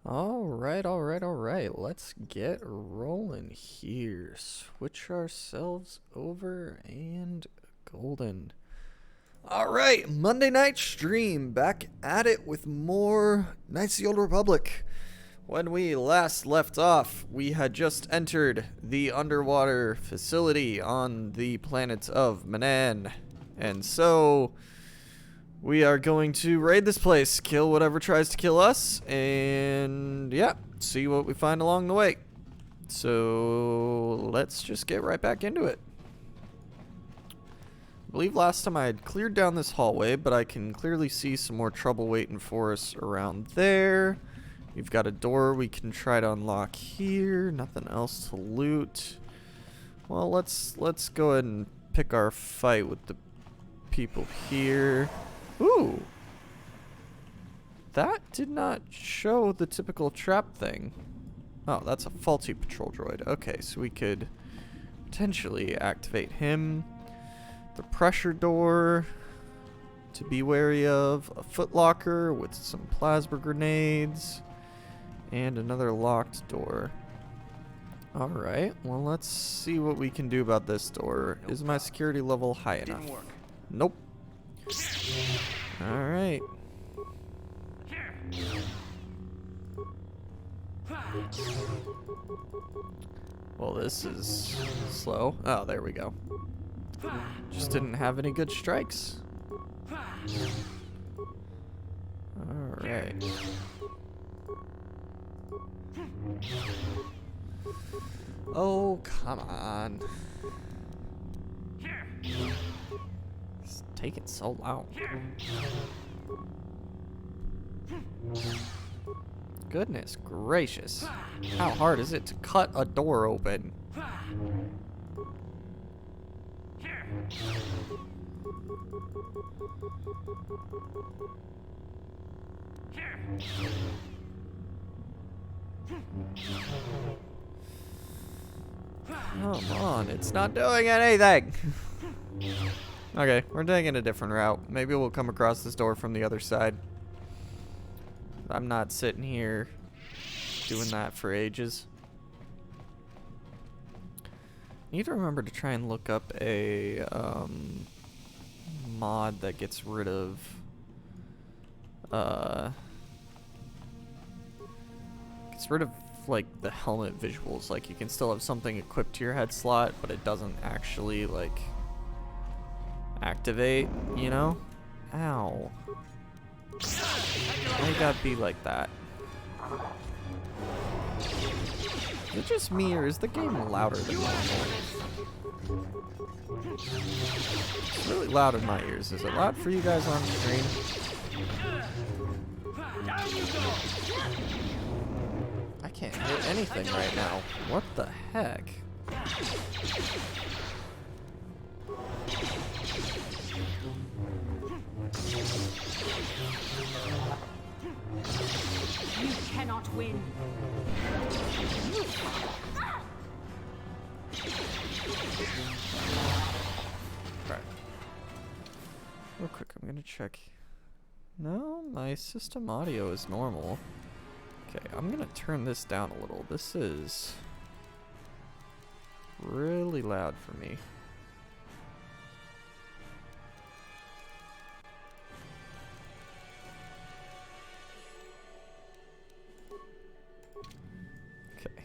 Alright. Let's get rolling here. Switch ourselves over and golden. Alright, Monday night stream. Back at it with more Knights of the Old Republic. When we last left off, we had just entered the underwater facility on the planet of Manaan. And so we are going to raid this place, kill whatever tries to kill us, and yeah, see what we find along the way. So let's just get right back into it. I believe last time I had cleared down this hallway, but I can clearly see some more trouble waiting for us around there. We've got a door we can try to unlock here. Nothing else to loot. Well, let's go ahead and pick our fight with the people here. Ooh. That did not show the typical trap thing. Oh, that's a faulty patrol droid. Okay, so we could potentially activate him. The pressure door to be wary of. A footlocker with some plasma grenades. And another locked door. Alright, well let's see what we can do about this door. Is my security level high enough? Didn't work. Nope. Alright. Well, this is slow. Oh, there we go. Just didn't have any good strikes. Alright. Oh, come on. It's taking so long. Goodness gracious. How hard is it to cut a door open? Come on, it's not doing anything. Okay, we're taking a different route. Maybe we'll come across this door from the other side. I'm not sitting here doing that for ages. Need to remember to try and look up a mod that gets rid of like the helmet visuals. Like you can still have something equipped to your head slot, but it doesn't actually like activate, you know? Ow. Why you gotta be like that? Is it just me, or is the game louder than normal? It's really loud in my ears. Is it loud for you guys on screen? I can't hit anything right now. What the heck? You cannot win. Alright. Real quick, I'm gonna check. No, my system audio is normal. Okay, I'm gonna turn this down a little. This is really loud for me. Okay.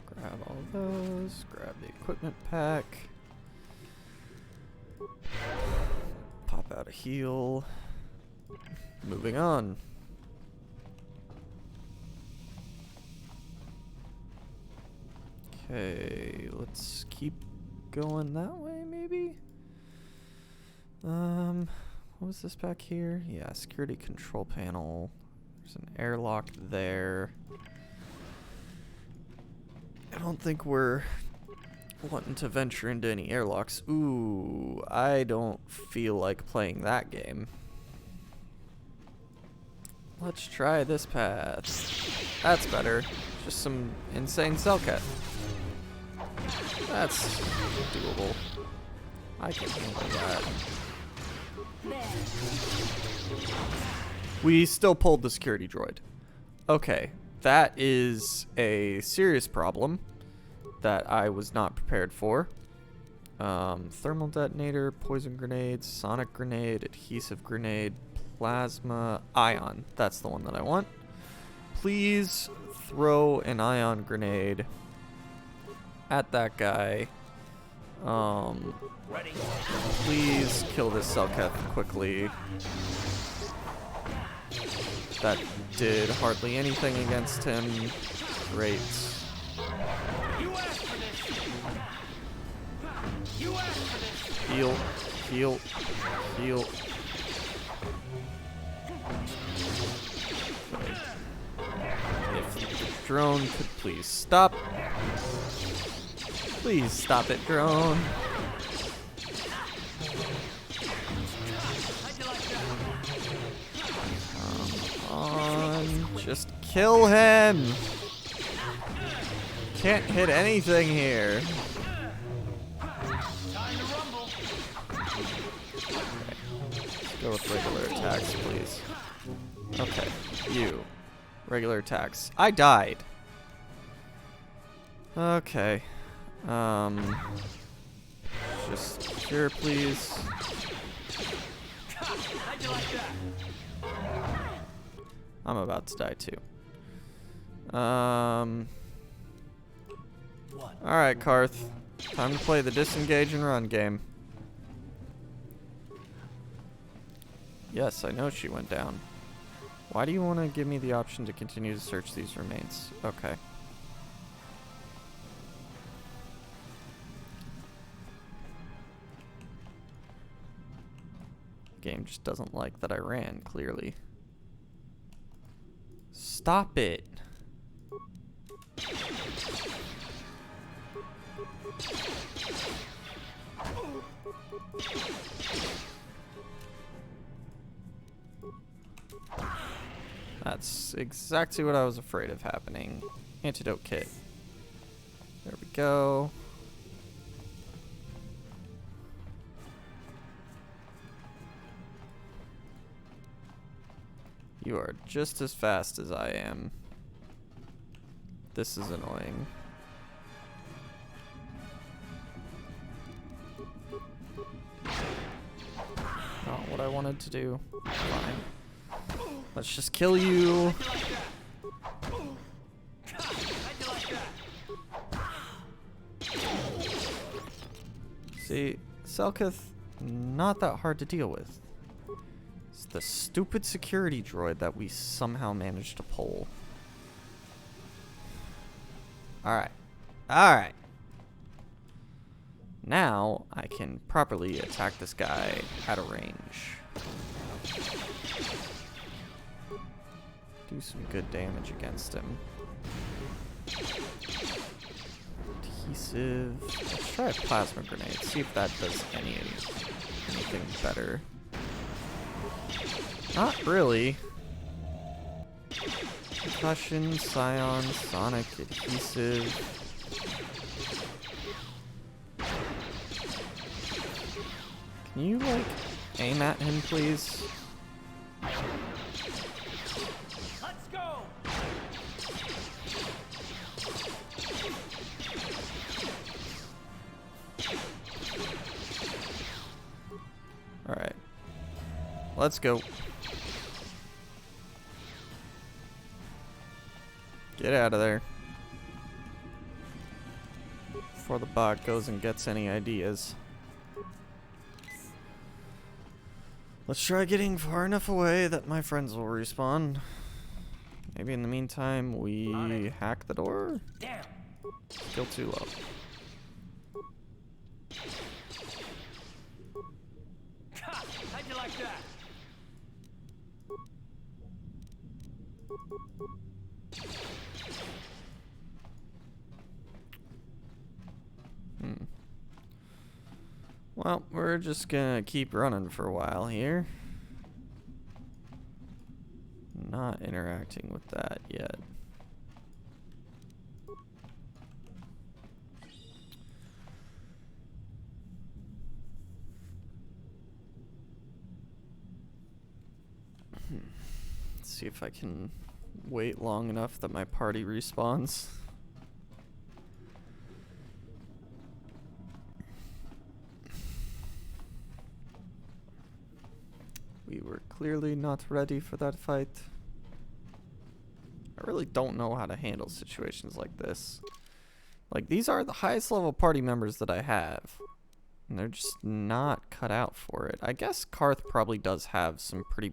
Grab all those, grab the equipment pack. Pop out a heal. Moving on. Okay, let's keep going that way maybe? What was this back here? Yeah, security control panel. There's an airlock there. I don't think we're wanting to venture into any airlocks. Ooh, I don't feel like playing that game. Let's try this path. That's better. Just some insane cell cut. That's doable. I can handle that. We still pulled the security droid. Okay, that is a serious problem that I was not prepared for. Thermal detonator, poison grenade, sonic grenade, adhesive grenade, plasma, ion. That's the one that I want. Please throw an ion grenade at that guy. Please kill this Selketh quickly. That did hardly anything against him. Great. Heal, heal, heal. If the drone could please stop. Please stop it, drone. Just kill him. Can't hit anything here. Let's go with regular attacks, please. Okay, you. Regular attacks. I died. Okay. Just cure, please. I'm about to die too. Alright, Karth. Time to play the disengage and run game. Yes, I know she went down. Why do you want to give me the option to continue to search these remains? Okay. Game just doesn't like that I ran, clearly. Stop it. That's exactly what I was afraid of happening. Antidote kit. There we go. You are just as fast as I am. This is annoying. Not what I wanted to do. Fine. Let's just kill you. See, Selketh, not that hard to deal with. It's the stupid security droid that we somehow managed to pull. Alright. Alright. Now I can properly attack this guy at a range. Do some good damage against him. Adhesive. Let's try a plasma grenade. See if that does anything better. Not really. Concussion, Scion, Sonic, Adhesive. Can you, like, aim at him, please? Let's go. Alright. Let's go. Get out of there. Before the bot goes and gets any ideas. Let's try getting far enough away that my friends will respawn. Maybe in the meantime we hack the door? Damn. Still too low. How'd you like that? Well, we're just gonna keep running for a while here. Not interacting with that yet. see if I can wait long enough that my party respawns. We were clearly not ready for that fight. I really don't know how to handle situations like this. Like, these are the highest level party members that I have. And they're just not cut out for it. I guess Karth probably does have some pretty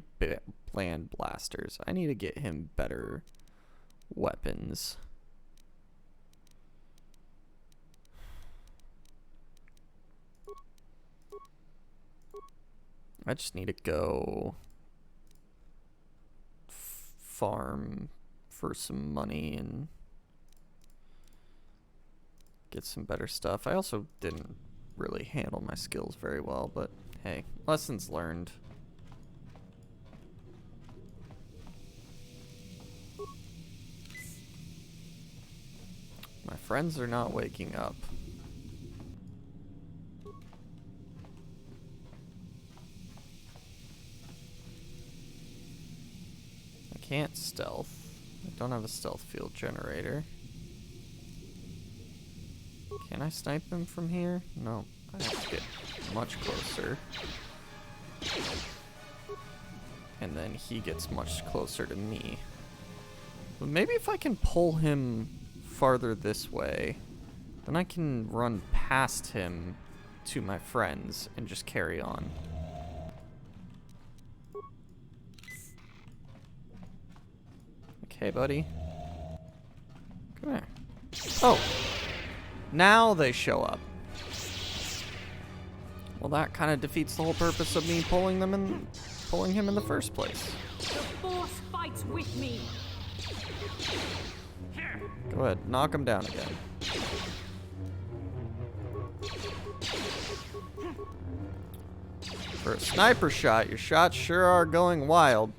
bland blasters. I need to get him better weapons. I just need to go farm for some money and get some better stuff. I also didn't really handle my skills very well, but hey, lessons learned. My friends are not waking up. I can't stealth. I don't have a stealth field generator. Can I snipe him from here? No, I have to get much closer. And then he gets much closer to me. But maybe if I can pull him farther this way, then I can run past him to my friends and just carry on. Okay, buddy. Come here. Oh! Now they show up. Well, that kind of defeats the whole purpose of me pulling him in the first place. The Force fights with me. Go ahead, knock him down again. For a sniper shot, your shots sure are going wild.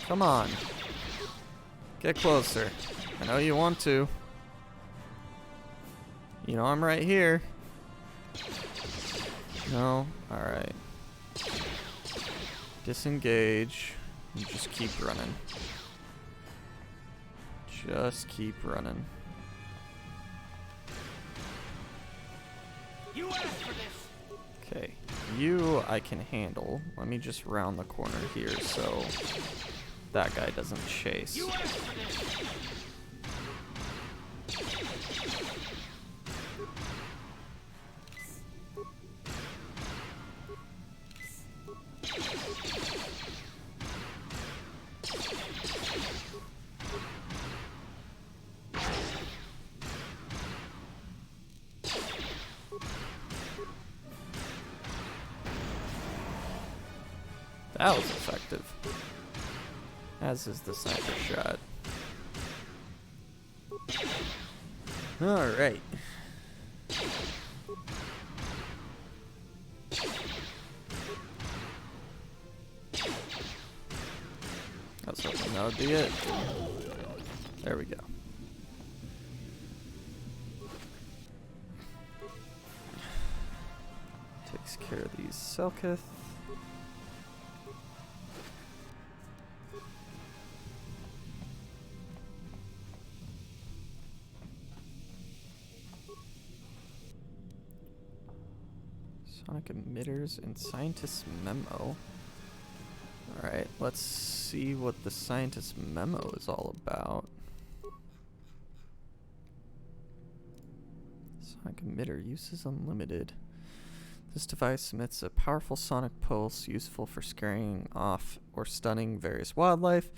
Come on. Get closer. I know you want to. You know I'm right here. No? Alright. Disengage. And just keep running. Just keep running. You asked for this. Okay. You I can handle. Let me just round the corner here so that guy doesn't chase. You asked for this. That was effective. As is the sniper shot. Alright. I was hoping that would be it. There we go. Takes care of these Selkith. Sonic emitters and scientist memo. Alright, let's see what the scientist memo is all about. Sonic emitter uses unlimited. This device emits a powerful sonic pulse useful for scaring off or stunning various wildlife.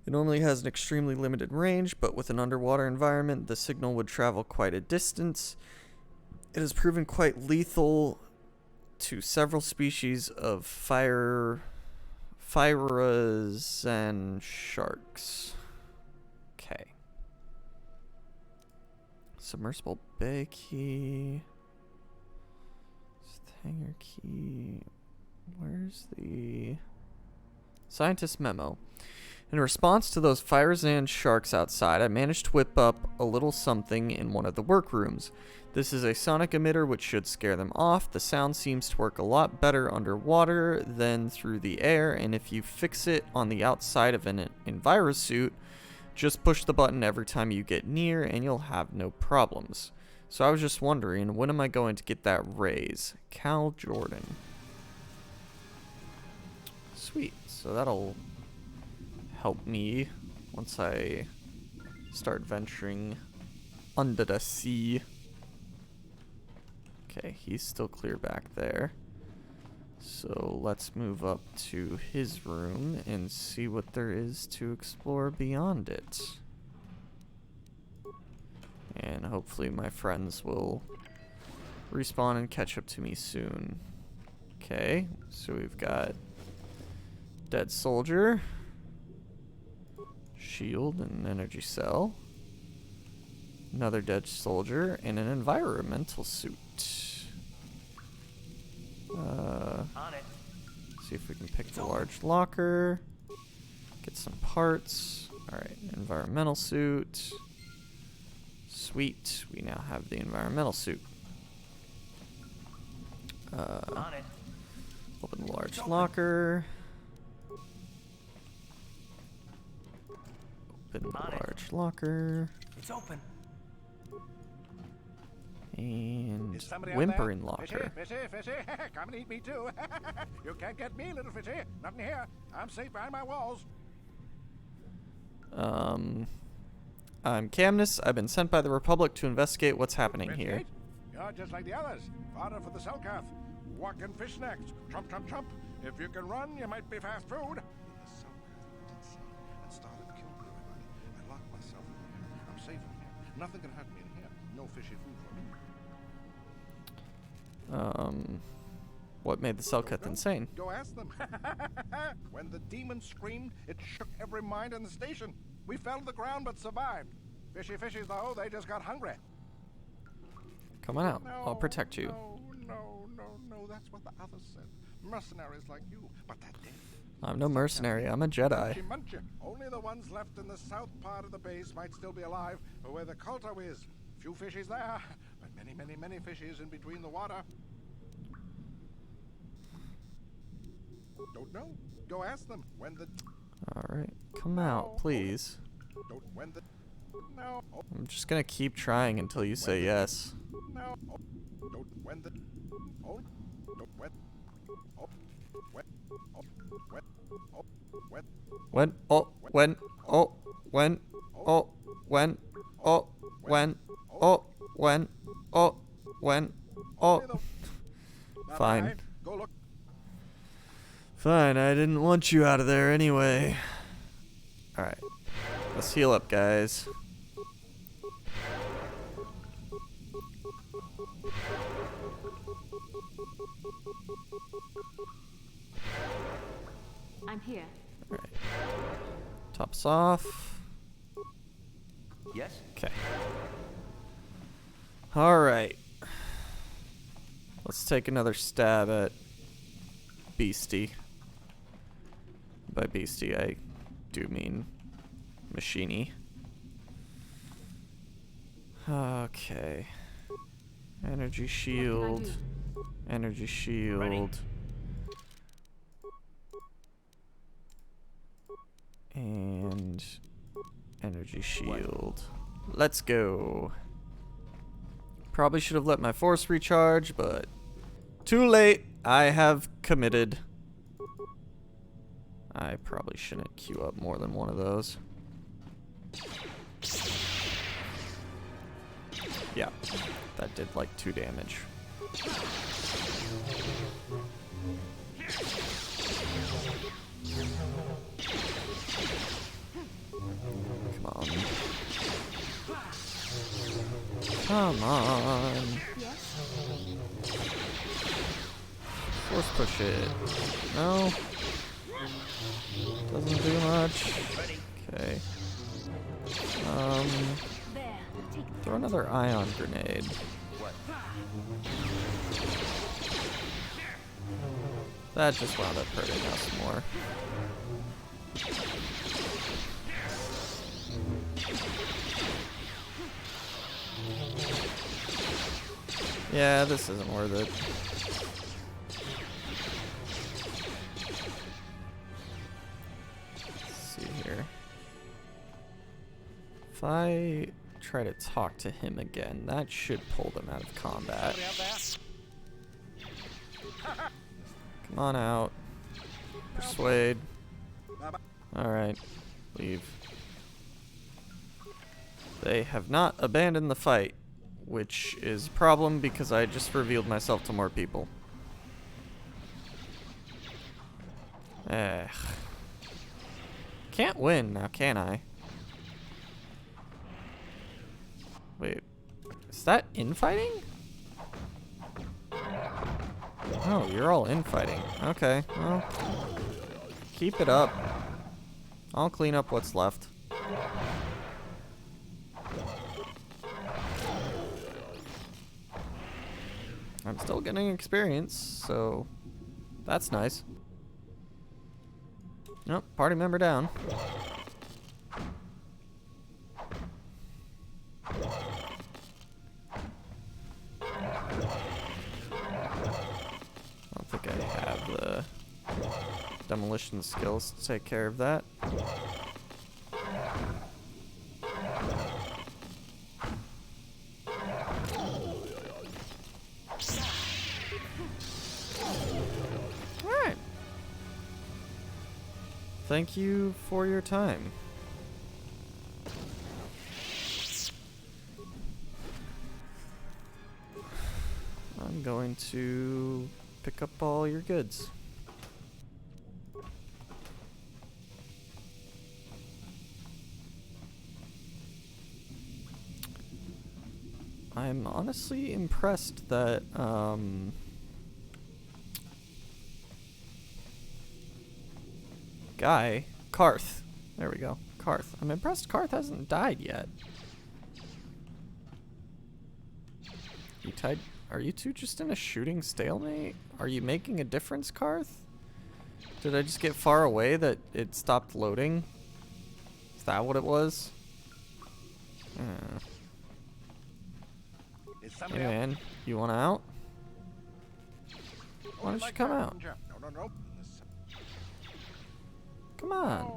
It normally has an extremely limited range, but with an underwater environment, the signal would travel quite a distance. It has proven quite lethal to several species of Phyrazan sharks. Okay. Submersible bay key. Hanger key. Where's the scientist memo? In response to those Firezand sharks outside, I managed to whip up a little something in one of the workrooms. This is a sonic emitter which should scare them off. The sound seems to work a lot better underwater than through the air, and if you fix it on the outside of an envirosuit, just push the button every time you get near and you'll have no problems. So I was just wondering, when am I going to get that raise? Cal Jordan. Sweet, so that'll help me once I start venturing under the sea. Okay, he's still clear back there. So let's move up to his room and see what there is to explore beyond it. And hopefully my friends will respawn and catch up to me soon. Okay, so we've got dead soldier, shield and energy cell, another dead soldier, and an environmental suit. On it. See if we can pick the large locker, get some parts. Alright, environmental suit. Sweet, we now have the environmental suit. On it. Open the large locker. Open the large locker. It's open. And Is somebody out whimpering there? locker. Fishy, fishy, fishy. Come and eat me too. You can't get me, little fishy. Not in here. I'm safe behind my walls. I'm Camnus. I've been sent by the Republic to investigate what's happening here. Investigate? You're just like the others. Fodder for the Selkath. Walking fish snacks. Trump, trump, trump. If you can run, you might be fast food. The Selkath went insane and started killing everybody. I locked myself in here. I'm safe in here. Nothing can hurt me in here. No fishy food for me. What made the Selkath insane? Go ask them. When the demon screamed, it shook every mind in the station. We fell to the ground but survived. Fishy fishies, though, they just got hungry. Come on out. I'll protect you. No. That's what the others said. Mercenaries like you. But that day. I'm no mercenary. I'm a Jedi. Munchy. Only the ones left in the south part of the base might still be alive, or where the Kulto is. Few fishies there, but many fishies in between the water. Don't know. Go ask them when the. Alright. Come out, please. Don't when the. No. Oh, I'm just gonna keep trying until you say yes. no. Oh, don't when the. Oh. Don't when. Oh. When. Oh. When. Oh. When. When? Oh. When? Oh. When? Oh. When? Oh. When? Oh. When? Oh. When? Oh. Not Fine. behind. Go look. Fine, I didn't want you out of there anyway. Alright. Let's heal up, guys. I'm here. Alright. Tops off. Yes? Okay. Alright. Let's take another stab at Beastie. By Beastie, I do mean Machini. Okay. Energy shield. Energy shield. Ready. And energy shield. Let's go. Probably should have let my force recharge, but too late. I have committed. I probably shouldn't queue up more than one of those. Yeah, that did like 2 damage. Come on. Come on. Force push it. No. Doesn't do much. Okay. There. Take Throw another ion grenade. What? That just wound up hurting us more. Yeah, this isn't worth it. Let's see here. If I try to talk to him again, that should pull them out of combat. Come on out. Persuade. Alright. Leave. They have not abandoned the fight, which is a problem because I just revealed myself to more people. Ugh. Can't win now, can I? Wait. Is that infighting? Oh, you're all infighting. Okay, well. Keep it up. I'll clean up what's left. I'm still getting experience, so that's nice. Nope, party member down. I don't think I have the demolition skills to take care of that. Alright. Thank you for your time. I'm going to pick up all your goods. I'm honestly impressed that, guy, Karth. There we go. Karth. I'm impressed Karth hasn't died yet. You tied... Are you two just in a shooting stalemate? Are you making a difference, Karth? Did I just get far away that it stopped loading? Is that what it was? Hey man, you want out? Why don't you come out? No. Come on.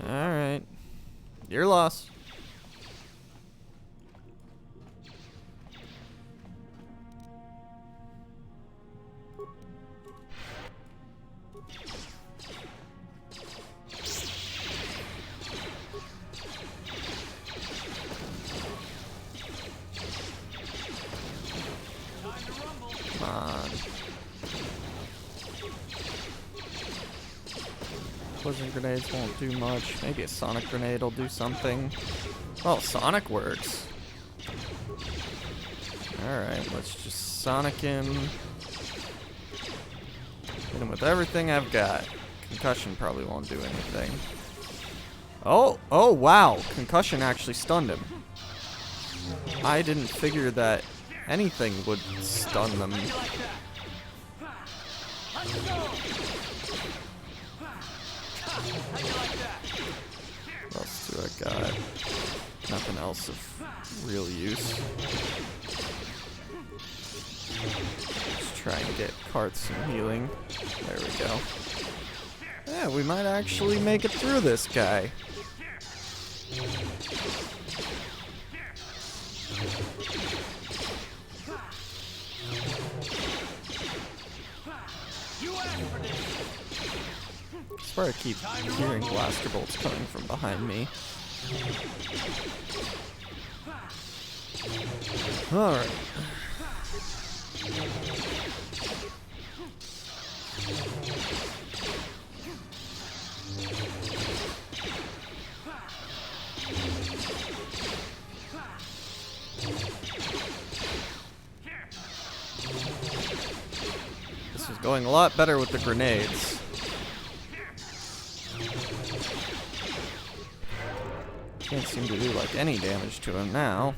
Alright. Your loss. Come on. Poison grenades won't do much. Maybe a sonic grenade will do something. Oh, sonic works. Alright, let's just sonic him. Hit him with everything I've got. Concussion probably won't do anything. Oh, wow. Concussion actually stunned him. I didn't figure that anything would stun them. What else do I got? Nothing else of real use. Let's try and get Karth some healing. There we go. Yeah, we might actually make it through this guy. I swear I keep hearing blaster bolts coming from behind me. Alright. This is going a lot better with the grenades. Can't seem to do like any damage to him now.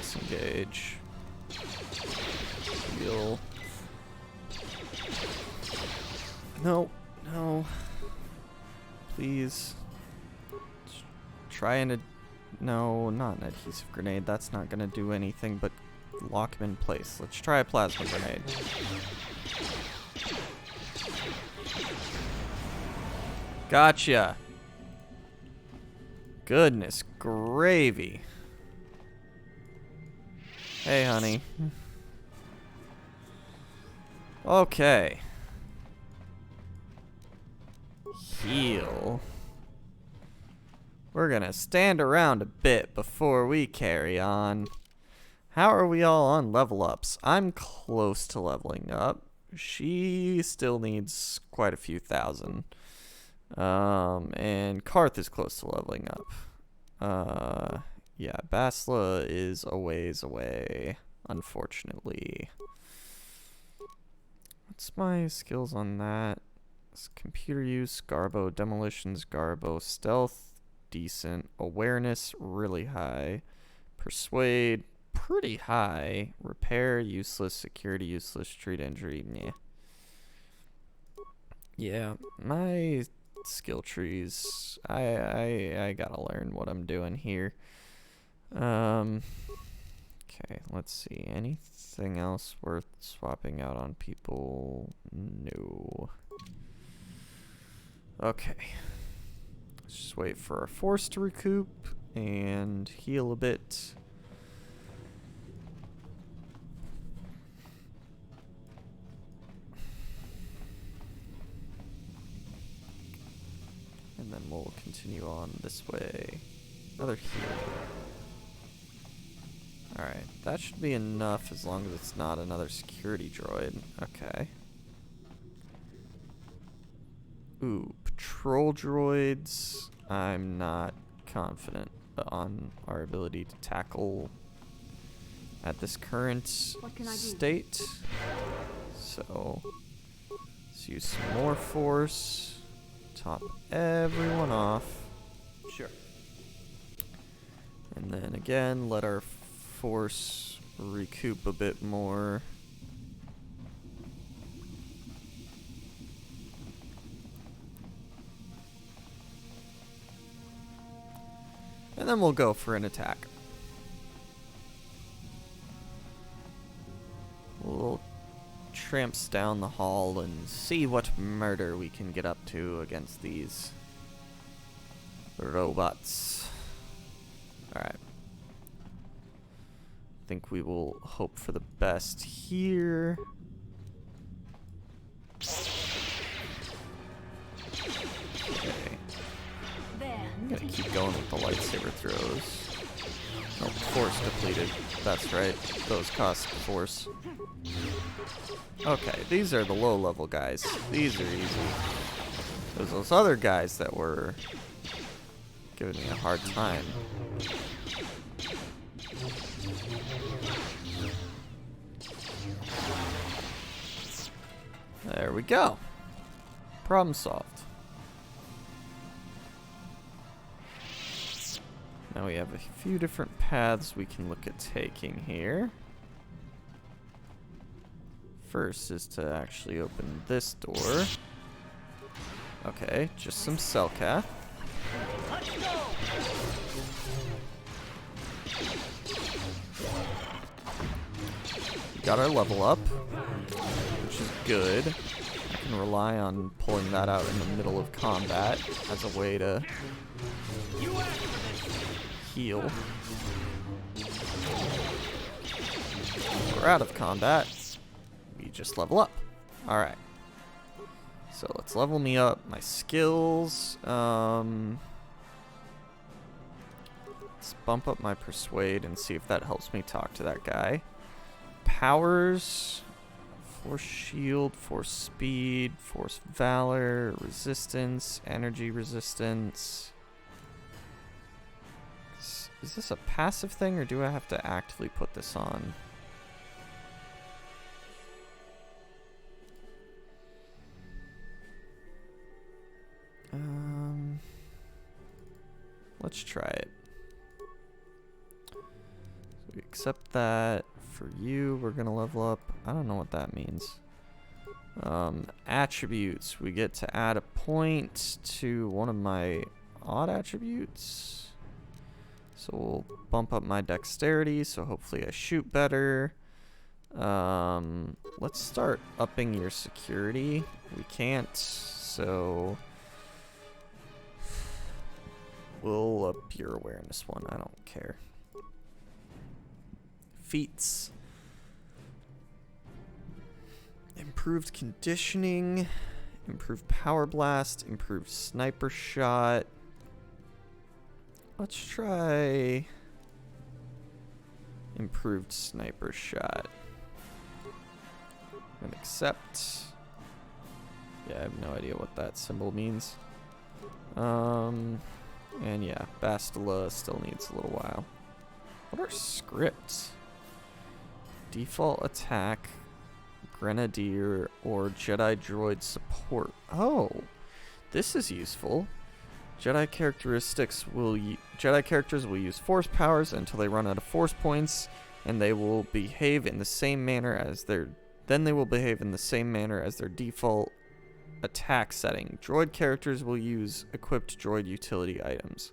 Disengage. Heal. No, no. Please. Try and... No, not an adhesive grenade. That's not gonna do anything but lock him in place. Let's try a plasma grenade. Gotcha. Goodness gravy. Hey, honey. Okay. Heal. We're gonna stand around a bit before we carry on. How are we all on level ups? I'm close to leveling up. She still needs quite a few thousand. And Karth is close to leveling up. Yeah, Basla is a ways away, unfortunately. What's my skills on that? It's computer use, Garbo, demolitions, Garbo, stealth, decent, awareness, really high, persuade, pretty high, repair, useless, security, useless, treat injury, yeah. Yeah, my skill trees, I gotta learn what I'm doing here. Okay, let's see, anything else worth swapping out on people? No. Okay. Let's just wait for our force to recoup and heal a bit. And then we'll continue on this way. Another heal. Alright, that should be enough as long as it's not another security droid. Okay. Ooh, patrol droids. I'm not confident on our ability to tackle at this current What can I do? state. So, let's use some more force. Top everyone off. Sure. And then again, let our force recoup a bit more. And then we'll go for an attack. We'll tramps down the hall and see what murder we can get up to against these robots. Alright. I think we will hope for the best here. Okay. There. I'm gonna keep going with the lightsaber throws. Oh, force depleted. That's right. Those cost force. Okay, these are the low-level guys. These are easy. There's those other guys that were giving me a hard time. There we go. Problem solved. Now we have a few different paths we can look at taking here. First is to actually open this door. Okay, just some Selkath. We got our level up, which is good. I can rely on pulling that out in the middle of combat as a way to heal. We're out of combat. We just level up. Alright. So let's level me up. My skills. Let's bump up my persuade and see if that helps me talk to that guy. Powers. Force shield, force speed, force valor, resistance, energy resistance. Is this a passive thing or do I have to actively put this on? Let's try it. So we accept that. For you, we're gonna level up. I don't know what that means. Attributes. We get to add a point to one of my odd attributes. So we'll bump up my dexterity, so hopefully I shoot better. Let's start upping your security. We can't, so we'll up your awareness one. I don't care. Feats. Improved conditioning, improved power blast, improved sniper shot. Let's try improved sniper shot. And accept. Yeah, I have no idea what that symbol means. And yeah, Bastila still needs a little while. What are scripts? Default attack, Grenadier, or Jedi droid support. Oh, this is useful. Jedi characters will use force powers until they run out of force points, and they will behave in the same manner as their default attack setting. Droid characters will use equipped droid utility items.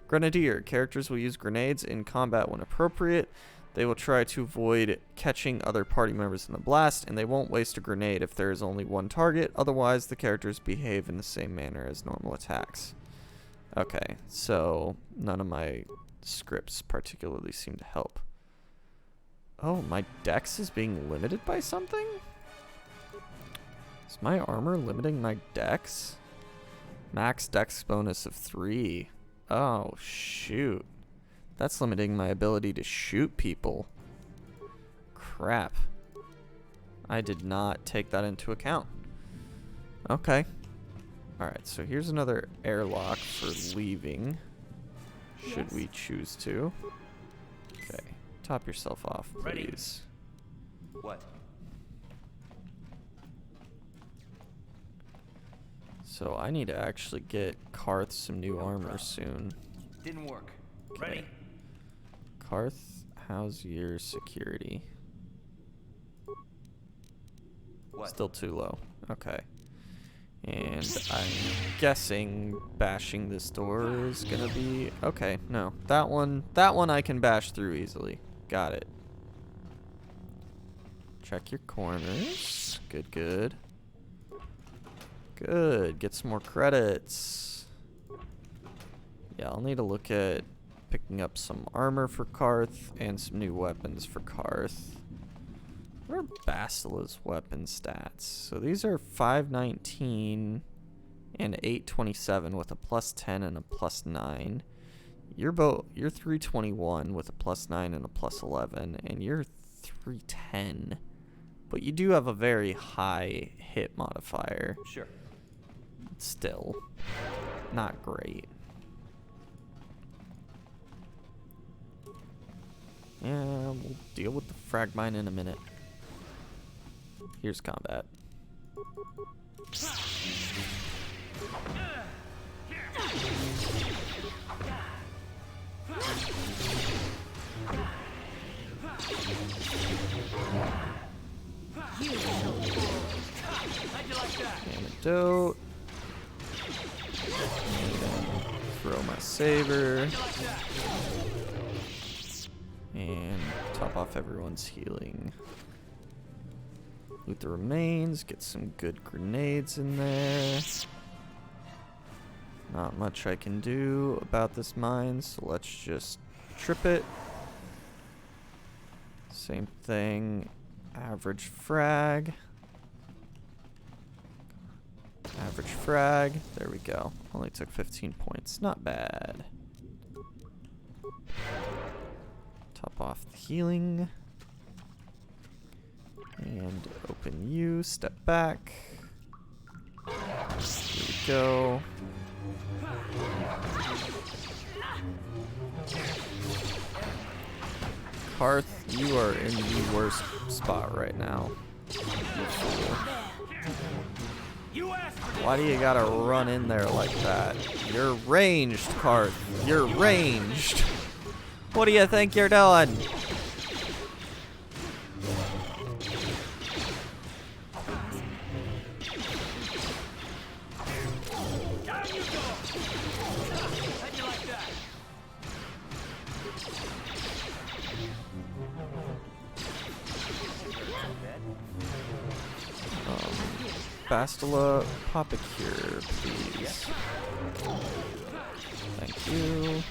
Grenadier characters will use grenades in combat when appropriate. They will try to avoid catching other party members in the blast, and they won't waste a grenade if there is only one target. Otherwise, the characters behave in the same manner as normal attacks. Okay, so none of my scripts particularly seem to help. Oh, my dex is being limited by something? Is my armor limiting my dex? Max dex bonus of 3. Oh, shoot. That's limiting my ability to shoot people. Crap. I did not take that into account. Okay. Alright, so here's another airlock for leaving. Should we choose to. Okay. Top yourself off, please. What? So I need to actually get Karth some new armor soon. Didn't work. Okay. Ready? Karth, how's your security? What? Still too low. Okay. And I'm guessing bashing this door is gonna be okay. No, that one I can bash through easily. Got it. Check your corners. Good, good. Good. Get some more credits. Yeah, I'll need to look at picking up some armor for Karth and some new weapons for Karth. What are Bastila's weapon stats? So these are 519 and 827 with a +10 and a +9. You're 321 with a +9 and a +11, and you're 310. But you do have a very high hit modifier. Sure. Still, not great. Yeah, we'll deal with the frag mine in a minute. Here's combat. Antidote. Throw my saber. And top off everyone's healing. Loot the remains, get some good grenades in there. Not much I can do about this mine, so let's just trip it. Same thing, average frag. Average frag, there we go. Only took 15 points, not bad. Top off the healing. And open you, step back. Here we go. Karth, you are in the worst spot right now. Why do you gotta run in there like that? You're ranged, Karth. You're ranged. What do you think you're doing? Bastila Popicure, please. Thank you.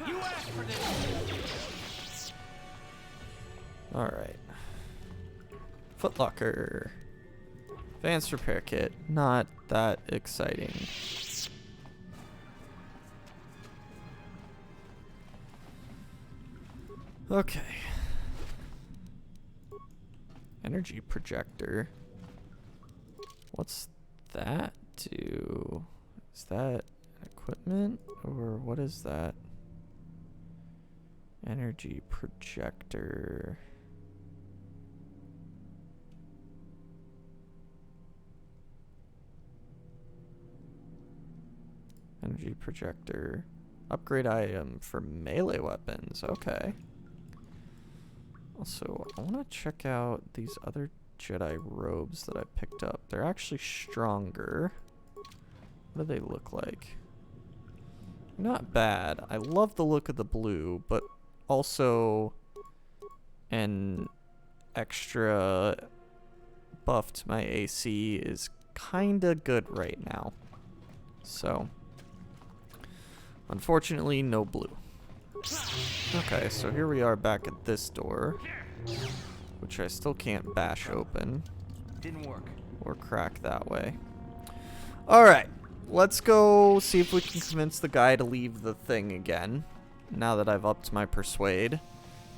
You asked for this. Alright. Footlocker. Advanced repair kit. Not that exciting. Okay. Energy projector. What's that do? Is that equipment or what is that? Energy projector. Energy projector. Upgrade item for melee weapons. Okay. Also, I want to check out these other Jedi robes that I picked up. They're actually stronger. What do they look like? Not bad. I love the look of the blue, but also an extra buff to my AC is kinda good right now. So, unfortunately, no blue. Okay, so here we are back at this door, which I still can't bash open Didn't work. or crack that way. Alright, let's go see if we can convince the guy to leave the thing again, now that I've upped my persuade.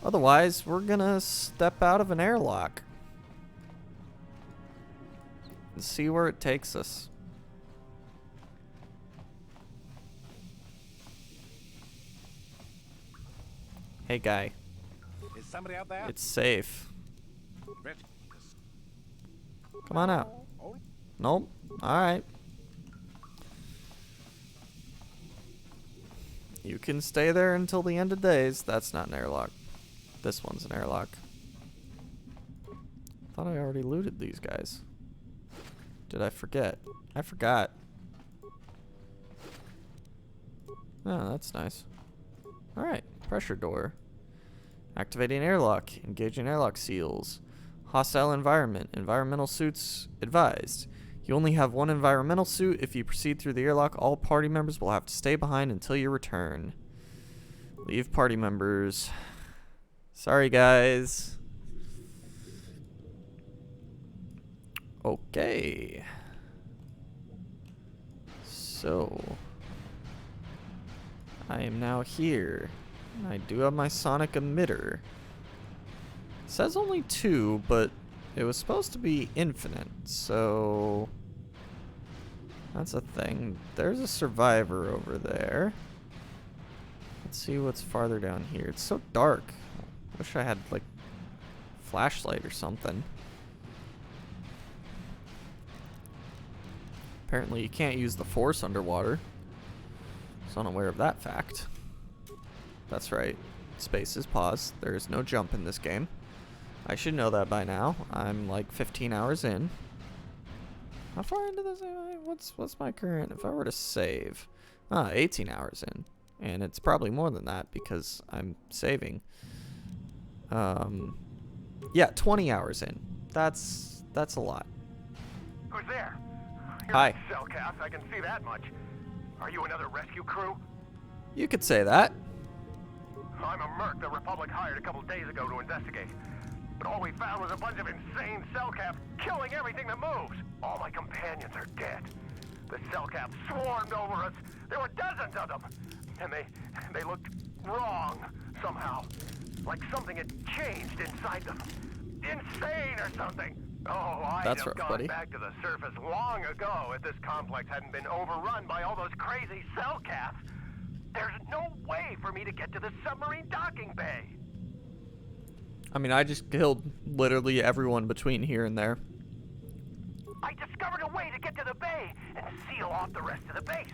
Otherwise, we're gonna step out of an airlock and see where it takes us. Hey guy, Is somebody out there? it's safe. Rich. Come on out. Oh, Nope. Alright. You can stay there until the end of days. That's not an airlock. This one's an airlock. Thought I already looted these guys. Did I forget? I forgot. Oh, that's nice. Alright. Pressure door. Activating airlock. Engaging airlock seals. Hostile environment. Environmental suits advised. You only have one environmental suit. If you proceed through the airlock, all party members will have to stay behind until your return. Leave party members. Sorry, guys. Okay. So, I am now here. I do have my sonic emitter. It says only 2, but it was supposed to be infinite, so that's a thing. There's a survivor over there. Let's see what's farther down here. It's so dark. Wish I had like flashlight or something. Apparently you can't use the force underwater. I was unaware of that fact. That's right. Space is paused. There is no jump in this game. I should know that by now. I'm like 15 hours in. How far into this am I? What's my current? If I were to save, 18 hours in, and it's probably more than that because I'm saving. Yeah, 20 hours in. That's a lot. Who's there? You're Hi. Cellcath, I can see that much. Are you another rescue crew? You could say that. I'm a merc the Republic hired a couple days ago to investigate. But all we found was a bunch of insane Cellcath killing everything that moves. All my companions are dead. The Cellcath swarmed over us. There were dozens of them. And they looked wrong somehow. Like something had changed inside them. Insane or something. Oh, I'd That's have rough, gone buddy. back to the surface long ago if this complex hadn't been overrun by all those crazy Cellcaths. There's no way for me to get to the submarine docking bay. I mean, I just killed literally everyone between here and there. I discovered a way to get to the bay and seal off the rest of the base.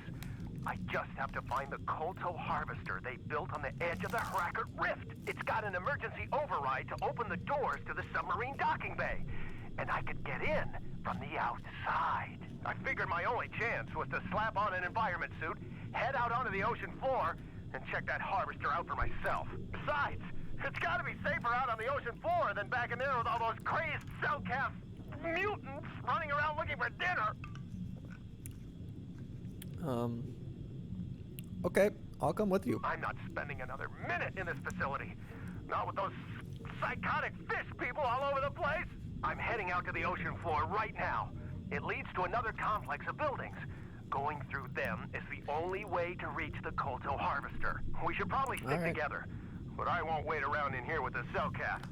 I just have to find the Kolto harvester they built on the edge of the Harakert Rift. It's got an emergency override to open the doors to the submarine docking bay. And I could get in from the outside. I figured my only chance was to slap on an environment suit, head out onto the ocean floor, and check that harvester out for myself. Besides, It's gotta be safer out on the ocean floor than back in there with all those crazed cell-cast mutants running around looking for dinner. Okay, I'll come with you. I'm not spending another minute in this facility. Not with those psychotic fish people all over the place. I'm heading out to the ocean floor right now. It leads to another complex of buildings. Going through them is the only way to reach the Kolto Harvester. We should probably stick together, but I won't wait around in here with the Cellcath.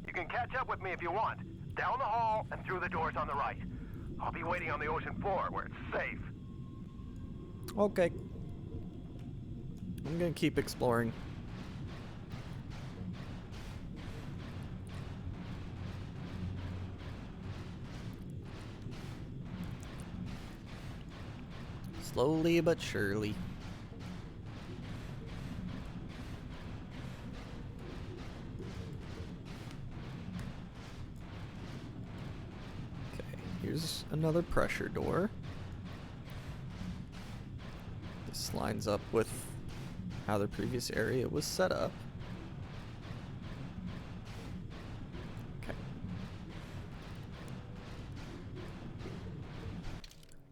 You can catch up with me if you want. Down the hall and through the doors on the right. I'll be waiting on the ocean floor where it's safe. Okay. I'm gonna keep exploring. Slowly but surely. Okay, here's another pressure door. This lines up with how the previous area was set up. Okay.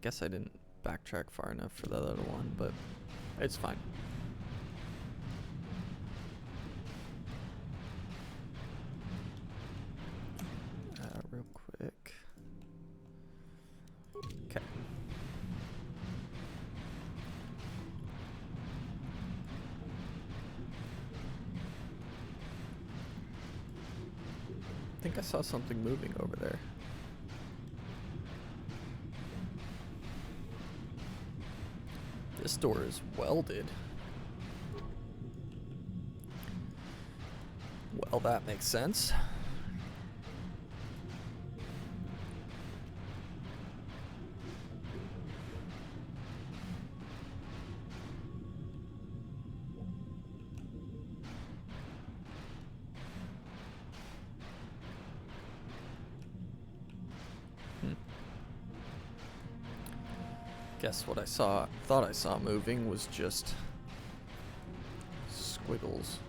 Guess I didn't backtrack far enough for the other one, but it's fine. Real quick. Okay. I think I saw something moving over there. This door is welded. Well, that makes sense. Guess what I thought I saw moving was just squiggles.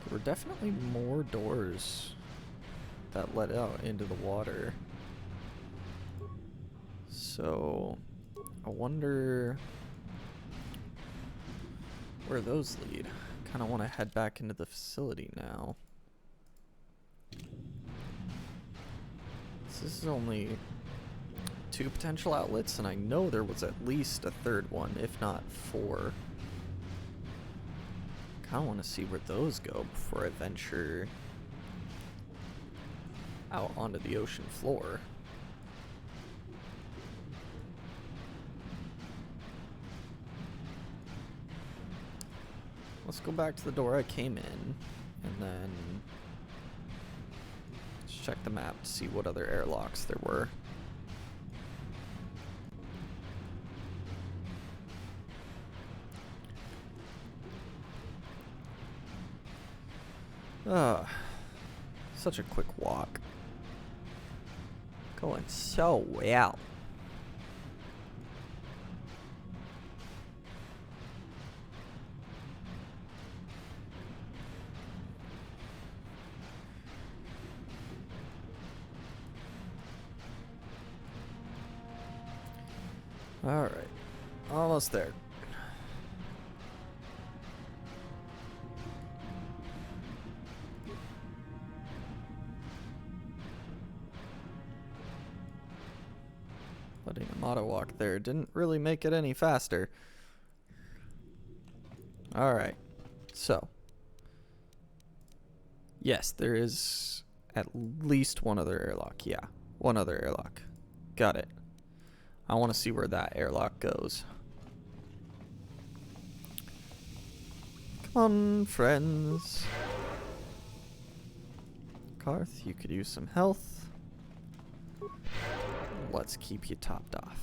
There were definitely more doors that led out into the water. So I wonder where those lead. Kind of want to head back into the facility now. This is only 2 potential outlets, and I know there was at least a third one, if not 4. Kind of want to see where those go before I venture out onto the ocean floor. Let's go back to the door I came in, and then check the map to see what other airlocks there were. Such a quick walk. Going so well. All right, almost there. Letting him auto walk there didn't really make it any faster. All right, so yes, there is at least one other airlock. Yeah, one other airlock. Got it. I want to see where that airlock goes. Come on, friends. Carth, you could use some health. Let's keep you topped off.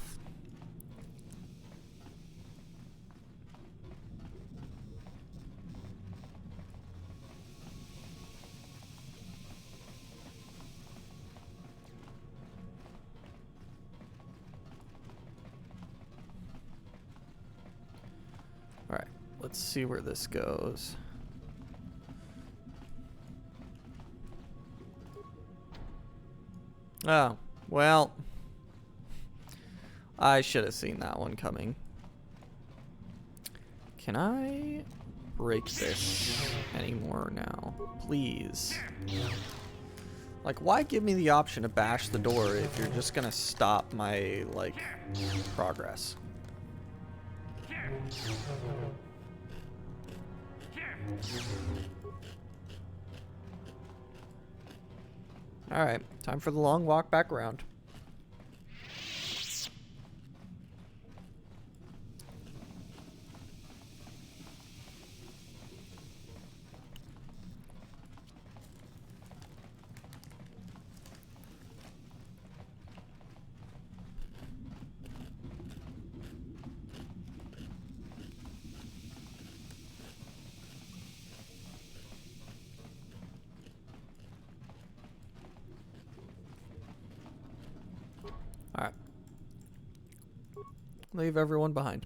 Alright, let's see where this goes. Oh, well. I should have seen that one coming. Can I break this anymore now? Please. Like, why give me the option to bash the door if you're just gonna stop my, like, progress? Alright, time for the long walk back around. Alright. Leave everyone behind.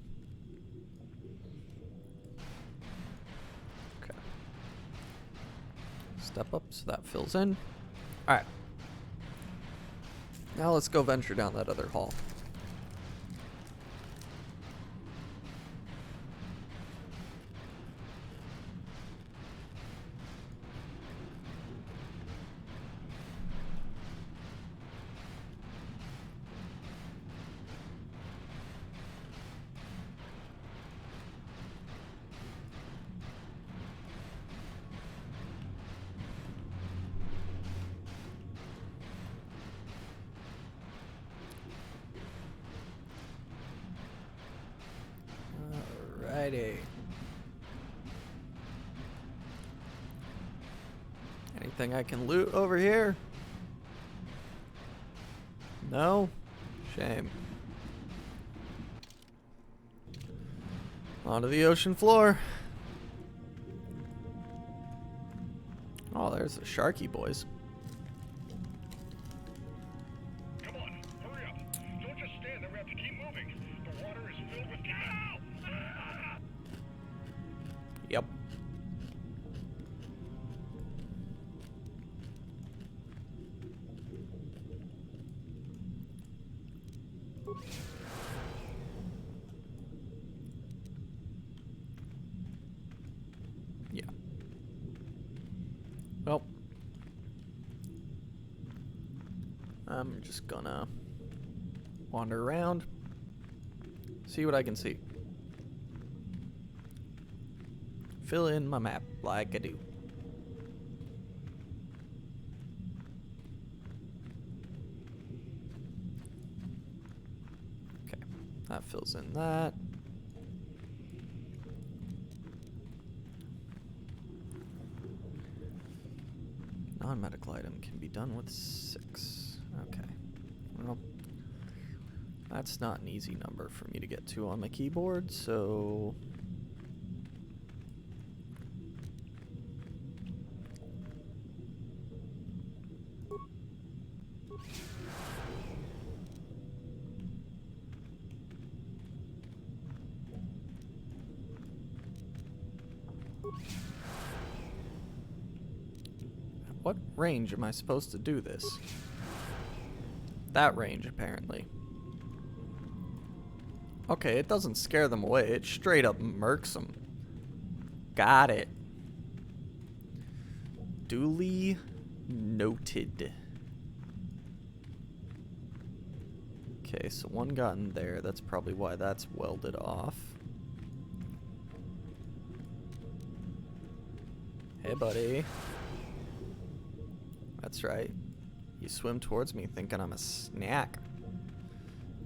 Okay. Step up so that fills in. Alright. Now let's go venture down that other hall. Alrighty. Anything I can loot over here? No? Shame. Onto the ocean floor. Oh, there's the Sharky boys. Come on, hurry up. Don't just stand there, we have to keep moving. The water is filled with cow. Yep. Yeah. Well, I'm just gonna wander around, see what I can see. Fill in my map like I do. Okay, that fills in that. Non-medical item can be done with 6. Okay. Well, that's not an easy number for me to get to on my keyboard, so... What range am I supposed to do this? That range, apparently. Okay, it doesn't scare them away. It straight up murks them. Got it. Duly noted. Okay, so one got in there. That's probably why that's welded off. Hey, buddy. That's right. You swim towards me thinking I'm a snack.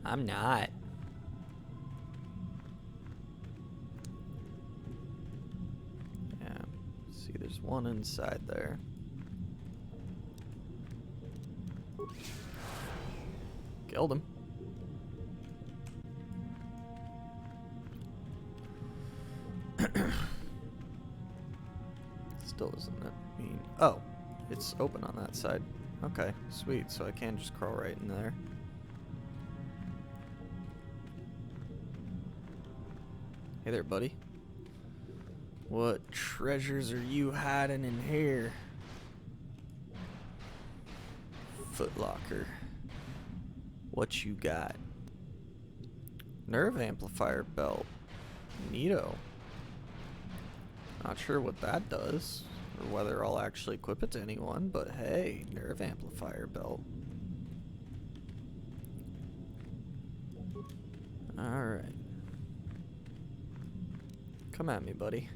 I'm not. Yeah. See, there's one inside there. Killed him. Still doesn't that mean... Oh. It's open on that side. Okay, sweet. So I can just crawl right in there. Hey there, buddy. What treasures are you hiding in here? Footlocker. What you got? Nerve amplifier belt. Neato. Not sure what that does, or whether I'll actually equip it to anyone, but hey, nerve amplifier belt. Alright. Come at me, buddy.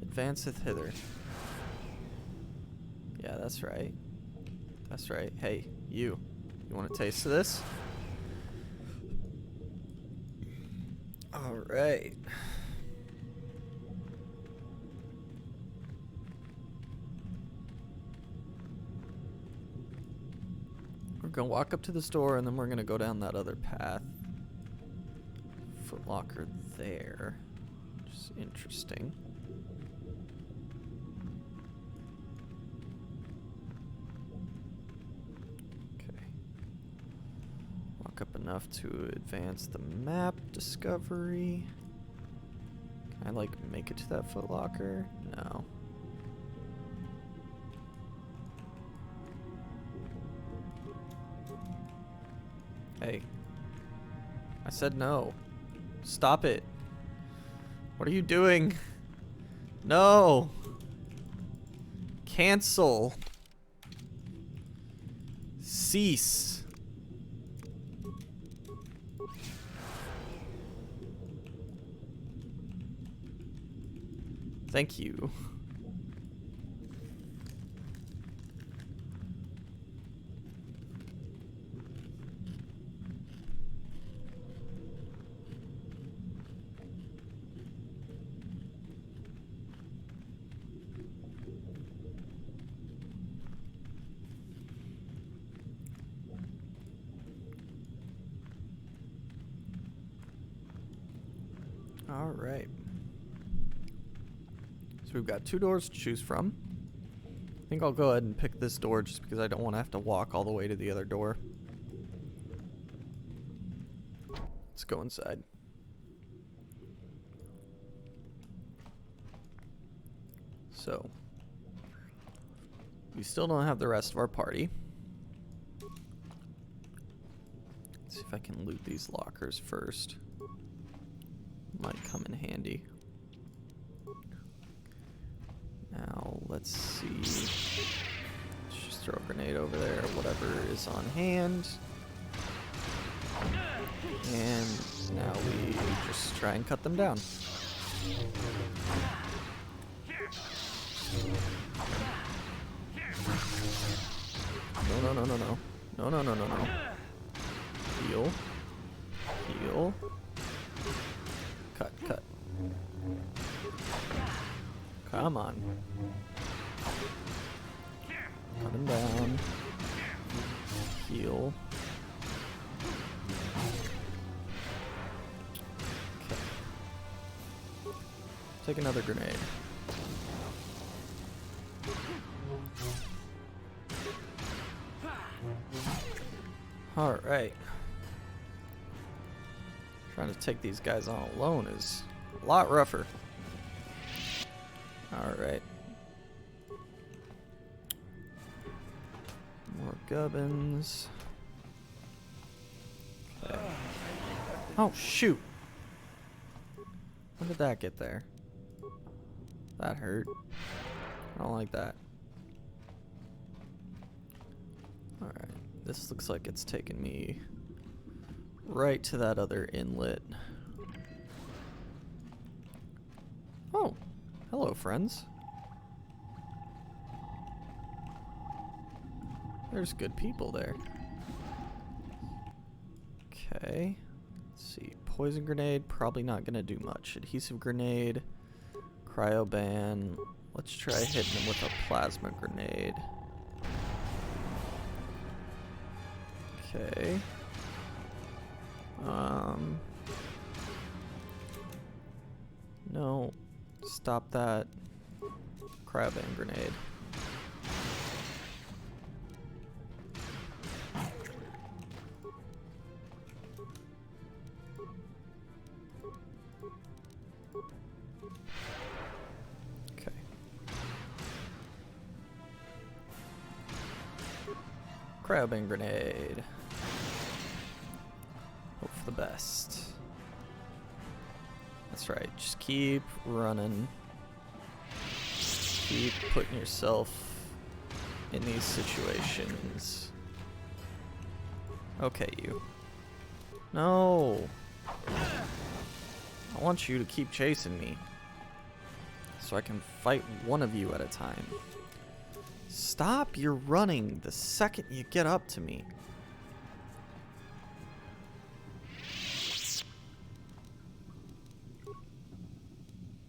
Advanceth hither. Yeah, that's right. That's right. Hey, you. You want a taste of this? Alright. We're gonna walk up to the store and then we're gonna go down that other path. Footlocker there. Which is interesting. Okay. Walk up enough to advance the map discovery. Can I like make it to that Footlocker? No. Hey. I said no. Stop it. What are you doing? No. Cancel. Cease. Thank you. All right. So we've got 2 doors to choose from. I think I'll go ahead and pick this door just because I don't want to have to walk all the way to the other door. Let's go inside. So, we still don't have the rest of our party. Let's see if I can loot these lockers first. Might come in handy. Now, let's see. Let's just throw a grenade over there, whatever is on hand. And now we just try and cut them down. No, no, no, no, no. No, no, no, no, no. Heal. Heal. Cut, cut. Come on. Cut him down. Heal. Okay. Take another grenade. Alright. Trying to take these guys on alone is a lot rougher. Alright. More gubbins. Okay. Oh, shoot. When did that get there? That hurt. I don't like that. Alright. This looks like it's taking me right to that other inlet. Oh, hello, friends. There's good people there. Okay. Let's see. Poison grenade, probably not gonna do much. Adhesive grenade, cryoban. Let's try hitting them with a plasma grenade. Okay. No. Stop that cryoban grenade. Crabbing grenade. Hope for the best. That's right, just keep running. Keep putting yourself in these situations. Okay, you. No! I want you to keep chasing me, so I can fight one of you at a time. Stop your running the second you get up to me.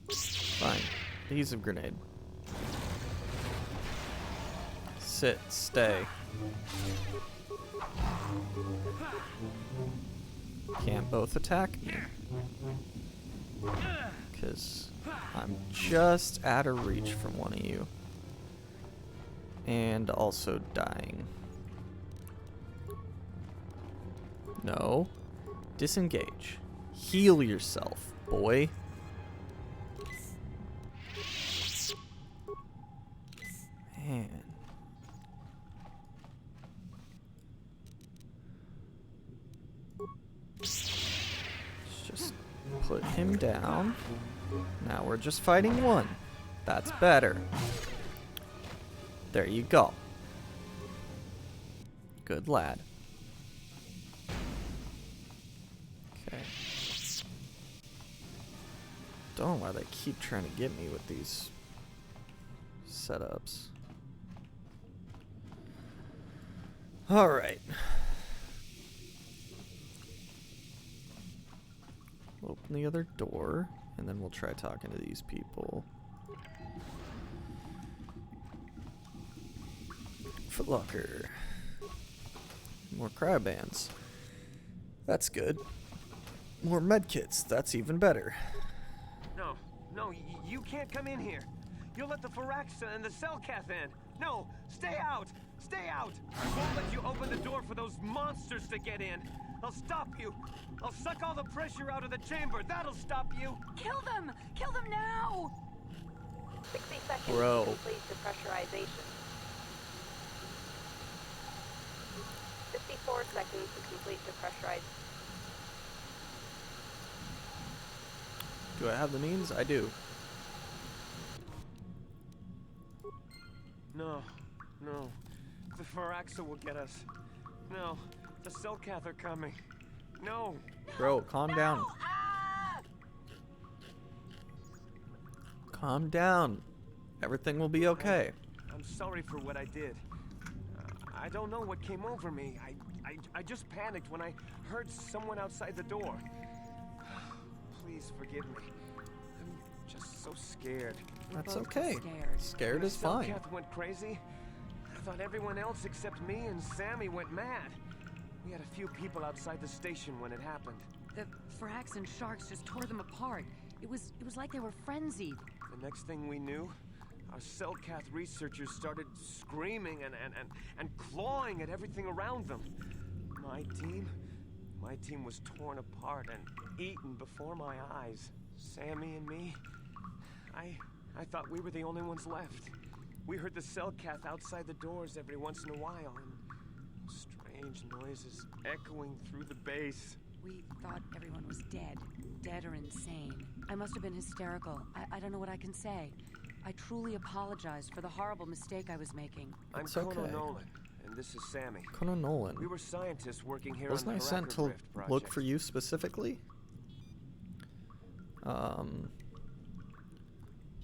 Fine. Adhesive grenade. Sit. Stay. Can't both attack me. Because I'm just out of reach from one of you. And also dying. No. Disengage. Heal yourself, boy. Man. Let's just put him down. Now we're just fighting one. That's better. There you go. Good lad. Okay. Don't know why they keep trying to get me with these setups. Alright. Open the other door, and then we'll try talking to these people. Footlocker. More cryobands. That's good. More medkits. That's even better. No, no, you can't come in here. You'll let the Firaxa and the Selkath in. No, stay out! Stay out! I won't let you open the door for those monsters to get in. I'll stop you. I'll suck all the pressure out of the chamber. That'll stop you. Kill them! Kill them now! 60 seconds Bro. to complete depressurization. 54 seconds to complete depressurization. Do I have the means? I do. No, no. The Firaxa will get us. No, the Selkath are coming. No. Bro, calm down. Ah! Calm down. Everything will be okay. I'm sorry for what I did. I don't know what came over me. I just panicked when I heard someone outside the door. Please forgive me. I'm just so scared. That's both okay. scared. Scared When is fine. Selkath went crazy. I thought everyone else except me and Sammy went mad. We had a few people outside the station when it happened. The Frax and Sharks just tore them apart. It was like they were frenzied. The next thing we knew, our Selkath researchers started screaming and clawing at everything around them. My team was torn apart and eaten before my eyes. Sammy and me, I thought we were the only ones left. We heard the Selkath outside the doors every once in a while, and strange noises echoing through the base. We thought everyone was dead. Dead or insane. I must have been hysterical. I don't know what I can say. I truly apologize for the horrible mistake I was making. I'm It's Kono okay. Nolan, and this is Sammy. Conan Nolan. We were scientists working here Wasn't on I the sent Harakar to Rift project. look for you specifically? What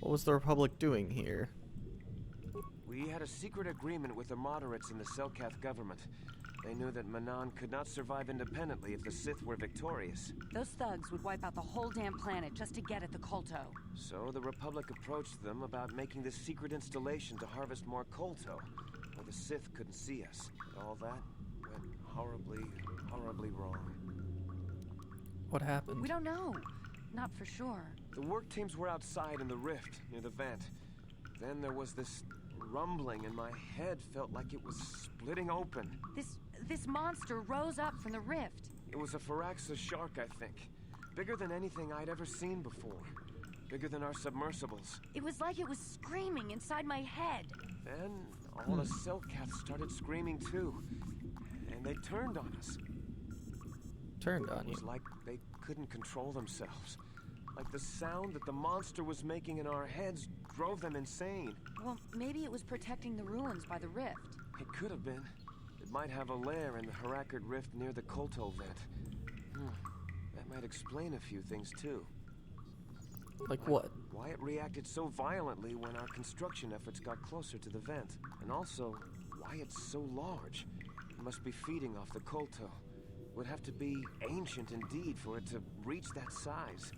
was the Republic doing here? We had a secret agreement with the moderates in the Selkath government. They knew that Manan could not survive independently if the Sith were victorious. Those thugs would wipe out the whole damn planet just to get at the Kolto. So the Republic approached them about making this secret installation to harvest more Kolto, where the Sith couldn't see us. But all that went horribly, horribly wrong. What happened? We don't know. Not for sure. The work teams were outside in the rift near the vent. Then there was this rumbling and my head felt like it was splitting open. This monster rose up from the rift. It was a Firaxa shark, I think. Bigger than anything I'd ever seen before. Bigger than our submersibles. It was like it was screaming inside my head. Then all the Selkaths started screaming too. and they turned on us. Turned on It you. was like they couldn't control themselves. Like the sound that the monster was making in our heads drove them insane. Well, maybe it was protecting the ruins by the rift. It could have been. It might have a lair in the Harakard Rift near the Kolto vent. That might explain a few things too. Like what? Why it reacted so violently when our construction efforts got closer to the vent. And also, why it's so large. It must be feeding off the Kolto. Would have to be ancient indeed for it to reach that size.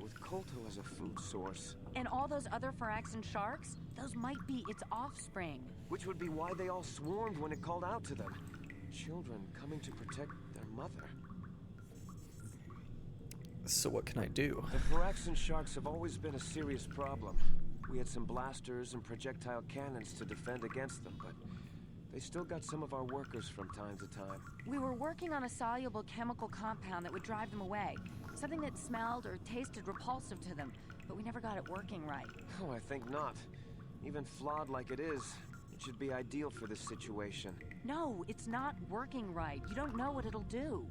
With Kolto as a food source. And all those other Phyraxan sharks? Those might be its offspring. Which would be why they all swarmed when it called out to them. Children coming to protect their mother. So what can I do? The Phyraxan sharks have always been a serious problem. We had some blasters and projectile cannons to defend against them, but they still got some of our workers from time to time. We were working on a soluble chemical compound that would drive them away. Something that smelled or tasted repulsive to them, but we never got it working right. Oh, I think not. Even flawed like it is, it should be ideal for this situation. No, it's not working right. You don't know what it'll do.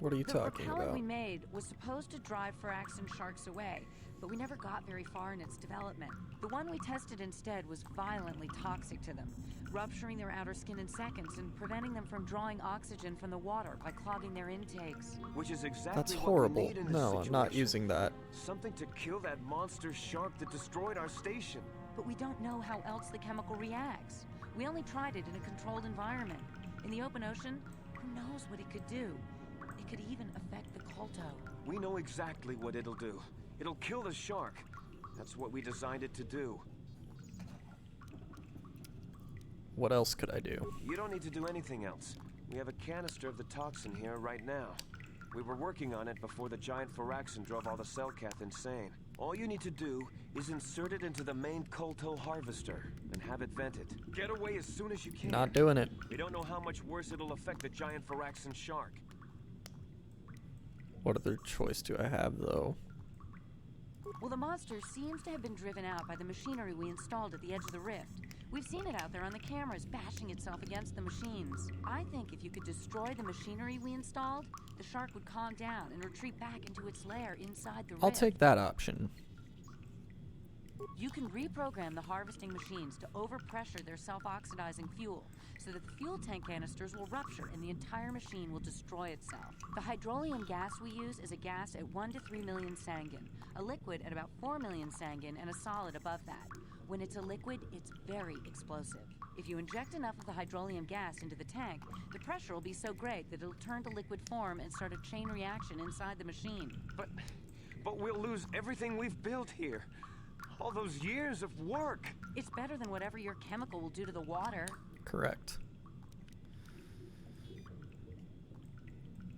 What are you The talking repellent about? we made was supposed to drive Phyraxan sharks away, but we never got very far in its development. The one we tested instead was violently toxic to them, rupturing their outer skin in seconds and preventing them from drawing oxygen from the water by clogging their intakes. Which is exactly That's what we horrible. need in this No, I'm not situation. using that. Something to kill that monster shark that destroyed our station. But we don't know how else the chemical reacts. We only tried it in a controlled environment. In the open ocean, who knows what it could do? It could even affect the Kolto. We know exactly what it'll do. It'll kill the shark. That's what we designed it to do. What else could I do? You don't need to do anything else. We have a canister of the toxin here right now. We were working on it before the giant Phyraxan drove all the Selkath insane. All you need to do is insert it into the main Kolto harvester and have it vented. Get away as soon as you can. Not doing it. We don't know how much worse it'll affect the giant Phyraxan shark. What other choice do I have, though? Well, the monster seems to have been driven out by the machinery we installed at the edge of the rift. We've seen it out there on the cameras, bashing itself against the machines. I think if you could destroy the machinery we installed, the shark would calm down and retreat back into its lair inside the rift. I'll take that option. You can reprogram the harvesting machines to overpressure their self-oxidizing fuel, so that the fuel tank canisters will rupture and the entire machine will destroy itself. The hydrolium gas we use is a gas at 1 to 3 million sangin, a liquid at about 4 million sangin, and a solid above that. When it's a liquid, it's very explosive. If you inject enough of the hydrolium gas into the tank, the pressure will be so great that it'll turn to liquid form and start a chain reaction inside the machine. But we'll lose everything we've built here. All those years of work. It's better than whatever your chemical will do to the water. Correct.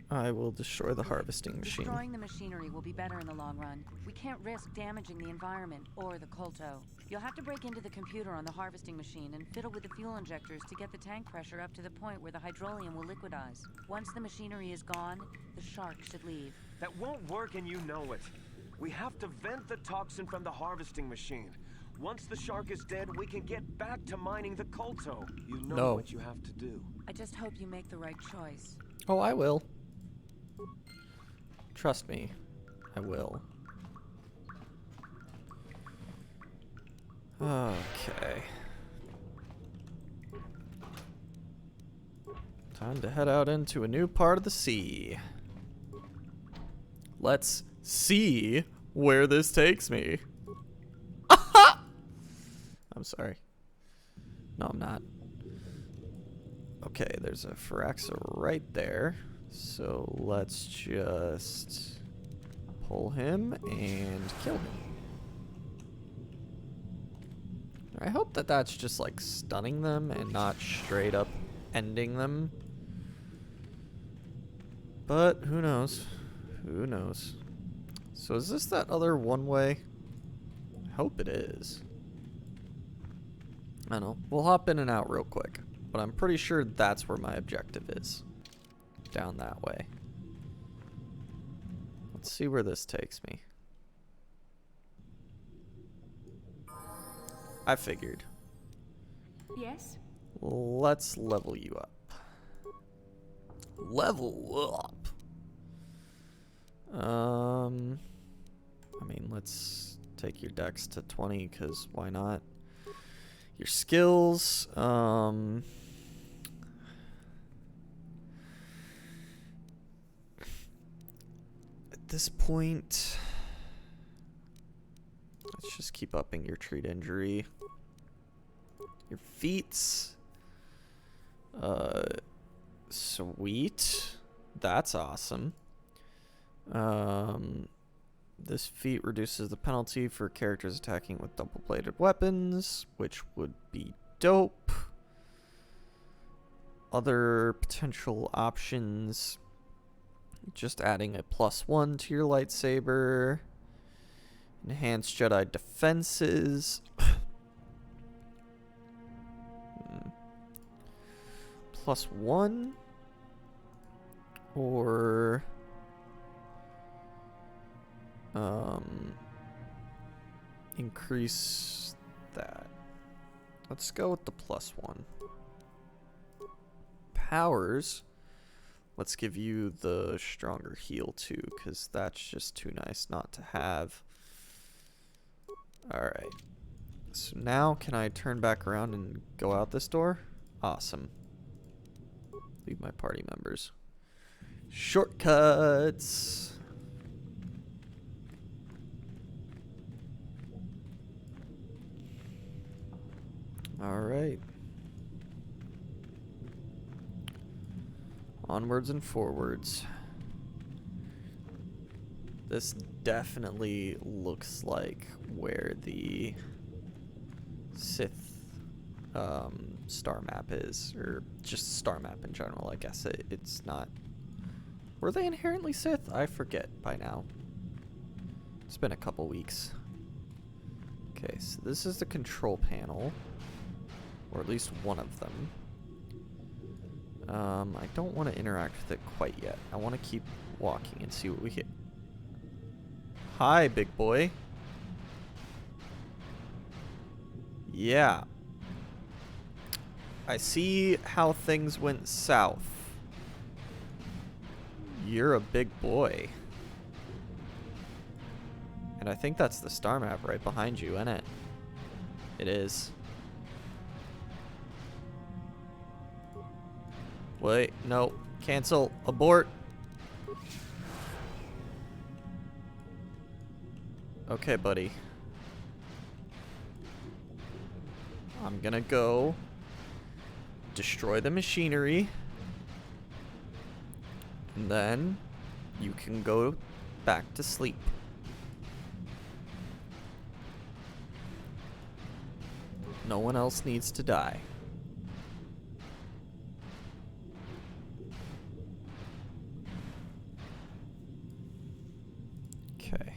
I will destroy the harvesting machine. Destroying the machinery will be better in the long run. We can't risk damaging the environment or the Kolto. You'll have to break into the computer on the harvesting machine and fiddle with the fuel injectors to get the tank pressure up to the point where the hydrolium will liquidize. Once the machinery is gone, the shark should leave. That won't work and you know it. We have to vent the toxin from the harvesting machine. Once the shark is dead, we can get back to mining the Kolto. You know No. what you have to do. I just hope you make the right choice. Oh, I will. Trust me, I will. Okay. Time to head out into a new part of the sea. Let's see where this takes me. I'm sorry. No, I'm not. Okay, there's a Phyraxa right there. So let's just pull him and kill him. I hope that that's just like stunning them and not straight up ending them. But who knows? Who knows? So is this that other one way? I hope it is. I don't know. We'll hop in and out real quick. But I'm pretty sure that's where my objective is. Down that way. Let's see where this takes me. I figured. Yes? Let's level you up. Level up. I mean, let's take your dex to 20, because why not? Your skills, at this point, let's just keep upping your treat injury. Your feats, sweet. That's awesome. This feat reduces the penalty for characters attacking with double-bladed weapons, which would be dope. Other potential options, just adding a +1 to your lightsaber. Enhanced Jedi defenses. +1. Or increase that. Let's go with the +1. Powers. Let's give you the stronger heal too, because that's just too nice not to have. Alright. So now can I turn back around and go out this door? Awesome. Leave my party members. Shortcuts. All right. Onwards and forwards. This definitely looks like where the Sith star map is, or just star map in general. I guess it's not. Were they inherently Sith? I forget by now. It's been a couple weeks. Okay, so this is the control panel. Or at least one of them. I don't want to interact with it quite yet. I want to keep walking and see what we hit. Hi, big boy. Yeah. I see how things went south. You're a big boy. And I think that's the star map right behind you, isn't it? It is. Wait, no. Cancel. Abort. Okay, buddy. I'm gonna go destroy the machinery. And then you can go back to sleep. No one else needs to die. Okay.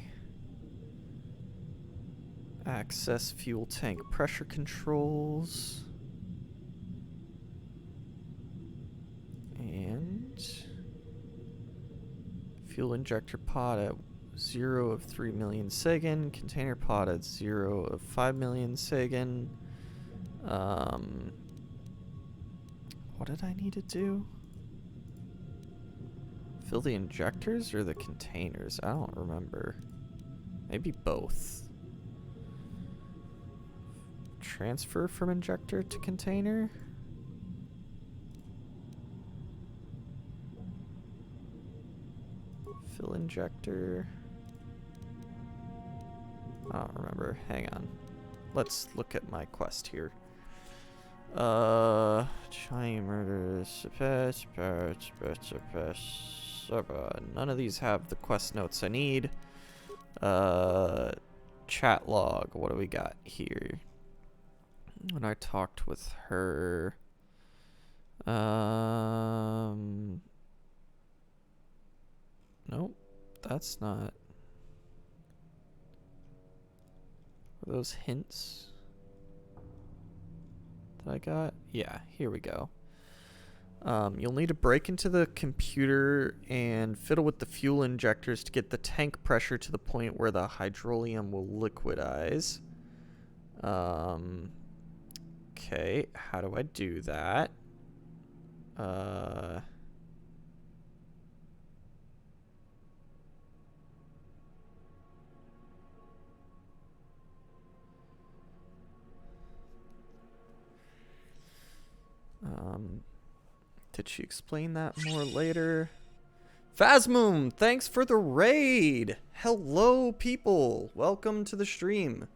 Access fuel tank pressure controls. And fuel injector pod at 0 of 3 million Sagan. Container pod at 0 of 5 million Sagan. What did I need to do? Fill the injectors or the containers? I don't remember. Maybe both. Transfer from injector to container? Fill injector. I don't remember. Hang on. Let's look at my quest here. Chinese murder. None of these have the quest notes I need. Chat log. What do we got here? When I talked with her. Nope. That's not. Were those hints that I got? Yeah, here we go. You'll need to break into the computer and fiddle with the fuel injectors to get the tank pressure to the point where the hydrolium will liquidize. Okay, how do I do that? that she explained that more later. Phasmoom, thanks for the raid. Hello, people. Welcome to the stream.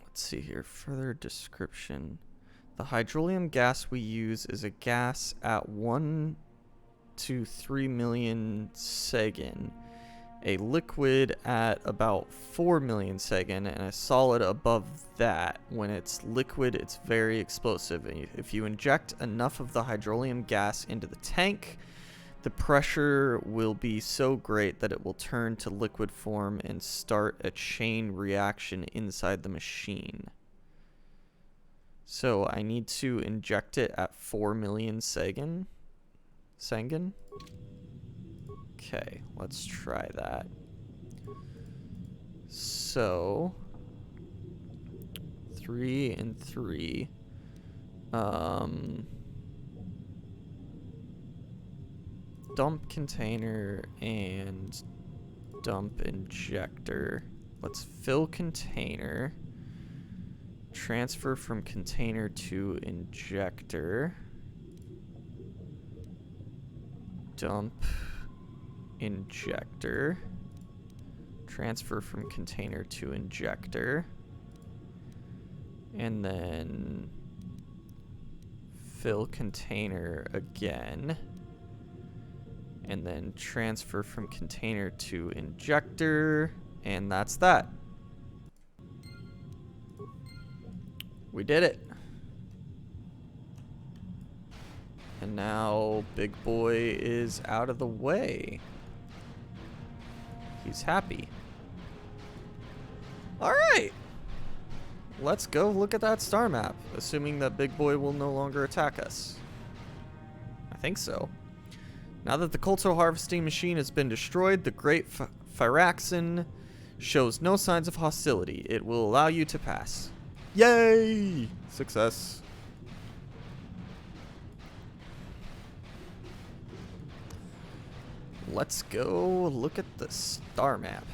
Let's see here. Further description. The hydrolium gas we use is a gas at 1 to 3 million Segin, a liquid at about 4 million Segin, and a solid above that. When it's liquid, it's very explosive. And if you inject enough of the hydrolium gas into the tank, the pressure will be so great that it will turn to liquid form and start a chain reaction inside the machine. So I need to inject it at 4 million Segin. Okay, let's try that. So 3 and 3. Dump container and dump injector. Let's fill container. Transfer from container to injector. Dump injector. Transfer from container to injector. And then fill container again. And then transfer from container to injector. And that's that. We did it. And now Big Boy is out of the way. He's happy. Alright. Let's go look at that star map, assuming that Big Boy will no longer attack us. I think so. Now that the Kolto harvesting machine has been destroyed, the Great Phyraxin shows no signs of hostility. It will allow you to pass. Yay! Success. Let's go look at the star map.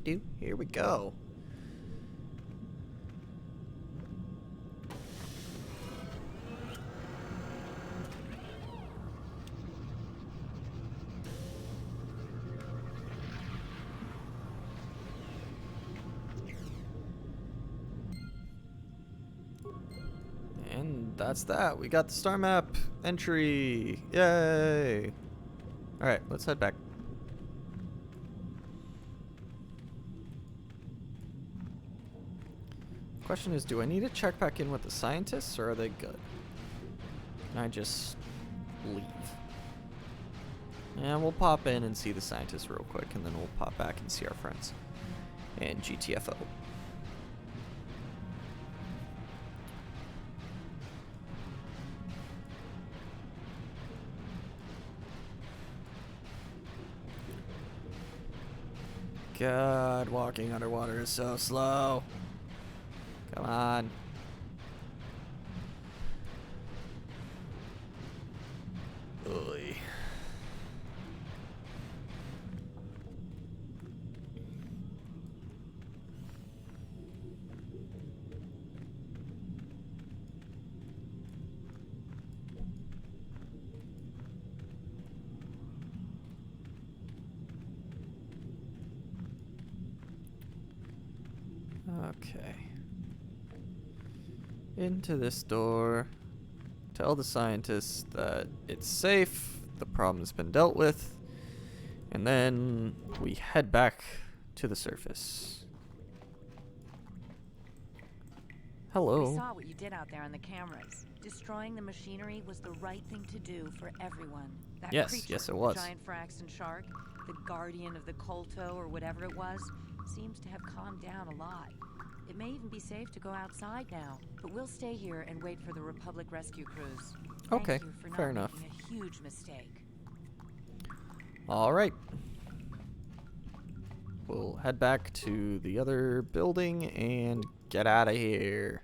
Do. Here we go. And that's that. We got the star map entry. Yay! Alright, let's head back. Question is, do I need to check back in with the scientists, or are they good? Can I just leave? Yeah, we'll pop in and see the scientists real quick, and then we'll pop back and see our friends. And GTFO. God, walking underwater is so slow. Come on. Oy. Okay. Into this door. Tell the scientists that it's safe, the problem's been dealt with, and then we head back to the surface. Hello. We saw what you did out there on the cameras. Destroying the machinery was the right thing to do for everyone. That creature, yes, it was. The giant Phyraxin shark, the guardian of the Kolto or whatever it was, seems to have calmed down a lot. It may even be safe to go outside now, but we'll stay here and wait for the Republic rescue crews. Okay, Thank you for fair not enough. making a huge mistake. All right. we'll head back to the other building and get out of here.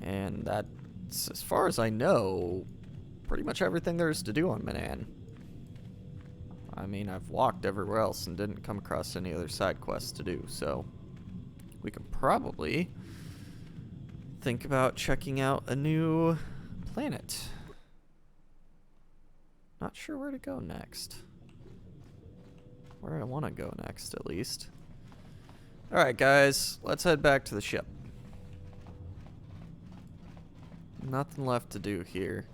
And that's, as far as I know, pretty much everything there is to do on Manaan. I mean, I've walked everywhere else and didn't come across any other side quests to do, so we can probably think about checking out a new planet. Not sure where to go next. Where I want to go next, at least. Alright, guys, let's head back to the ship. Nothing left to do here.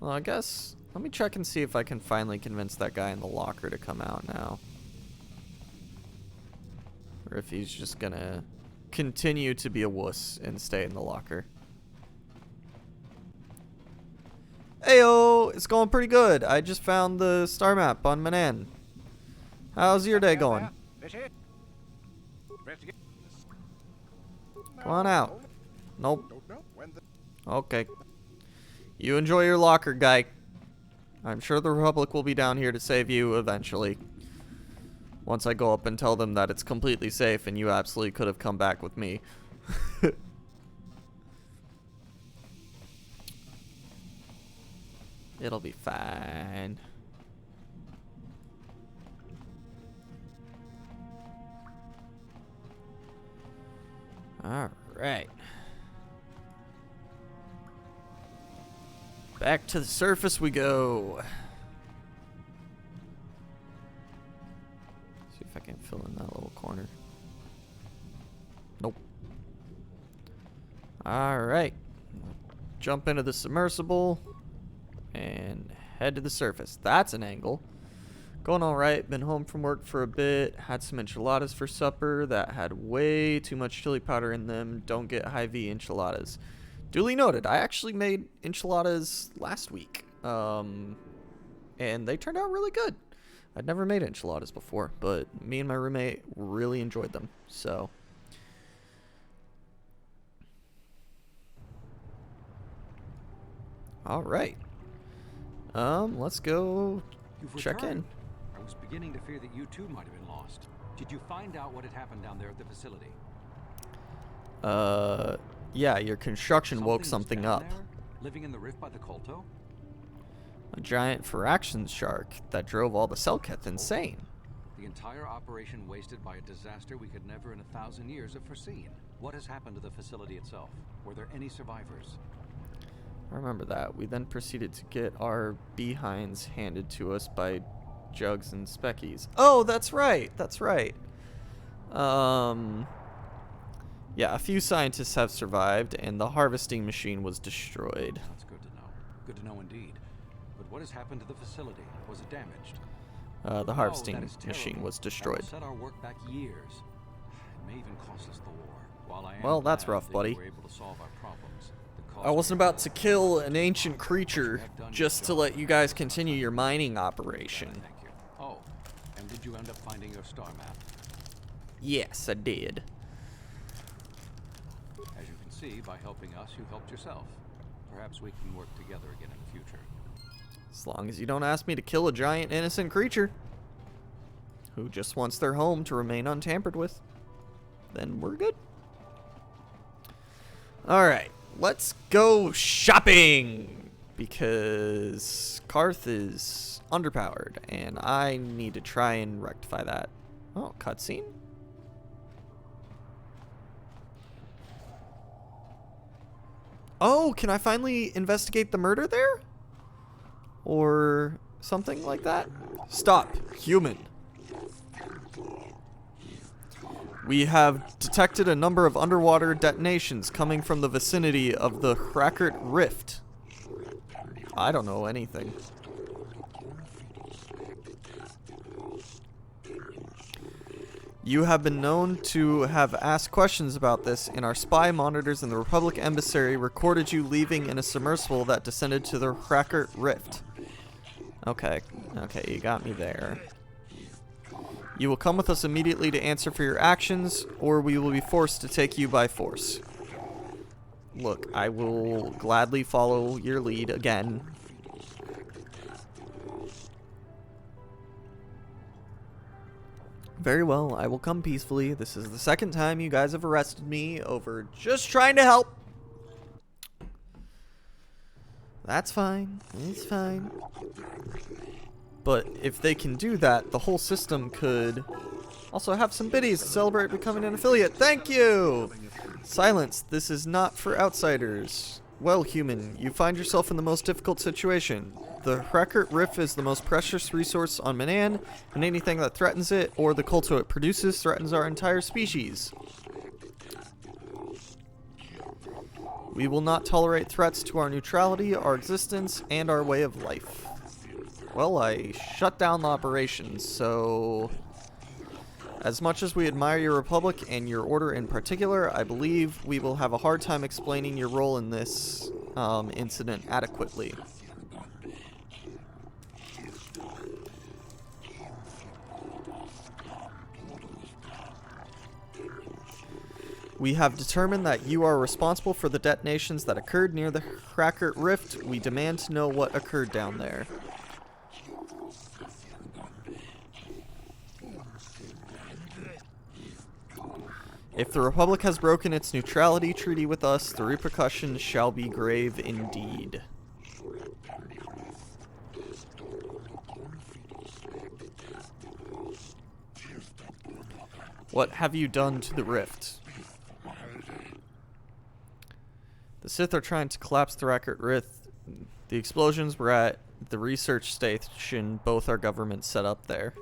Well, I guess, let me check and see if I can finally convince that guy in the locker to come out now. Or if he's just gonna continue to be a wuss and stay in the locker. Heyo, it's going pretty good. I just found the star map on Manaan. How's your day going? Come on out. Nope. Okay. You enjoy your locker, guy. I'm sure the Republic will be down here to save you eventually. Once I go up and tell them that it's completely safe and you absolutely could have come back with me. It'll be fine. All right. Back to the surface we go. See if I can fill in that little corner. Nope. All right. Jump into the submersible and head to the surface. That's an angle. Going all right. Been home from work for a bit. Had some enchiladas for supper that had way too much chili powder in them. Don't get high V enchiladas. Duly noted. I actually made enchiladas last week. And they turned out really good. I'd never made enchiladas before, but me and my roommate really enjoyed them. So all right. Let's go check in. I was beginning to fear that you too might have been lost. Did you find out what had happened down there at the facility? Yeah, your construction woke something up. There, living in the rift by the Kolto? A giant Firaxis shark that drove all the Selketh insane. The entire operation wasted by a disaster we could never in 1,000 years have foreseen. What has happened to the facility itself? Were there any survivors? I remember that. We then proceeded to get our behinds handed to us by Jugs and Speckies. Oh, that's right. That's right. Yeah, a few scientists have survived, and the harvesting machine was destroyed. That's good to know. Good to know indeed. But what has happened to the facility? Was it damaged? The harvesting machine was destroyed. That will set our work back years. It may even cost us the war. While I am Well, that's glad rough, that buddy. you were able to solve our problems, the cost I wasn't of about to kill an ancient creature just to let you guys continue your mining operation. Thank you. Oh, and did you end up finding your star map? Yes, I did. As you can see, by helping us, you helped yourself. Perhaps we can work together again in the future. As long as you don't ask me to kill a giant innocent creature who just wants their home to remain untampered with, then we're good. Alright, let's go shopping! Because Karth is underpowered, and I need to try and rectify that. Oh, cutscene? Oh, can I finally investigate the murder there? Or something like that? Stop, human. We have detected a number of underwater detonations coming from the vicinity of the Hrakert Rift. I don't know anything. You have been known to have asked questions about this, and our spy monitors in the Republic Embassy recorded you leaving in a submersible that descended to the Hrakert Rift. Okay, you got me there. You will come with us immediately to answer for your actions, or we will be forced to take you by force. Look, I will gladly follow your lead again. Very well, I will come peacefully. This is the second time you guys have arrested me over just trying to help. That's fine. It's fine. But if they can do that, the whole system could also have some biddies to celebrate becoming an affiliate. Thank you! Silence. This is not for outsiders. Well, human, you find yourself in the most difficult situation. The Hrakert Rift is the most precious resource on Manaan, and anything that threatens it or the Kolto it produces threatens our entire species. We will not tolerate threats to our neutrality, our existence, and our way of life. Well, I shut down the operations, so as much as we admire your republic and your order in particular, I believe we will have a hard time explaining your role in this incident adequately. We have determined that you are responsible for the detonations that occurred near the Hrakert Rift. We demand to know what occurred down there. If the Republic has broken its neutrality treaty with us, the repercussions shall be grave indeed. What have you done to the rift? The Sith are trying to collapse the Hrakert Rift. The explosions were at the research station both our governments set up there.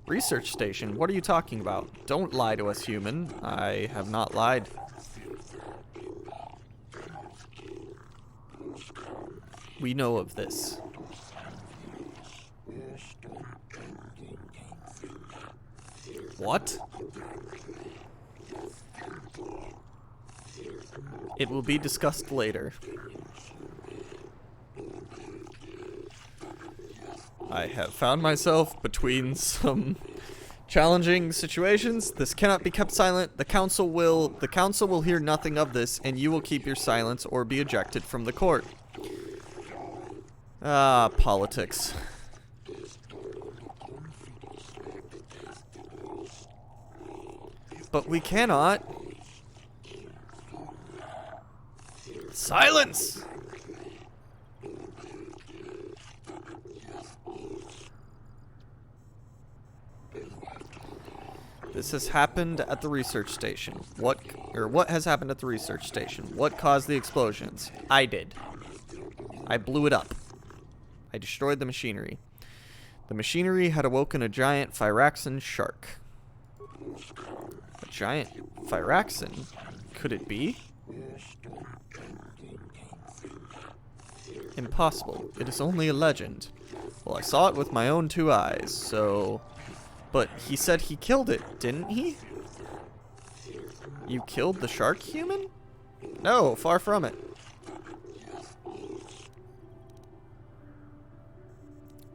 Research station? What are you talking about? Don't lie to us, human. I have not lied. We know of this. What? It will be discussed later. I have found myself between some challenging situations. This cannot be kept silent. The council will hear nothing of this, and you will keep your silence or be ejected from the court. Ah, politics. But we cannot. Silence! This has happened at the research station. What has happened at the research station? What caused the explosions? I did. I blew it up. I destroyed the machinery. The machinery had awoken a giant Phyraxan shark. A giant Phyraxan? Could it be? Impossible. It is only a legend. Well, I saw it with my own 2 eyes, so... But he said he killed it, didn't he? You killed the shark, human? No, far from it.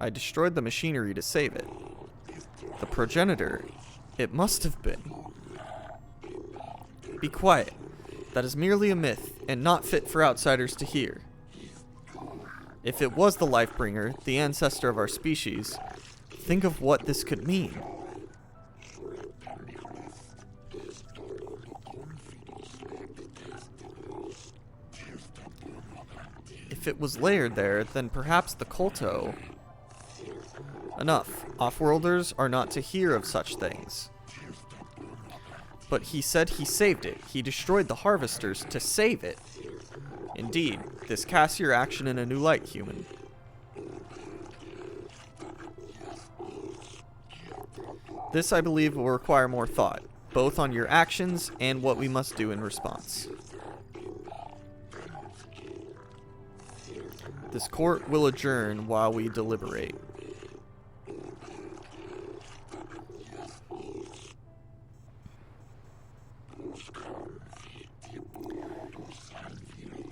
I destroyed the machinery to save it. The progenitor, it must have been. Be quiet. That is merely a myth, and not fit for outsiders to hear. If it was the Lifebringer, the ancestor of our species, think of what this could mean. If it was layered there, then perhaps the Kolto... Enough. Offworlders are not to hear of such things. But he said he saved it. He destroyed the Harvesters to save it. Indeed, this casts your action in a new light, human. This, I believe, will require more thought, both on your actions and what we must do in response. This court will adjourn while we deliberate.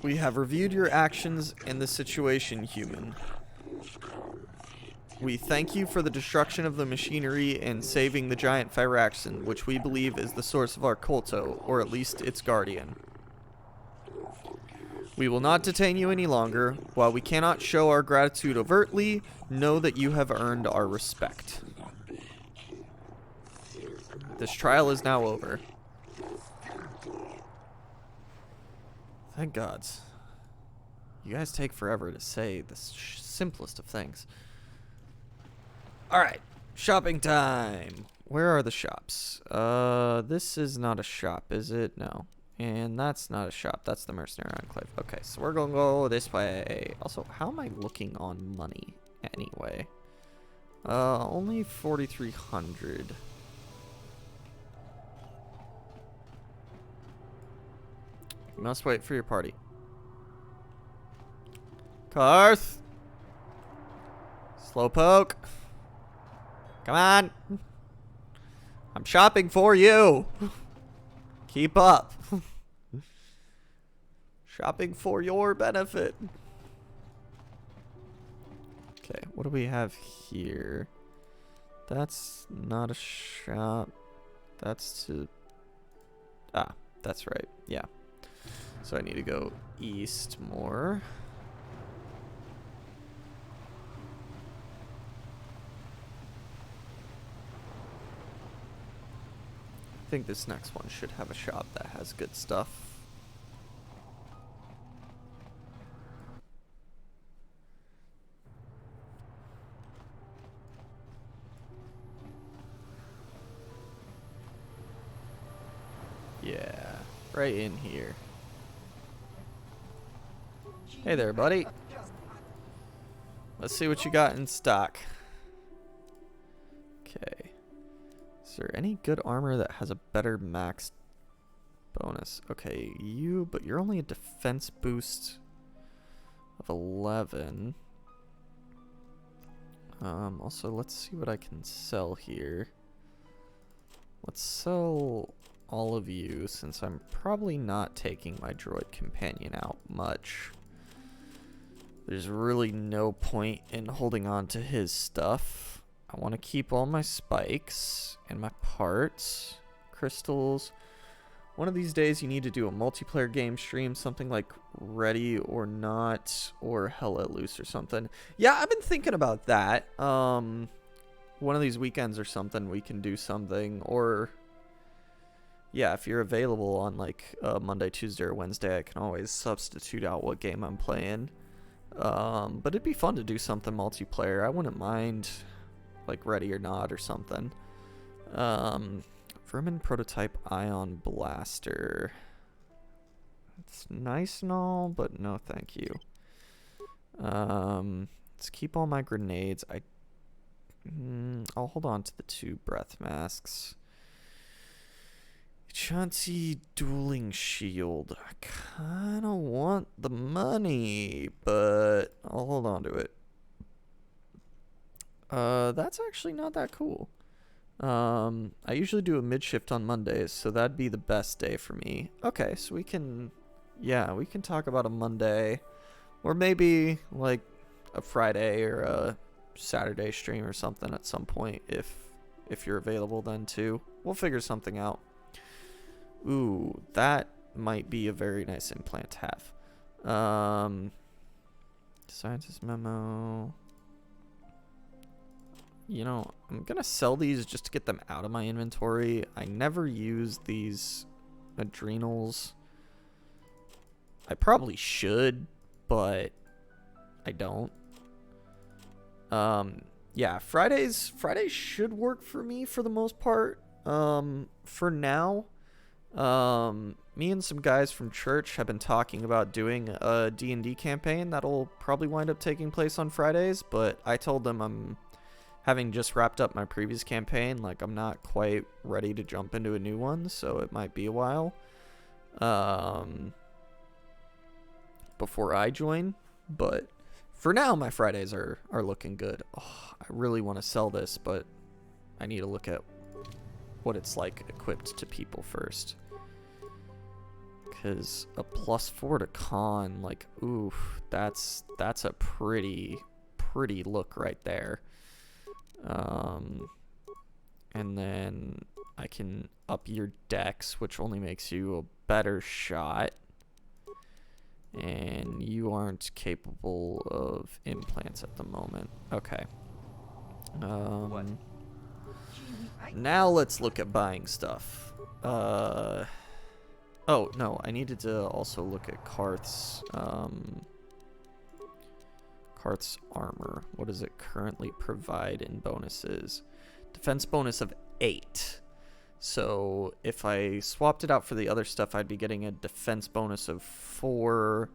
We have reviewed your actions and the situation, human. We thank you for the destruction of the machinery and saving the giant Phyraxan, which we believe is the source of our Kolto, or at least its guardian. We will not detain you any longer. While we cannot show our gratitude overtly, know that you have earned our respect. This trial is now over. Thank gods. You guys take forever to say the simplest of things. Alright, shopping time. Where are the shops? This is not a shop, is it? No. And that's not a shop. That's the Mercenary Enclave. Okay, so we're gonna go this way. Also, how am I looking on money anyway? Only 4,300. You must wait for your party. Karth! Slowpoke! Come on! I'm shopping for you! Keep up! Shopping for your benefit. Okay, what do we have here? That's not a shop. That's to... Ah, that's right. Yeah. So I need to go east more. I think this next one should have a shop that has good stuff. Yeah, right in here. Hey there, buddy. Let's see what you got in stock. Okay. Is there any good armor that has a better max bonus? Okay, but you're only a defense boost of 11. Also, let's see what I can sell here. Let's sell all of you, since I'm probably not taking my droid companion out much. There's really no point in holding on to his stuff. I want to keep all my spikes and my parts, crystals. One of these days you need to do a multiplayer game stream, something like Ready or Not or Hell Let Loose or something. Yeah, I've been thinking about that. One of these weekends or something we can do something, or yeah, if you're available on like Monday, Tuesday, or Wednesday, I can always substitute out what game I'm playing. But it'd be fun to do something multiplayer. I wouldn't mind like Ready or Not or something. Vermin prototype ion blaster. It's nice and all, but no thank you. Let's keep all my grenades. I'll hold on to the 2 breath masks. Chauncey dueling shield. I kind of want the money, but I'll hold on to it. That's actually not that cool. I usually do a mid-shift on Mondays, so that'd be the best day for me. Okay, so we can talk about a Monday, or maybe like a Friday or a Saturday stream or something at some point if you're available then too. We'll figure something out. Ooh, that might be a very nice implant to have. Scientist memo. You know, I'm gonna sell these just to get them out of my inventory. I never use these adrenals. I probably should, but I don't. Yeah, Fridays should work for me for the most part. For now, me and some guys from church have been talking about doing a D&D campaign that'll probably wind up taking place on Fridays, but I told them I'm having just wrapped up my previous campaign, like I'm not quite ready to jump into a new one, so it might be a while before I join. But for now, my Fridays are looking good. Oh, I really want to sell this, but I need to look at what it's like equipped to people first. Because a +4 to con, like, oof, that's a pretty look right there. And then I can up your dex, which only makes you a better shot. And you aren't capable of implants at the moment. Okay. What? Now let's look at buying stuff. Oh, no, I needed to also look at Karth's armor. What does it currently provide in bonuses? Defense bonus of 8. So if I swapped it out for the other stuff, I'd be getting a defense bonus of 4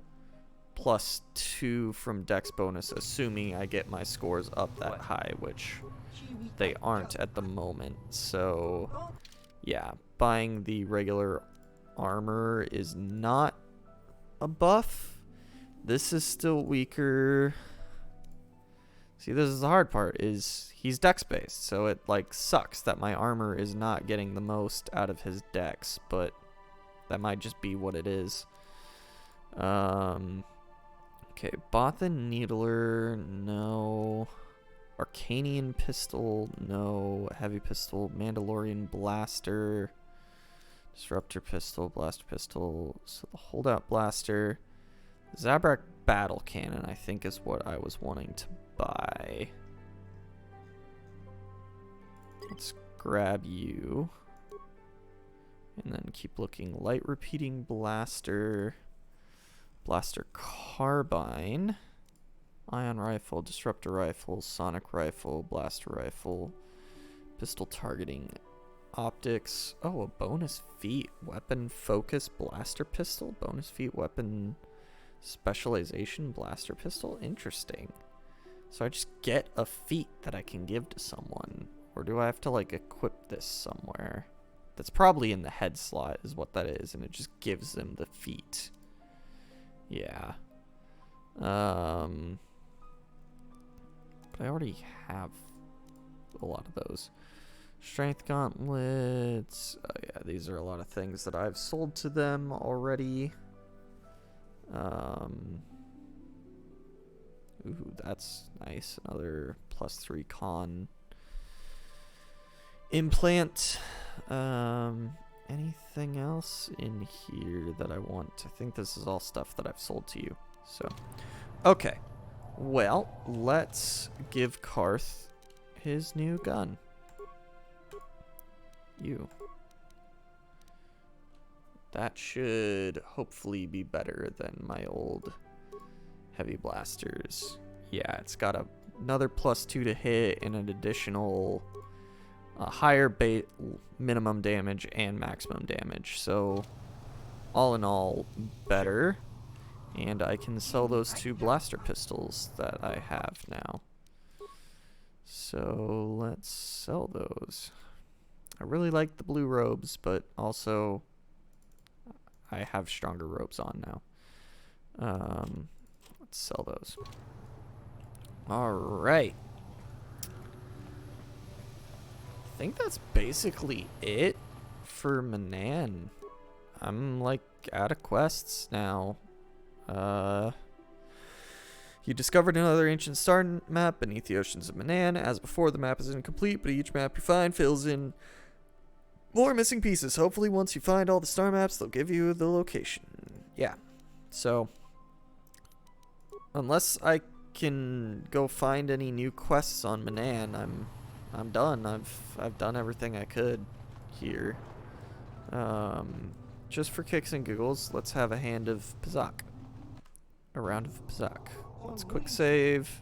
plus 2 from dex bonus, assuming I get my scores up that high, which they aren't at the moment. So yeah, buying the regular armor is not a buff. This is still weaker. See, this is the hard part, is he's dex based, so it like sucks that my armor is not getting the most out of his dex, but that might just be what it is. Okay, Bothan Needler, no. Arcanian Pistol, no. Heavy Pistol, Mandalorian Blaster, Disruptor Pistol, Blaster Pistol, so the Holdout Blaster. Zabrak Battle Cannon, I think, is what I was wanting to buy. Let's grab you. And then keep looking. Light Repeating Blaster, Blaster Carbine, Ion Rifle, Disruptor Rifle, Sonic Rifle, Blaster Rifle, Pistol Targeting Optics. Oh, a bonus feat. Weapon Focus Blaster Pistol. Bonus feat Weapon Specialization Blaster Pistol. Interesting. So I just get a feat that I can give to someone. Or do I have to like equip this somewhere? That's probably in the head slot is what that is. And it just gives them the feat. Yeah. But I already have a lot of those. Strength gauntlets. Oh yeah, these are a lot of things that I've sold to them already. Ooh, that's nice. Another +3 con implant. Anything else in here that I want? I think this is all stuff that I've sold to you. So, okay. Well, let's give Karth his new gun. You. That should hopefully be better than my old heavy blasters. Yeah, it's got another +2 to hit and an additional higher minimum damage and maximum damage. So, all in all, better. And I can sell those 2 blaster pistols that I have now. So, let's sell those. I really like the blue robes, but also I have stronger robes on now. Let's sell those. Alright. I think that's basically it for Manaan. I'm like out of quests now. You discovered another ancient star map beneath the oceans of Manaan. As before, the map is incomplete, but each map you find fills in more missing pieces. Hopefully, once you find all the star maps, they'll give you the location. Yeah. So, unless I can go find any new quests on Manaan, I'm done. I've done everything I could here. Just for kicks and giggles, let's have a hand of Pazaak. A round of Pazaak. Let's quick save.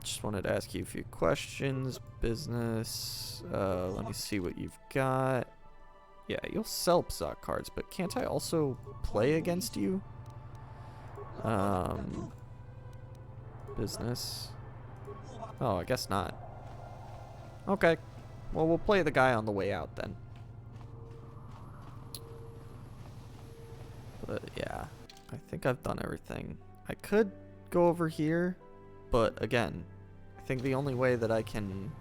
Just wanted to ask you a few questions. Business. Let me see what you've got. Yeah, you'll sell Pazaak cards, but can't I also play against you? Business. Oh, I guess not. Okay. Well, we'll play the guy on the way out then. But yeah, I think I've done everything. I could go over here, but again, I think the only way that I can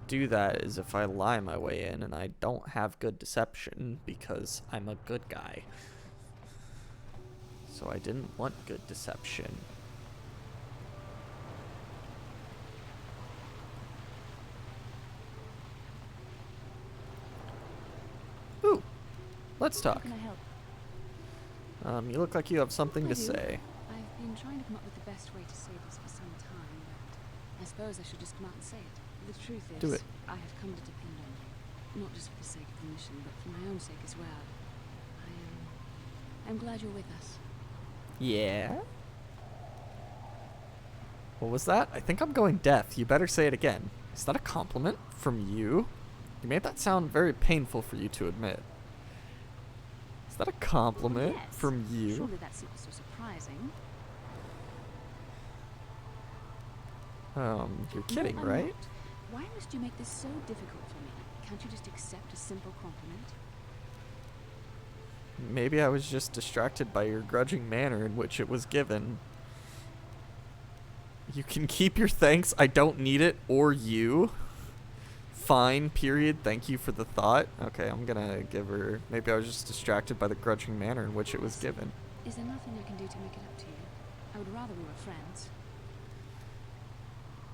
do that is if I lie my way in, and I don't have good deception because I'm a good guy. So I didn't want good deception. Ooh, let's talk. How can I help? You look like you have something I to do. say. I've been trying to come up with the best way to say this for some time, but I suppose I should just come out and say it. The truth is, Do it. I have come to depend on you. Not just for the sake of the mission, but for my own sake as well. I'm glad you're with us. Yeah? What was that? I think I'm going deaf. You better say it again. Is that a compliment from you? You made that sound very painful for you to admit. Is that a compliment Yes. from you? Surely that's not so surprising. You're kidding, No, I'm right? not. Why must you make this so difficult for me? Can't you just accept a simple compliment? Maybe I was just distracted by your grudging manner in which it was given. You can keep your thanks, I don't need it, or you. Fine, period, thank you for the thought. Okay, I'm gonna give her... Maybe I was just distracted by the grudging manner in which it was given. Is there nothing I can do to make it up to you? I would rather we were friends.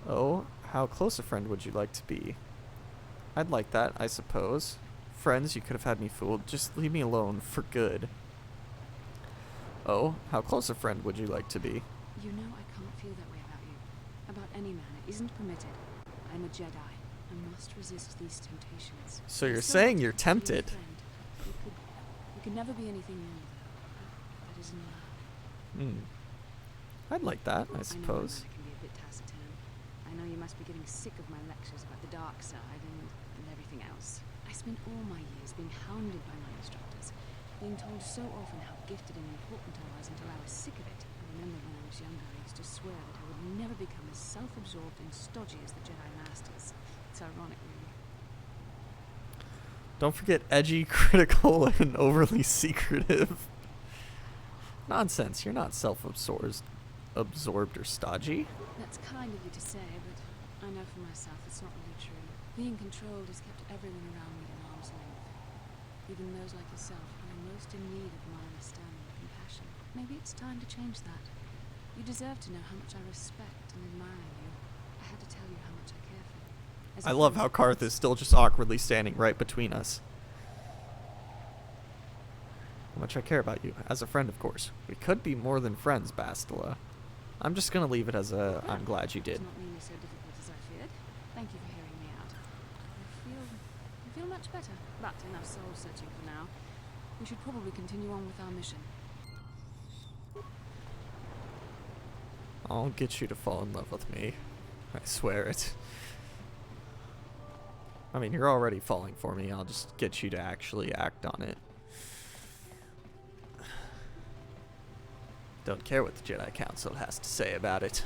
Oh, how close a friend would you like to be? I'd like that, I suppose. Friends, you could have had me fooled. Just leave me alone, for good. Oh, how close a friend would you like to be? You know I can't feel that way about you. About any man. It isn't permitted. I'm a Jedi. I must resist these temptations. So I you're still saying want you're to be your tempted. friend. We could never be anything more, though. That isn't allowed. I'd like that, I I know suppose. I can be a bit taciturn. I know you must be getting sick of my lectures about the dark side and everything else. I spent all my years being hounded by my instructors, being told so often how gifted and important I was until I was sick of it. I remember when I was younger, I used to swear that I would never become as self-absorbed and stodgy as the Jedi Masters. It's ironic, really. Don't forget edgy, critical, and overly secretive. Nonsense, you're not self-absorbed or stodgy. That's kind of you to say, but I know for myself it's not really true. Being controlled has kept everyone around me at arm's length. Even those like yourself who are most in need of my understanding and compassion. Maybe it's time to change that. You deserve to know how much I respect and admire you. I had to tell you how much I care for you. As a I love friend, how Karth is still just awkwardly standing right between us. How much I care about you. As a friend, of course. We could be more than friends, Bastila. I'm just gonna leave it as a I'm glad you did. It's not nearly so difficult as I feared. Thank you for hearing me out. I feel much better. But enough soul searching for now. We should probably continue on with our mission. I'll get you to fall in love with me. I swear it. I mean, you're already falling for me. I'll just get you to actually act on it. Don't care what the Jedi Council has to say about it.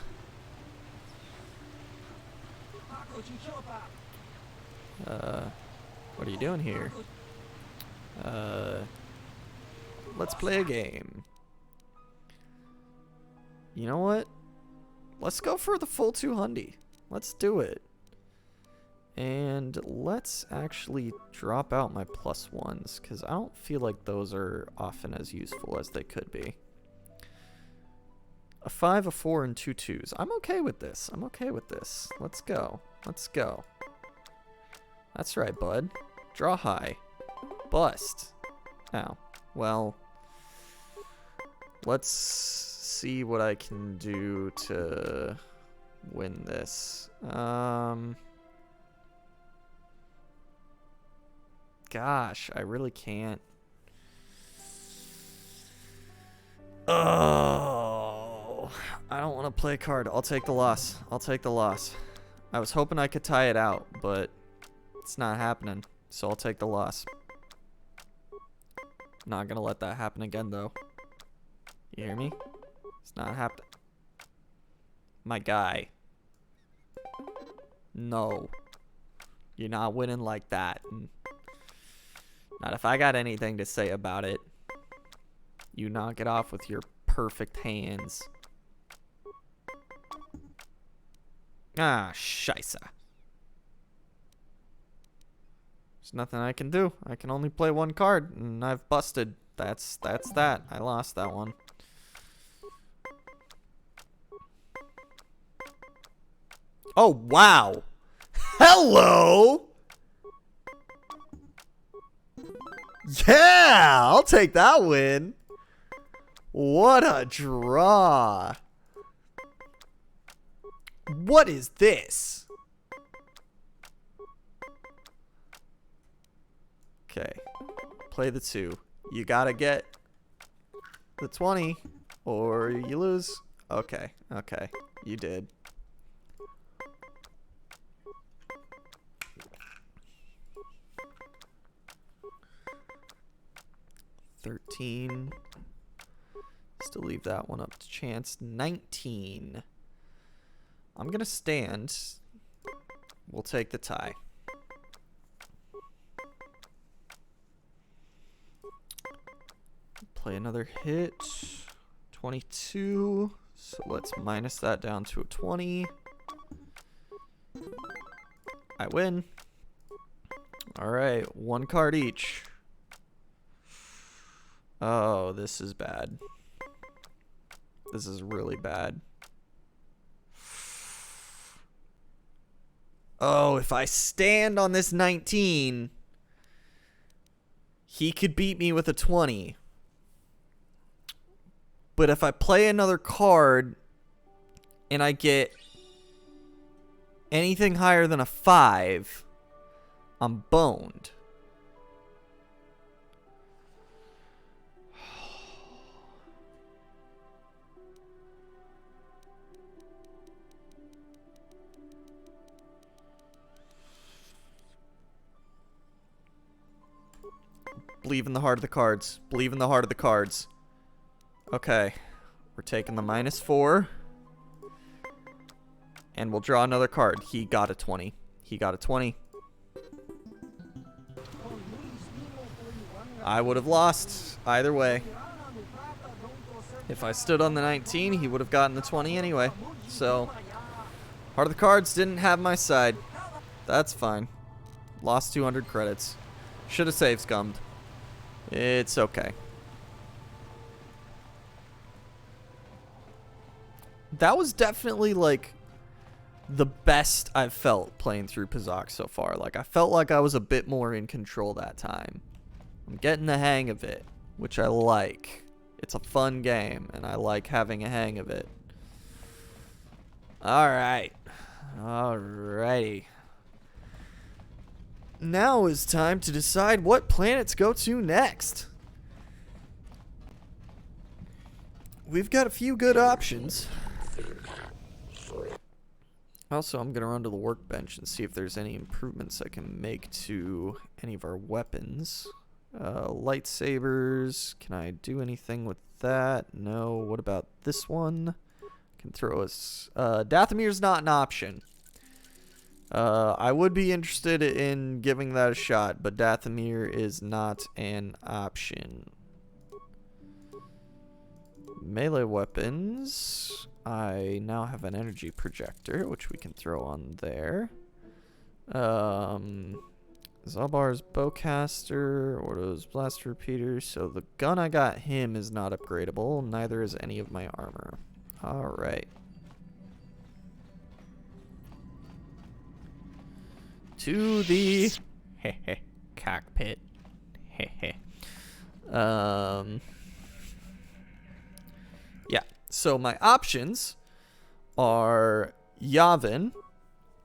What are you doing here? Let's play a game. You know what? Let's go for the full 200. Let's do it. And let's actually drop out my +1s, because I don't feel like those are often as useful as they could be. A 5, a 4, and 2 2s. I'm okay with this. I'm okay with this. Let's go. Let's go. That's right, bud. Draw high. Bust. Ow. Well, let's see what I can do to win this. Gosh, I really can't. Oh, I don't want to play a card. I'll take the loss. I'll take the loss. I was hoping I could tie it out, but it's not happening. So I'll take the loss. Not gonna let that happen again, though. You hear me? It's not happening. My guy. No. You're not winning like that. Not if I got anything to say about it. You knock it off with your perfect hands. Ah, scheisse. There's nothing I can do. I can only play one card, and I've busted. That's that. I lost that one. Oh, wow. Hello! Yeah, I'll take that win. What a draw. What is this? Okay. Play the 2. You gotta get the 20 or you lose. Okay. Okay. You did. $13. Still leave that one up to chance. 19. I'm gonna stand. We'll take the tie. Play another hit. 22. So let's minus that down to a 20. I win. Alright, 1 card each. Oh, this is bad. This is really bad. Oh, if I stand on this 19, he could beat me with a 20. But if I play another card and I get anything higher than a 5, I'm boned. Believe in the heart of the cards. Believe in the heart of the cards. Okay. We're taking the -4. And we'll draw another card. He got a 20. He got a 20. I would have lost either way. If I stood on the 19, he would have gotten the 20 anyway. So, heart of the cards didn't have my side. That's fine. Lost 200 credits. Should have save scummed. It's okay. That was definitely like the best I've felt playing through Pazaak so far. Like I felt like I was a bit more in control that time. I'm getting the hang of it, which I like. It's a fun game and I like having a hang of it. Alright. Alrighty. Now is time to decide what planets go to next. We've got a few good options. Also, I'm going to run to the workbench and see if there's any improvements I can make to any of our weapons. Lightsabers. Can I do anything with that? No. What about this one? Can throw us... Dathomir's not an option. I would be interested in giving that a shot, but Dathomir is not an option. Melee weapons. I now have an energy projector, which we can throw on there. Zalbar's bowcaster, Ordo's blast repeater. So the gun I got him is not upgradable. Neither is any of my armor. Alright. To the cockpit. Yeah. So my options are Yavin,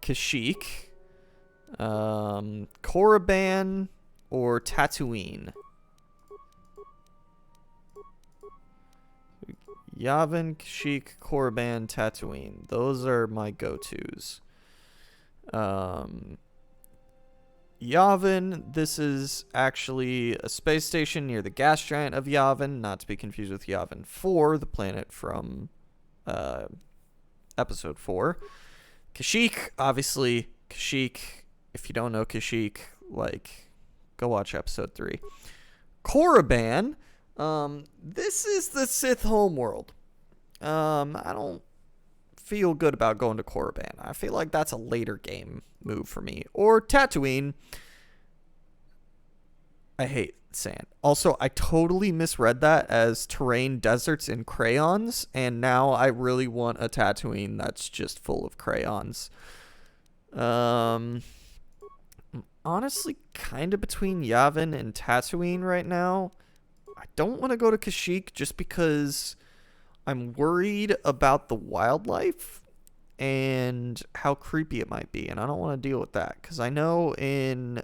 Kashyyyk, Korriban, or Tatooine. Yavin, Kashyyyk, Korriban, Tatooine. Those are my go-tos. Yavin, this is actually a space station near the gas giant of Yavin, not to be confused with Yavin 4, the planet from episode 4. Kashyyyk, obviously, Kashyyyk, if you don't know Kashyyyk, like, go watch episode 3. Korriban, this is the Sith homeworld. I don't feel good about going to Korriban. I feel like that's a later game move for me. Or Tatooine. I hate sand. Also, I totally misread that as terrain, deserts, and crayons, and now I really want a Tatooine that's just full of crayons. I'm honestly kind of between Yavin and Tatooine right now. I don't want to go to Kashyyyk just because I'm worried about the wildlife and how creepy it might be, and I don't want to deal with that, because I know in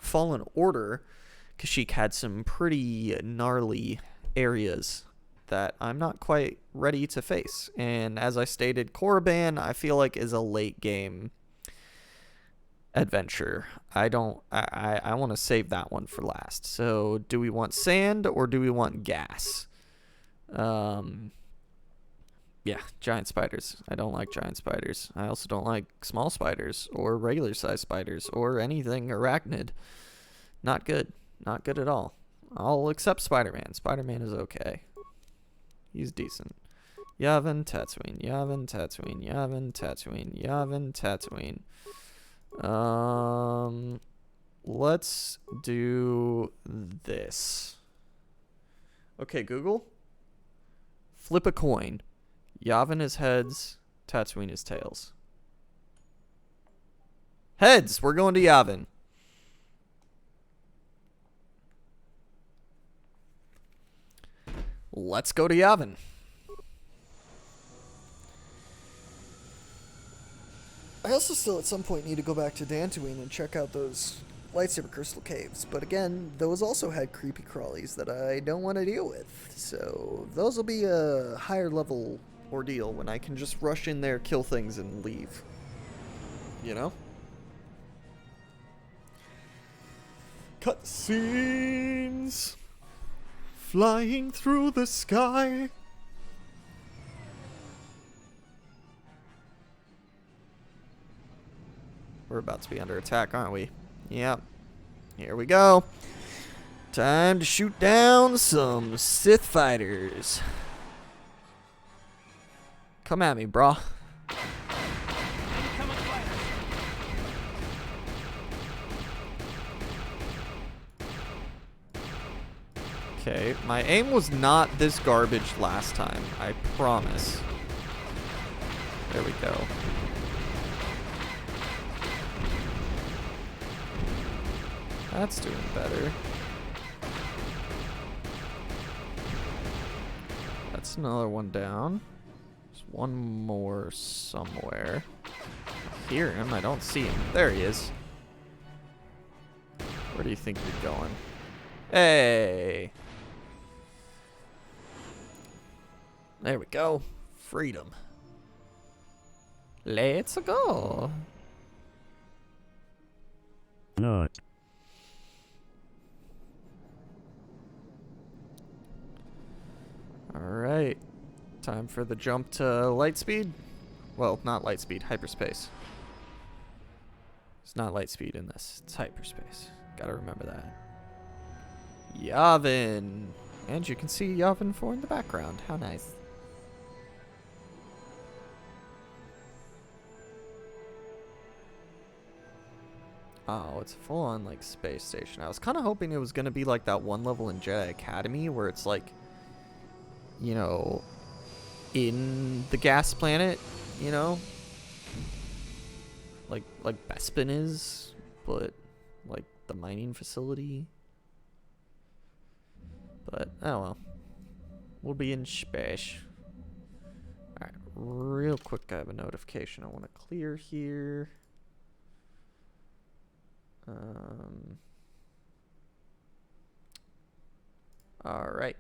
Fallen Order, Kashyyyk had some pretty gnarly areas that I'm not quite ready to face. And as I stated, Korriban, I feel like, is a late game adventure. I want to save that one for last. So do we want sand or do we want gas? Yeah, giant spiders. I don't like giant spiders. I also don't like small spiders or regular sized spiders or anything arachnid. Not good. Not good at all. I'll accept Spider-Man. Spider-Man is okay. He's decent. Yavin, Tatooine. Yavin, Tatooine. Yavin, Tatooine. Yavin, Tatooine. Let's do this. Okay, Google. Flip a coin. Yavin is heads. Tatooine is tails. Heads. We're going to Yavin. Let's go to Yavin. I also still at some point need to go back to Dantooine and check out those lightsaber crystal caves. But again, those also had creepy crawlies that I don't want to deal with. So those will be a higher level ordeal when I can just rush in there, kill things, and leave. You know? Cutscenes! Flying through the sky. We're about to be under attack, aren't we? Yep. Here we go. Time to shoot down some Sith fighters. Come at me, brah. Okay, my aim was not this garbage last time, I promise. There we go. That's doing better. That's another one down. There's one more somewhere. I hear him, I don't see him. There he is. Where do you think you're going? Hey! There we go. Freedom. Let's go. No. Alright. Time for the jump to lightspeed. Well, not lightspeed, hyperspace. It's not lightspeed in this. It's hyperspace. Gotta remember that. Yavin. And you can see Yavin 4 in the background. How nice. Oh, it's a full-on, like, space station. I was kind of hoping it was going to be like that one level in Jedi Academy where it's like, you know, in the gas planet, you know? Like Bespin is, but, like, the mining facility. But, oh well. We'll be in space. Alright, real quick, I have a notification I want to clear here. Alright.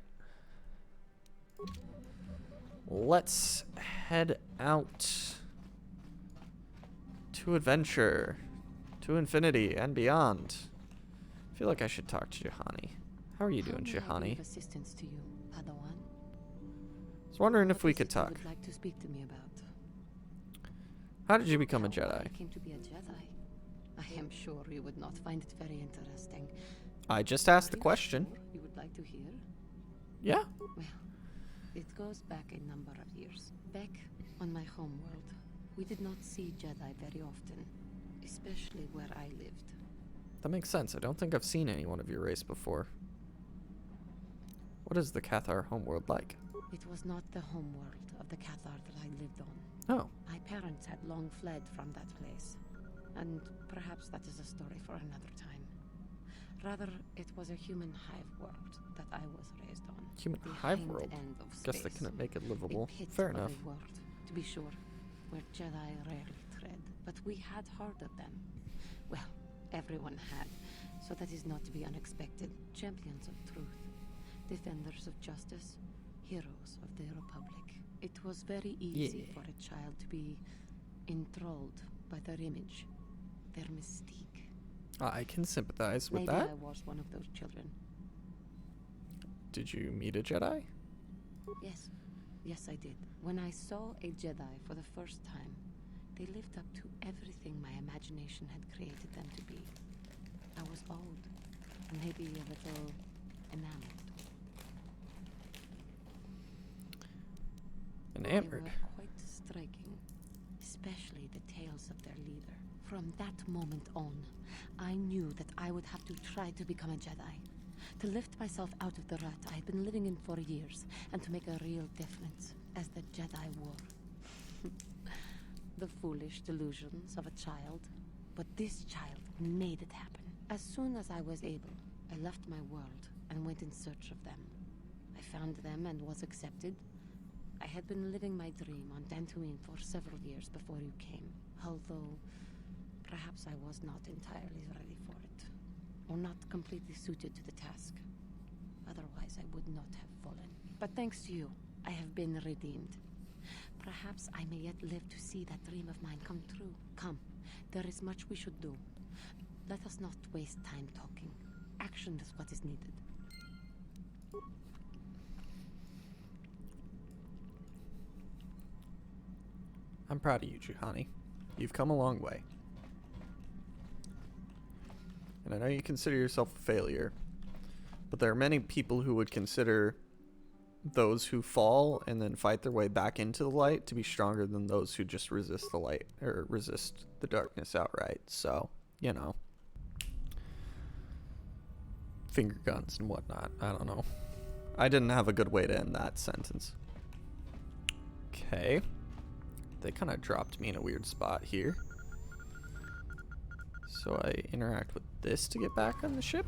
Let's head out to adventure, to infinity and beyond. I feel like I should talk to Juhani. How are you doing, Juhani? Assistance to you, Padawan. I was wondering if we could talk. Would like to speak to me about? How did you become a Jedi? I came to be a Jedi. I am sure you would not find it very interesting. I just asked the question. Sure you would like to hear? Yeah. Well, it goes back a number of years. Back on my homeworld, we did not see Jedi very often, especially where I lived. That makes sense. I don't think I've seen anyone of your race before. What is the Cathar homeworld like? It was not the homeworld of the Cathar that I lived on. Oh. My parents had long fled from that place. And perhaps that is a story for another time. Rather, it was a human hive world that I was raised on. Human the hive hind world? end of Guess they space. couldn't make it livable. A pit Fair of enough. a world, to be sure, where Jedi rarely tread. But we had heard of them. Well, everyone had. so that is not to be unexpected. Champions of truth, defenders of justice, heroes of the Republic. It was very easy for a child to be enthralled by their image, their mystique. I can sympathize with Maybe that. I was one of those children. Did you meet a Jedi? Yes. Yes, I did. When I saw a Jedi for the first time, they lived up to everything my imagination had created them to be. I was old, and maybe a little enamored. Enamored? They were quite striking, especially the tales of their leader. From that moment on, I knew that I would have to try to become a Jedi. To lift myself out of the rut I had been living in for years, and to make a real difference, as the Jedi wore. The foolish delusions of a child. But this child made it happen. As soon as I was able, I left my world and went in search of them. I found them and was accepted. I had been living my dream on Dantooine for several years before you came, although perhaps I was not entirely ready for it, or not completely suited to the task. Otherwise, I would not have fallen. But thanks to you, I have been redeemed. Perhaps I may yet live to see that dream of mine come true. Come, there is much we should do. Let us not waste time talking. Action is what is needed. I'm proud of you, Juhani. You've come a long way. And I know you consider yourself a failure, but there are many people who would consider those who fall and then fight their way back into the light to be stronger than those who just resist the light or resist the darkness outright. So, you know, finger guns and whatnot. I don't know. I didn't have a good way to end that sentence. Okay. They kind of dropped me in a weird spot here. So I interact with this to get back on the ship?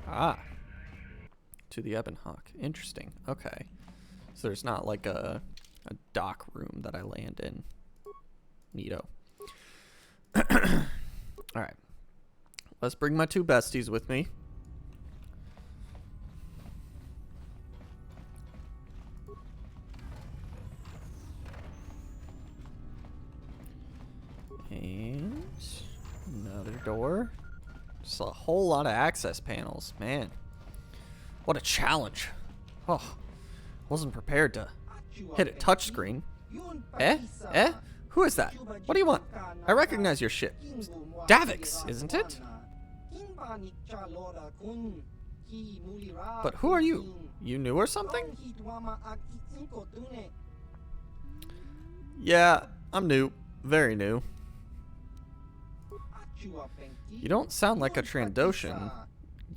Ah. To the Ebon Hawk. Interesting. Okay. So there's not like a dock room that I land in. Neato. Alright. Let's bring my two besties with me. And another door. Just a whole lot of access panels, man. What a challenge. Oh, wasn't prepared to hit a touchscreen. Eh? Eh? Who is that? What do you want? I recognize your ship. Davix, isn't it? But who are you? You new or something? Yeah, I'm new. Very new. You don't sound like a Trandoshan.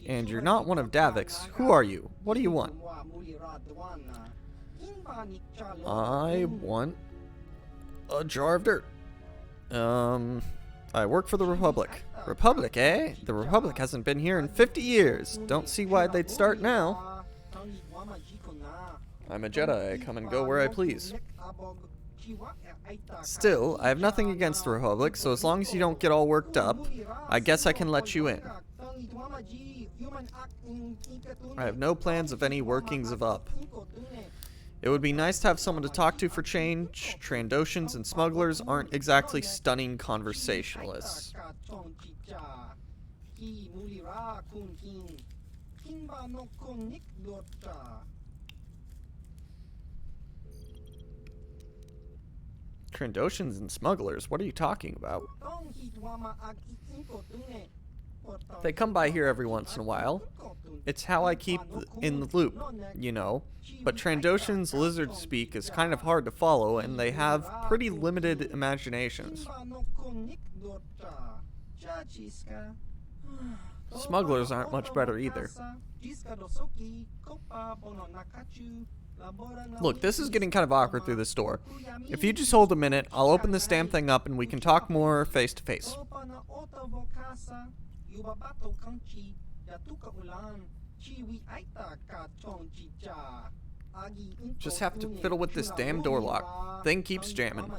And you're not one of Davix. Who are you? What do you want? I want a jar of dirt. I work for the Republic. Republic, eh? The Republic hasn't been here in 50 years. Don't see why they'd start now. I'm a Jedi. I come and go where I please. Still, I have nothing against the Republic, so as long as you don't get all worked up, I guess I can let you in. I have no plans of any workings of up. It would be nice to have someone to talk to for change. Trandoshans and smugglers aren't exactly stunning conversationalists. Trandoshans and smugglers? What are you talking about? They come by here every once in a while. It's how I keep in the loop, you know. But Trandoshan's lizard speak is kind of hard to follow, and they have pretty limited imaginations. Smugglers aren't much better either. Look, this is getting kind of awkward through this door. If you just hold a minute, I'll open this damn thing up and we can talk more face to face. Just have to fiddle with this damn door lock. Thing keeps jamming.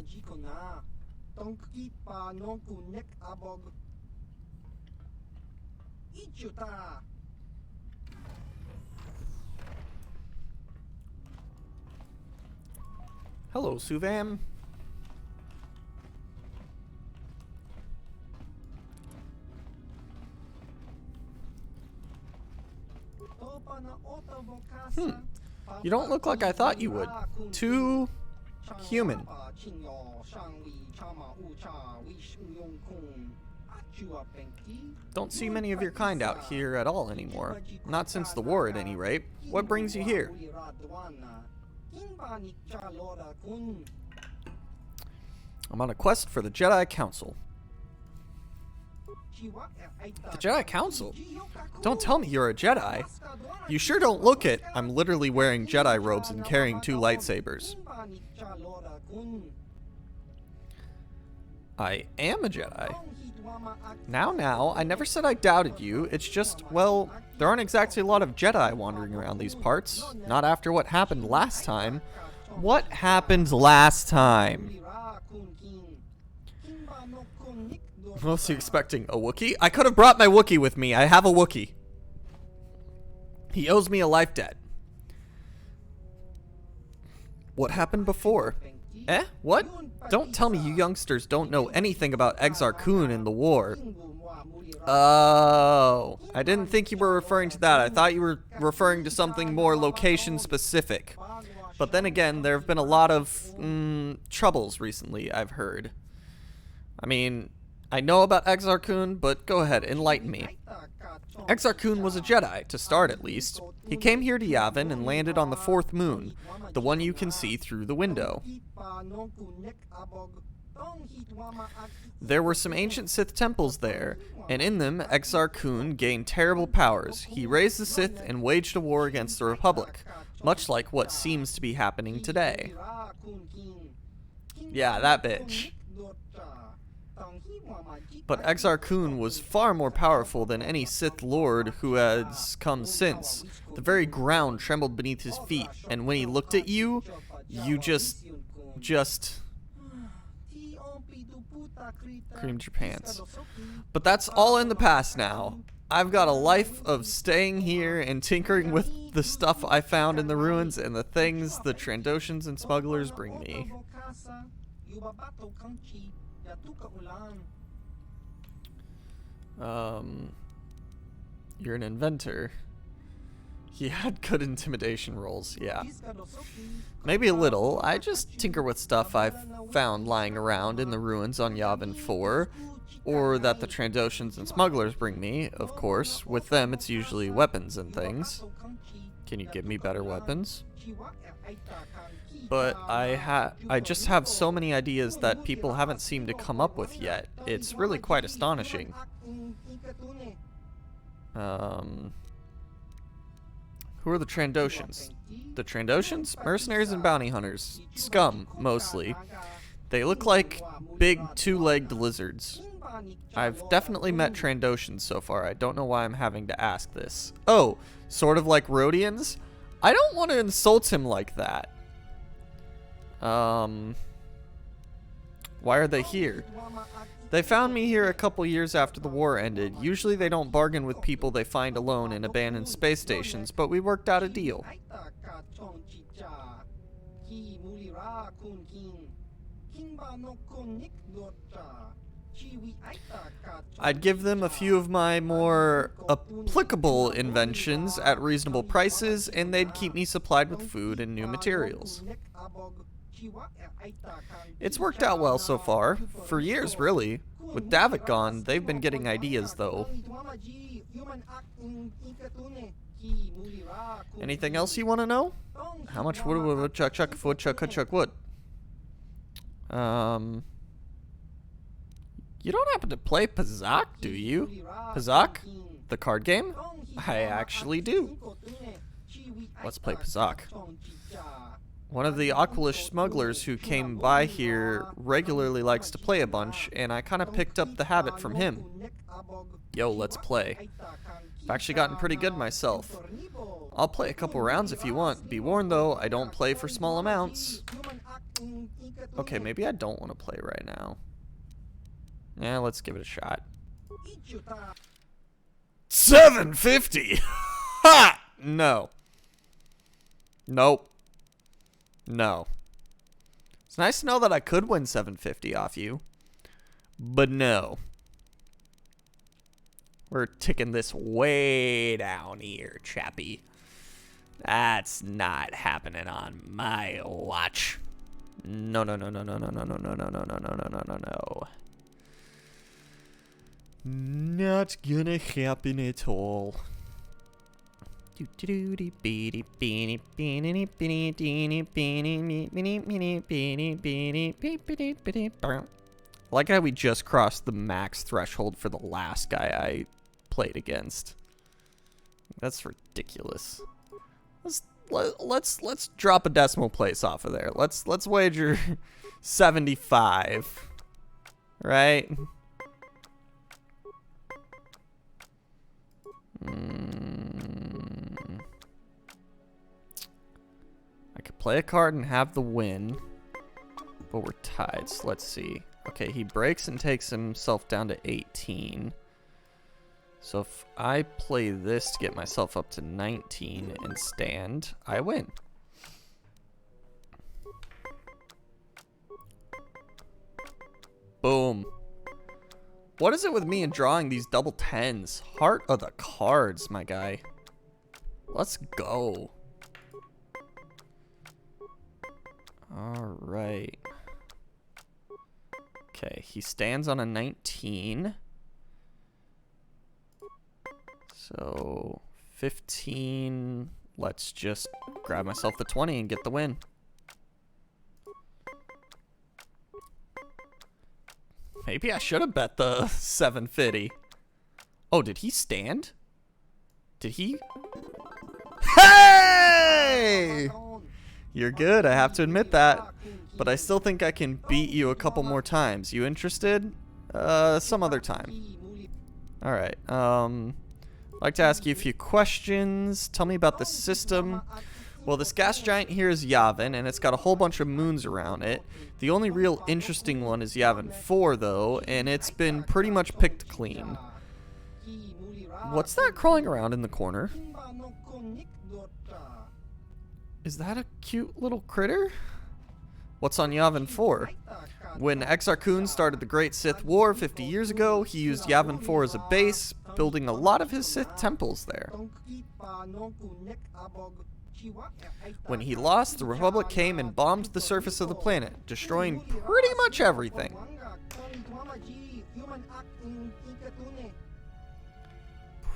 Hello, Suvam. You don't look like I thought you would. Too human. Don't see many of your kind out here at all anymore. Not since the war, at any rate. What brings you here? I'm on a quest for the Jedi Council. The Jedi Council? Don't tell me you're a Jedi. You sure don't look it. I'm literally wearing Jedi robes and carrying 2 lightsabers. I am a Jedi. Now, I never said I doubted you. It's just, well, there aren't exactly a lot of Jedi wandering around these parts. Not after what happened last time. What happened last time? Was he expecting a Wookiee? I could have brought my Wookiee with me. I have a Wookiee. He owes me a life debt. What happened before? Eh? What? Don't tell me you youngsters don't know anything about Exar Kun and the war. Oh, I didn't think you were referring to that. I thought you were referring to something more location specific. But then again, there have been a lot of troubles recently, I've heard. I mean, I know about Exar Kun, but go ahead, enlighten me. Exar Kun was a Jedi, to start at least. He came here to Yavin and landed on the 4th moon, the one you can see through the window. There were some ancient Sith temples there, and in them, Exar Kun gained terrible powers. He raised the Sith and waged a war against the Republic, much like what seems to be happening today. Yeah, that bitch. But Exar Kun was far more powerful than any Sith Lord who has come since. The very ground trembled beneath his feet, and when he looked at you, you just creamed your pants. But that's all in the past now. I've got a life of staying here and tinkering with the stuff I found in the ruins and the things the Trandoshans and smugglers bring me. You're an inventor. He had good intimidation rolls, yeah. Maybe a little. I just tinker with stuff I've found lying around in the ruins on Yavin 4, or that the Trandoshans and smugglers bring me, of course. With them, it's usually weapons and things. Can you give me better weapons? But I just have so many ideas that people haven't seemed to come up with yet. It's really quite astonishing. Who are the Trandoshans? The Trandoshans? Mercenaries and bounty hunters. Scum, mostly. They look like big 2-legged lizards. I've definitely met Trandoshans so far. I don't know why I'm having to ask this. Oh, sort of like Rhodians? I don't want to insult him like that. Why are they here? They found me here a couple years after the war ended. Usually they don't bargain with people they find alone in abandoned space stations, but we worked out a deal. I'd give them a few of my more applicable inventions at reasonable prices, and they'd keep me supplied with food and new materials. It's worked out well so far. For years, really. With Davik gone, they've been getting ideas, though. Anything else you want to know? How much wood would chuck wood? You don't happen to play Pazaak, do you? Pazaak? The card game? I actually do. Let's play Pazaak. One of the Aqualish smugglers who came by here regularly likes to play a bunch, and I kind of picked up the habit from him. Yo, let's play. I've actually gotten pretty good myself. I'll play a couple rounds if you want. Be warned though, I don't play for small amounts. Okay, maybe I don't want to play right now. Yeah, let's give it a shot. $750. Ha! No. Nope. No. It's nice to know that I could win $750 off you, but no. We're ticking this way down here, chappy. That's not happening on my watch. No, no, no, no, no, no, no, no, no, no, no, no, no, no, no, no, no. Not gonna happen at all. I like how we just crossed the max threshold for the last guy I played against. That's ridiculous. Let's drop a decimal place off of there. Let's wager 75. Right? I could play a card and have the win, but we're tied, so let's see. Okay, he breaks and takes himself down to 18. So if I play this to get myself up to 19 and stand, I win. Boom. What is it with me and drawing these double 10s? Heart of the cards, my guy. Let's go. All right. Okay, he stands on a 19. So 15. Let's just grab myself the 20 and get the win. Maybe I should have bet the 750. Oh, did he stand? Did he? Hey! You're good, I have to admit that. But I still think I can beat you a couple more times. You interested? Some other time. Alright, I'd like to ask you a few questions. Tell me about the system. Well, this gas giant here is Yavin, and it's got a whole bunch of moons around it. The only real interesting one is Yavin 4, though, and it's been pretty much picked clean. What's that crawling around in the corner? Is that a cute little critter? What's on Yavin 4? When Exar Kun started the Great Sith War 50 years ago, he used Yavin 4 as a base, building a lot of his Sith temples there. When he lost, the Republic came and bombed the surface of the planet, destroying pretty much everything.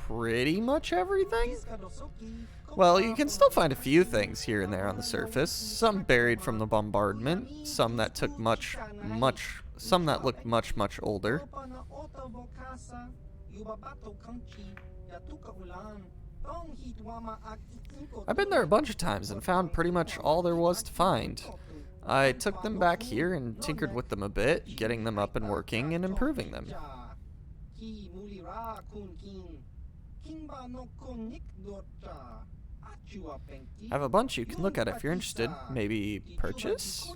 Pretty much everything? Well, you can still find a few things here and there on the surface, some buried from the bombardment, some that took some that looked much older. I've been there a bunch of times and found pretty much all there was to find. I took them back here and tinkered with them a bit, getting them up and working and improving them. I have a bunch you can look at if you're interested. Maybe purchase?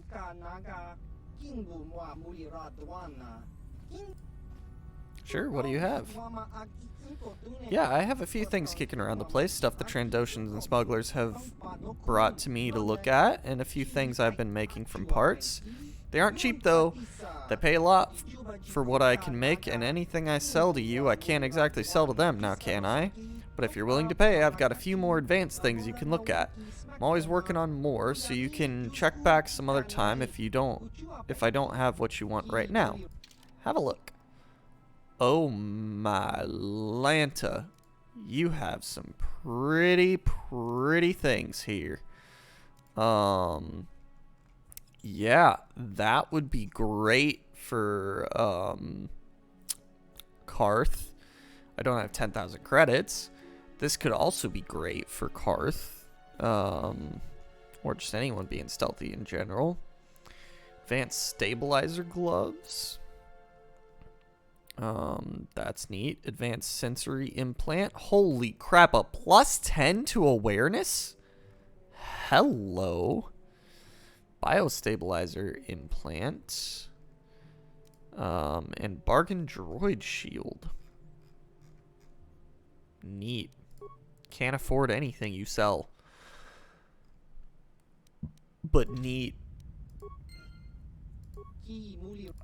Sure, what do you have? Yeah, I have a few things kicking around the place, stuff the Trandoshans and smugglers have brought to me to look at, and a few things I've been making from parts. They aren't cheap though. They pay a lot for what I can make, and anything I sell to you, I can't exactly sell to them now, can I? But if you're willing to pay, I've got a few more advanced things you can look at. I'm always working on more, so you can check back some other time if I don't have what you want right now. Have a look. Oh my Lanta. You have some pretty things here. Yeah, that would be great for Carth. I don't have 10,000 credits. This could also be great for Carth. Or just anyone being stealthy in general. Advanced stabilizer gloves. That's neat. Advanced sensory implant. Holy crap, a +10 to awareness? Hello. Biostabilizer implant. And bargain droid shield. Neat. Can't afford anything you sell. But neat.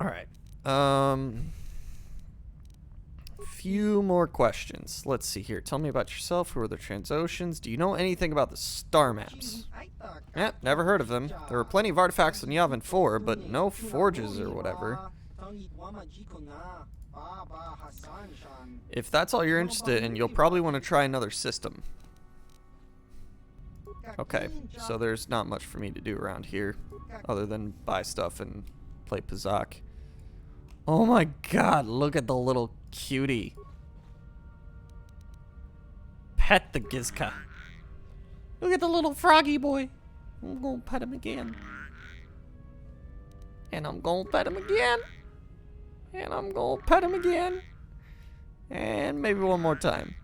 Alright. Few more questions. Let's see here. Tell me about yourself. Who are the Transoceans? Do you know anything about the star maps? Eh, never heard of them. There were plenty of artifacts in Yavin 4, but no forges or whatever. If that's all you're interested in, you'll probably want to try another system. Okay, so there's not much for me to do around here other than buy stuff and play Pazak. Oh my god, look at the little cutie. Pet the Gizka. Look at the little froggy boy. I'm gonna pet him again. And I'm gonna pet him again. And I'm gonna pet him again. And maybe one more time.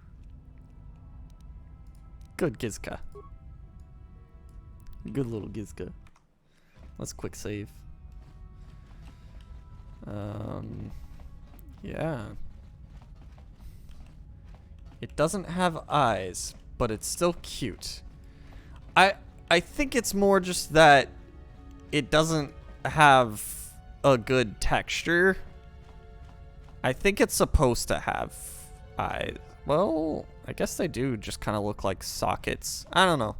Good Gizka. Good little Gizka. Let's quick save. Yeah. It doesn't have eyes, but it's still cute. I think it's more just that it doesn't have a good texture. I think it's supposed to have eyes. Well, I guess they do just kind of look like sockets. I don't know.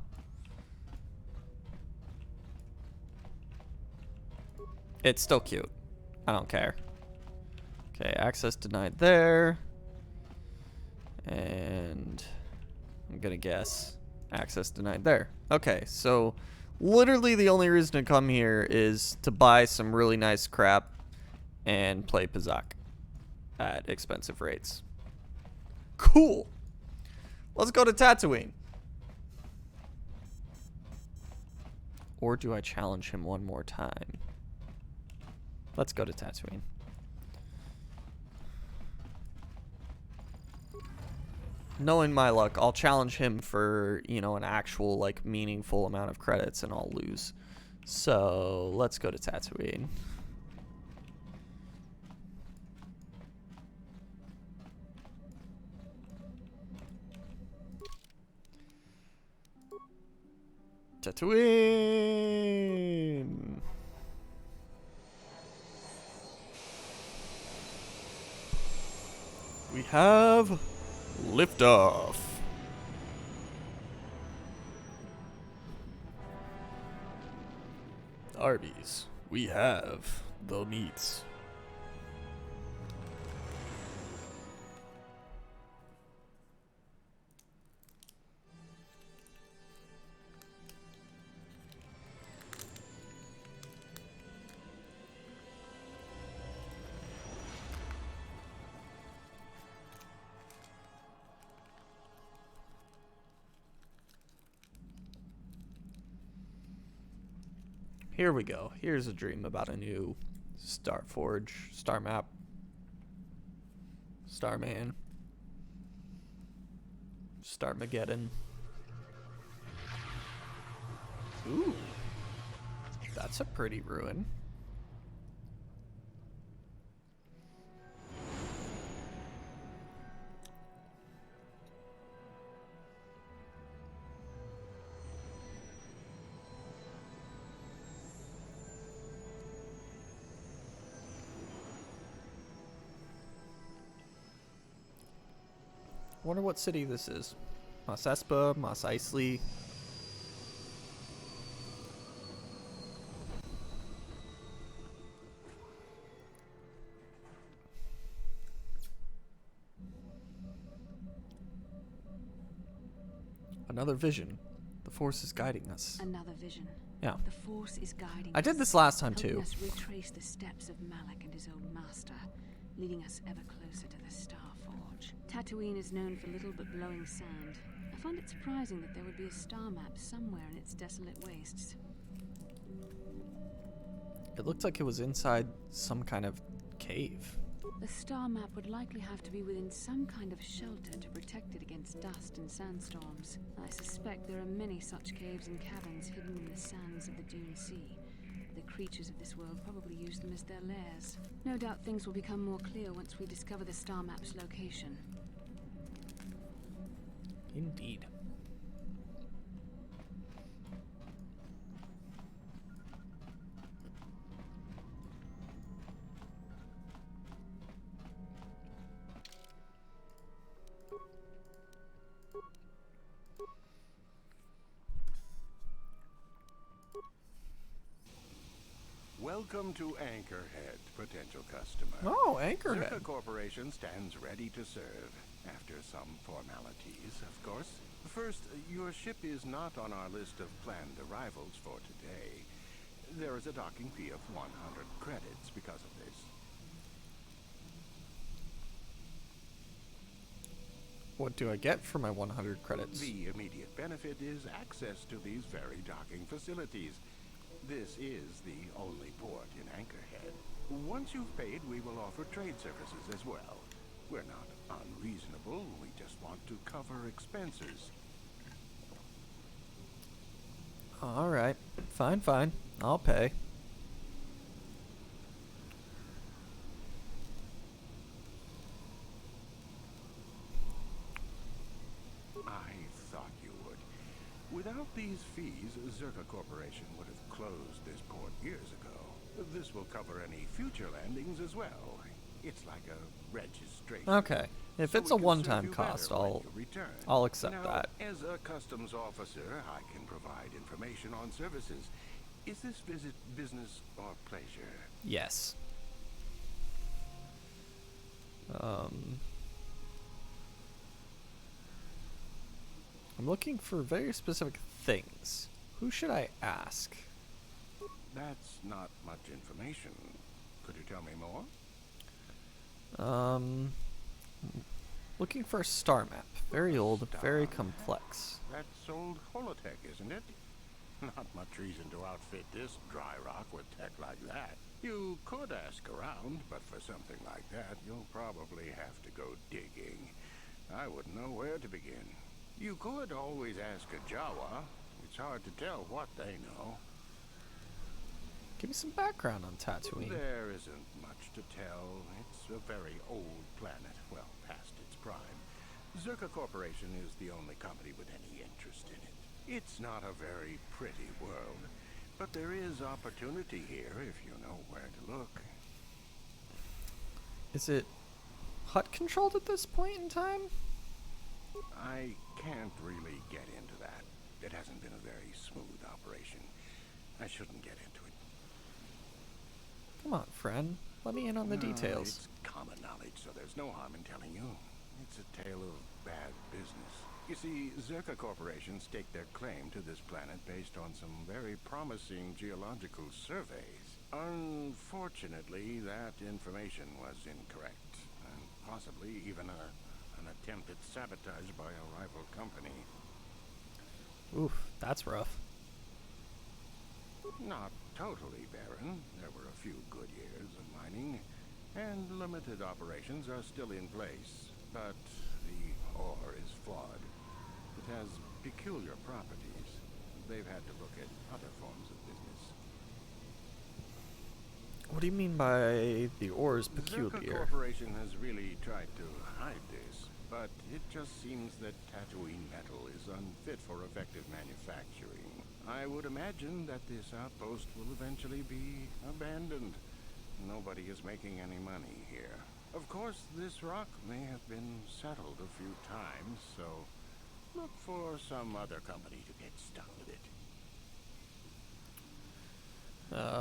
It's still cute. I don't care. Okay, access denied there. And I'm gonna guess access denied there. Okay, so literally the only reason to come here is to buy some really nice crap and play Pazak at expensive rates. Cool. Let's go to Tatooine. Or do I challenge him one more time? Let's go to Tatooine. Knowing my luck, I'll challenge him for, you know, an actual, like, meaningful amount of credits and I'll lose. So, let's go to Tatooine. Tatooine! We have liftoff. Arby's, we have the meats. Here we go. Here's a dream about a new Starforge, Star Map, Starman, Starmageddon. Ooh, that's a pretty ruin. Wonder what city this is. Mos Espa, Mos Eisley. Another vision. The Force is guiding us. Another vision. Yeah. The Force is guiding I did us, this last time helping too. us retrace the steps of Malak and his old master, leading us ever closer to the Star Forge. Tatooine is known for little but glowing sand. I find it surprising that there would be a star map somewhere in its desolate wastes. It looked like it was inside some kind of cave. The star map would likely have to be within some kind of shelter to protect it against dust and sandstorms. I suspect there are many such caves and caverns hidden in the sands of the Dune Sea. The creatures of this world probably use them as their lairs. No doubt things will become more clear once we discover the star map's location. Indeed. Welcome to Anchorhead, potential customer. Oh, Anchorhead. Zerka Corporation stands ready to serve. After some formalities, of course. First, your ship is not on our list of planned arrivals for today. There is a docking fee of 100 credits because of this. What do I get for my 100 credits? The immediate benefit is access to these very docking facilities. This is the only port in Anchorhead. Once you've paid, we will offer trade services as well. We're not unreasonable, we just want to cover expenses. Alright, fine. I'll pay. I thought you would. Without these fees, Zerka Corporation would have closed this port years ago. This will cover any future landings as well. It's like a registration. Okay. If So it's we a can one-time serve you better cost, when I'll you return. accept Now, that. As a customs officer, I can provide information on services. Is this visit business or pleasure? Yes. I'm looking for very specific things. Who should I ask? That's not much information. Could you tell me more? Looking for a star map. Very old, very Star complex. That's old Holotech, isn't it? Not much reason to outfit this dry rock with tech like that. You could ask around, but for something like that, you'll probably have to go digging. I wouldn't know where to begin. You could always ask a Jawa. It's hard to tell what they know. Give me some background on Tatooine. There isn't much to tell. It's a very old planet, well, past its prime. Zerka Corporation is the only company with any interest in it. It's not a very pretty world, but there is opportunity here if you know where to look. Is it HUT controlled at this point in time? I can't really get into that. It hasn't been a very smooth operation. I shouldn't get into it. Come on, friend. Let me in on the details. It's common knowledge, so there's no harm in telling you. It's a tale of bad business. You see, Zerka Corporation staked their claim to this planet based on some very promising geological surveys. Unfortunately, that information was incorrect, and possibly even an attempt at sabotage by a rival company. Oof, that's rough. Not totally barren. There were a few good years of mining, and limited operations are still in place. But the ore is flawed. It has peculiar properties. They've had to look at other forms of business. What do you mean by the ore is Zerka peculiar? Corporation has really tried to hide this, but it just seems that Tatooine metal is unfit for effective manufacturing. I would imagine that this outpost will eventually be abandoned. Nobody is making any money here. Of course, this rock may have been settled a few times, so look for some other company to get stuck with it.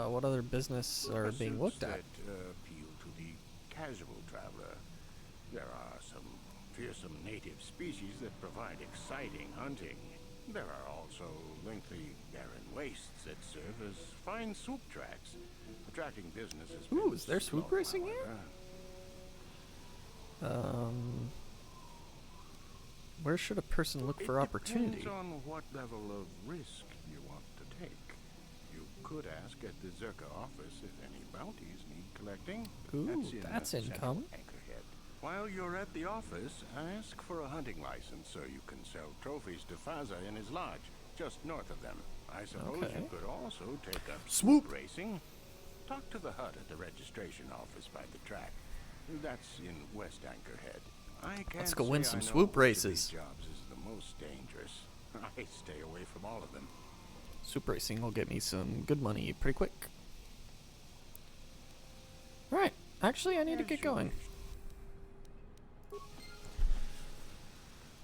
What other business are being looked at? Pursuits that appeal to the casual traveler. There are some fearsome native species that provide exciting hunting. There are also lengthy barren wastes that serve as fine swoop tracks, attracting businesses. Ooh, is there swoop racing here? Where should a person look for opportunity? Depends on what level of risk you want to take. You could ask at the Zerka office if any bounties need collecting. Ooh, in that's Central income. Anchorhead. While you're at the office, ask for a hunting license so you can sell trophies to Faza in his lodge, just north of them. I suppose Okay. you could also take up Swoop racing. Talk to the HUD at the registration office by the track. That's in West Anchorhead. I can't Let's go say win I some know swoop which of these races. jobs is the most dangerous. I stay away from all of them. Super racing will get me some good money pretty quick. Alright, actually I need to get going.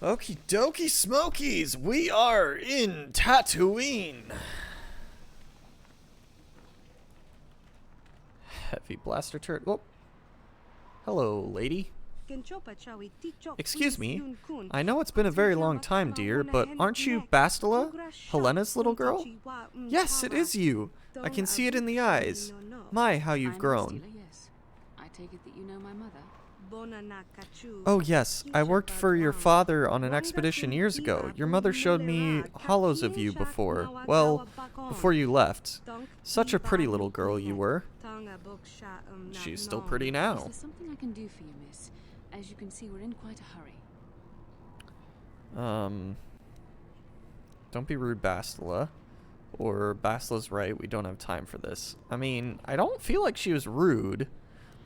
Okie dokie smokies, we are in Tatooine. Heavy blaster turret. Whoop. Hello, lady. Excuse me. I know it's been a very long time, dear, but aren't you Bastila? Helena's little girl? Yes, it is you. I can see it in the eyes. My, how you've grown. Bastila, yes. I take it that you know my mother. Oh yes, I worked for your father on an expedition years ago. Your mother showed me hollows of you before. Well, before you left. Such a pretty little girl you were. She's still pretty Is now. there something I can do for you, miss? As you can see, we're in quite a hurry. Don't be rude, Bastila. Or Bastila's right, we don't have time for this. I mean, I don't feel like she was rude.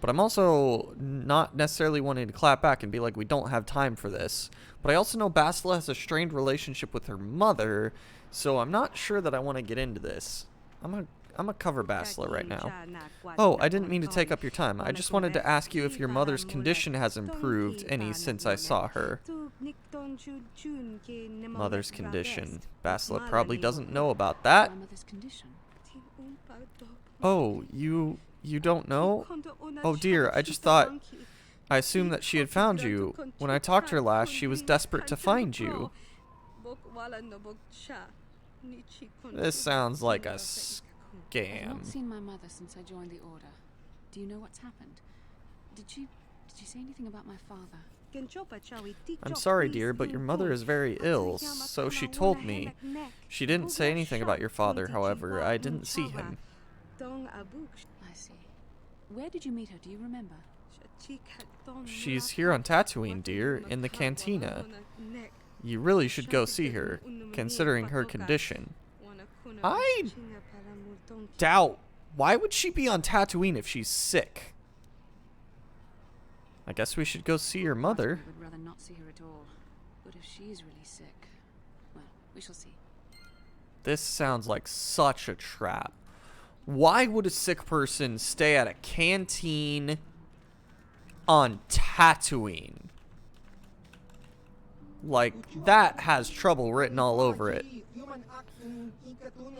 But I'm also not necessarily wanting to clap back and be like, we don't have time for this. But I also know Bastila has a strained relationship with her mother, so I'm not sure that I want to get into this. I'm gonna cover Bastila right now. Oh, I didn't mean to take up your time. I just wanted to ask you if your mother's condition has improved any since I saw her. Mother's condition. Bastila probably doesn't know about that. My mother's condition. Oh, you don't know? Oh dear, I just thought... I assumed that she had found you. When I talked to her last, she was desperate to find you. This sounds like a I've scam. not seen my mother since I joined the Order. Do you know what's happened? Did she say anything about my father? I'm sorry, dear, but your mother is very ill, so she told me. She didn't say anything about your father, however. I didn't see him. I see. Where did you meet her? Do you remember? She's here on Tatooine, dear, in the cantina. You really should go see her, considering her condition. I doubt. Why would she be on Tatooine if she's sick? I guess we should go see your mother. I would rather not see her at all. But if she's really sick, well, we shall see. This sounds like such a trap. Why would a sick person stay at a canteen on Tatooine? Like, that has trouble written all over it.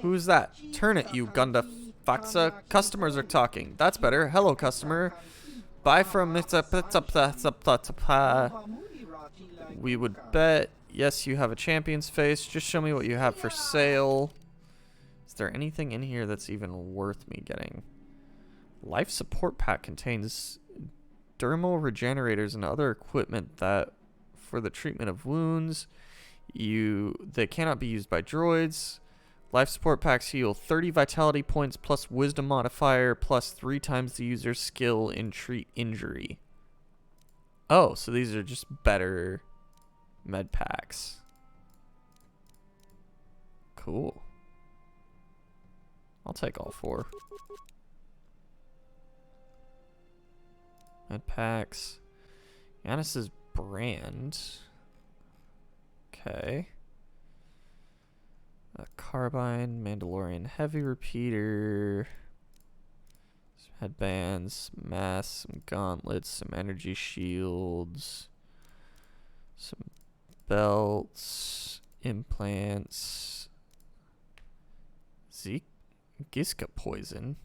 Who's that? Turn it, you Gunda Faxa. Customers are talking. That's better. Hello, customer. Buy from we would bet. Yes, you have a champion's face. Just show me what you have for sale. Is there anything in here that's even worth me getting? Life support pack contains dermal regenerators and other equipment that for the treatment of wounds. They cannot be used by droids. Life support packs heal 30 vitality points plus wisdom modifier plus 3 times the user's skill in treat injury. Oh, so these are just better med packs. Cool. I'll take all 4. Med packs. Yanis's brand. Okay. A carbine, Mandalorian heavy repeater, some headbands, some masks, some gauntlets, some energy shields, some belts, implants, Giska poison.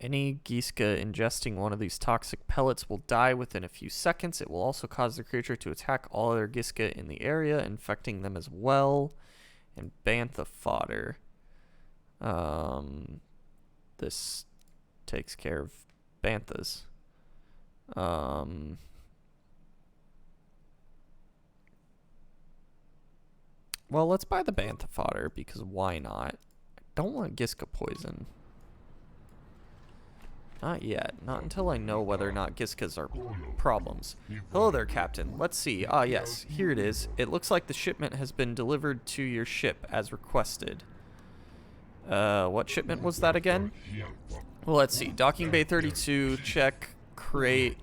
Any Giska ingesting one of these toxic pellets will die within a few seconds. It will also cause the creature to attack all other Giska in the area, infecting them as well. And bantha fodder. This takes care of banthas. Well, let's buy the bantha fodder because why not? I don't want Giska poison. Not yet. Not until I know whether or not Giskas are problems. Hello there, Captain. Let's see. Ah, yes. Here it is. It looks like the shipment has been delivered to your ship as requested. What shipment was that again? Well, let's see. Docking Bay 32, check. Crate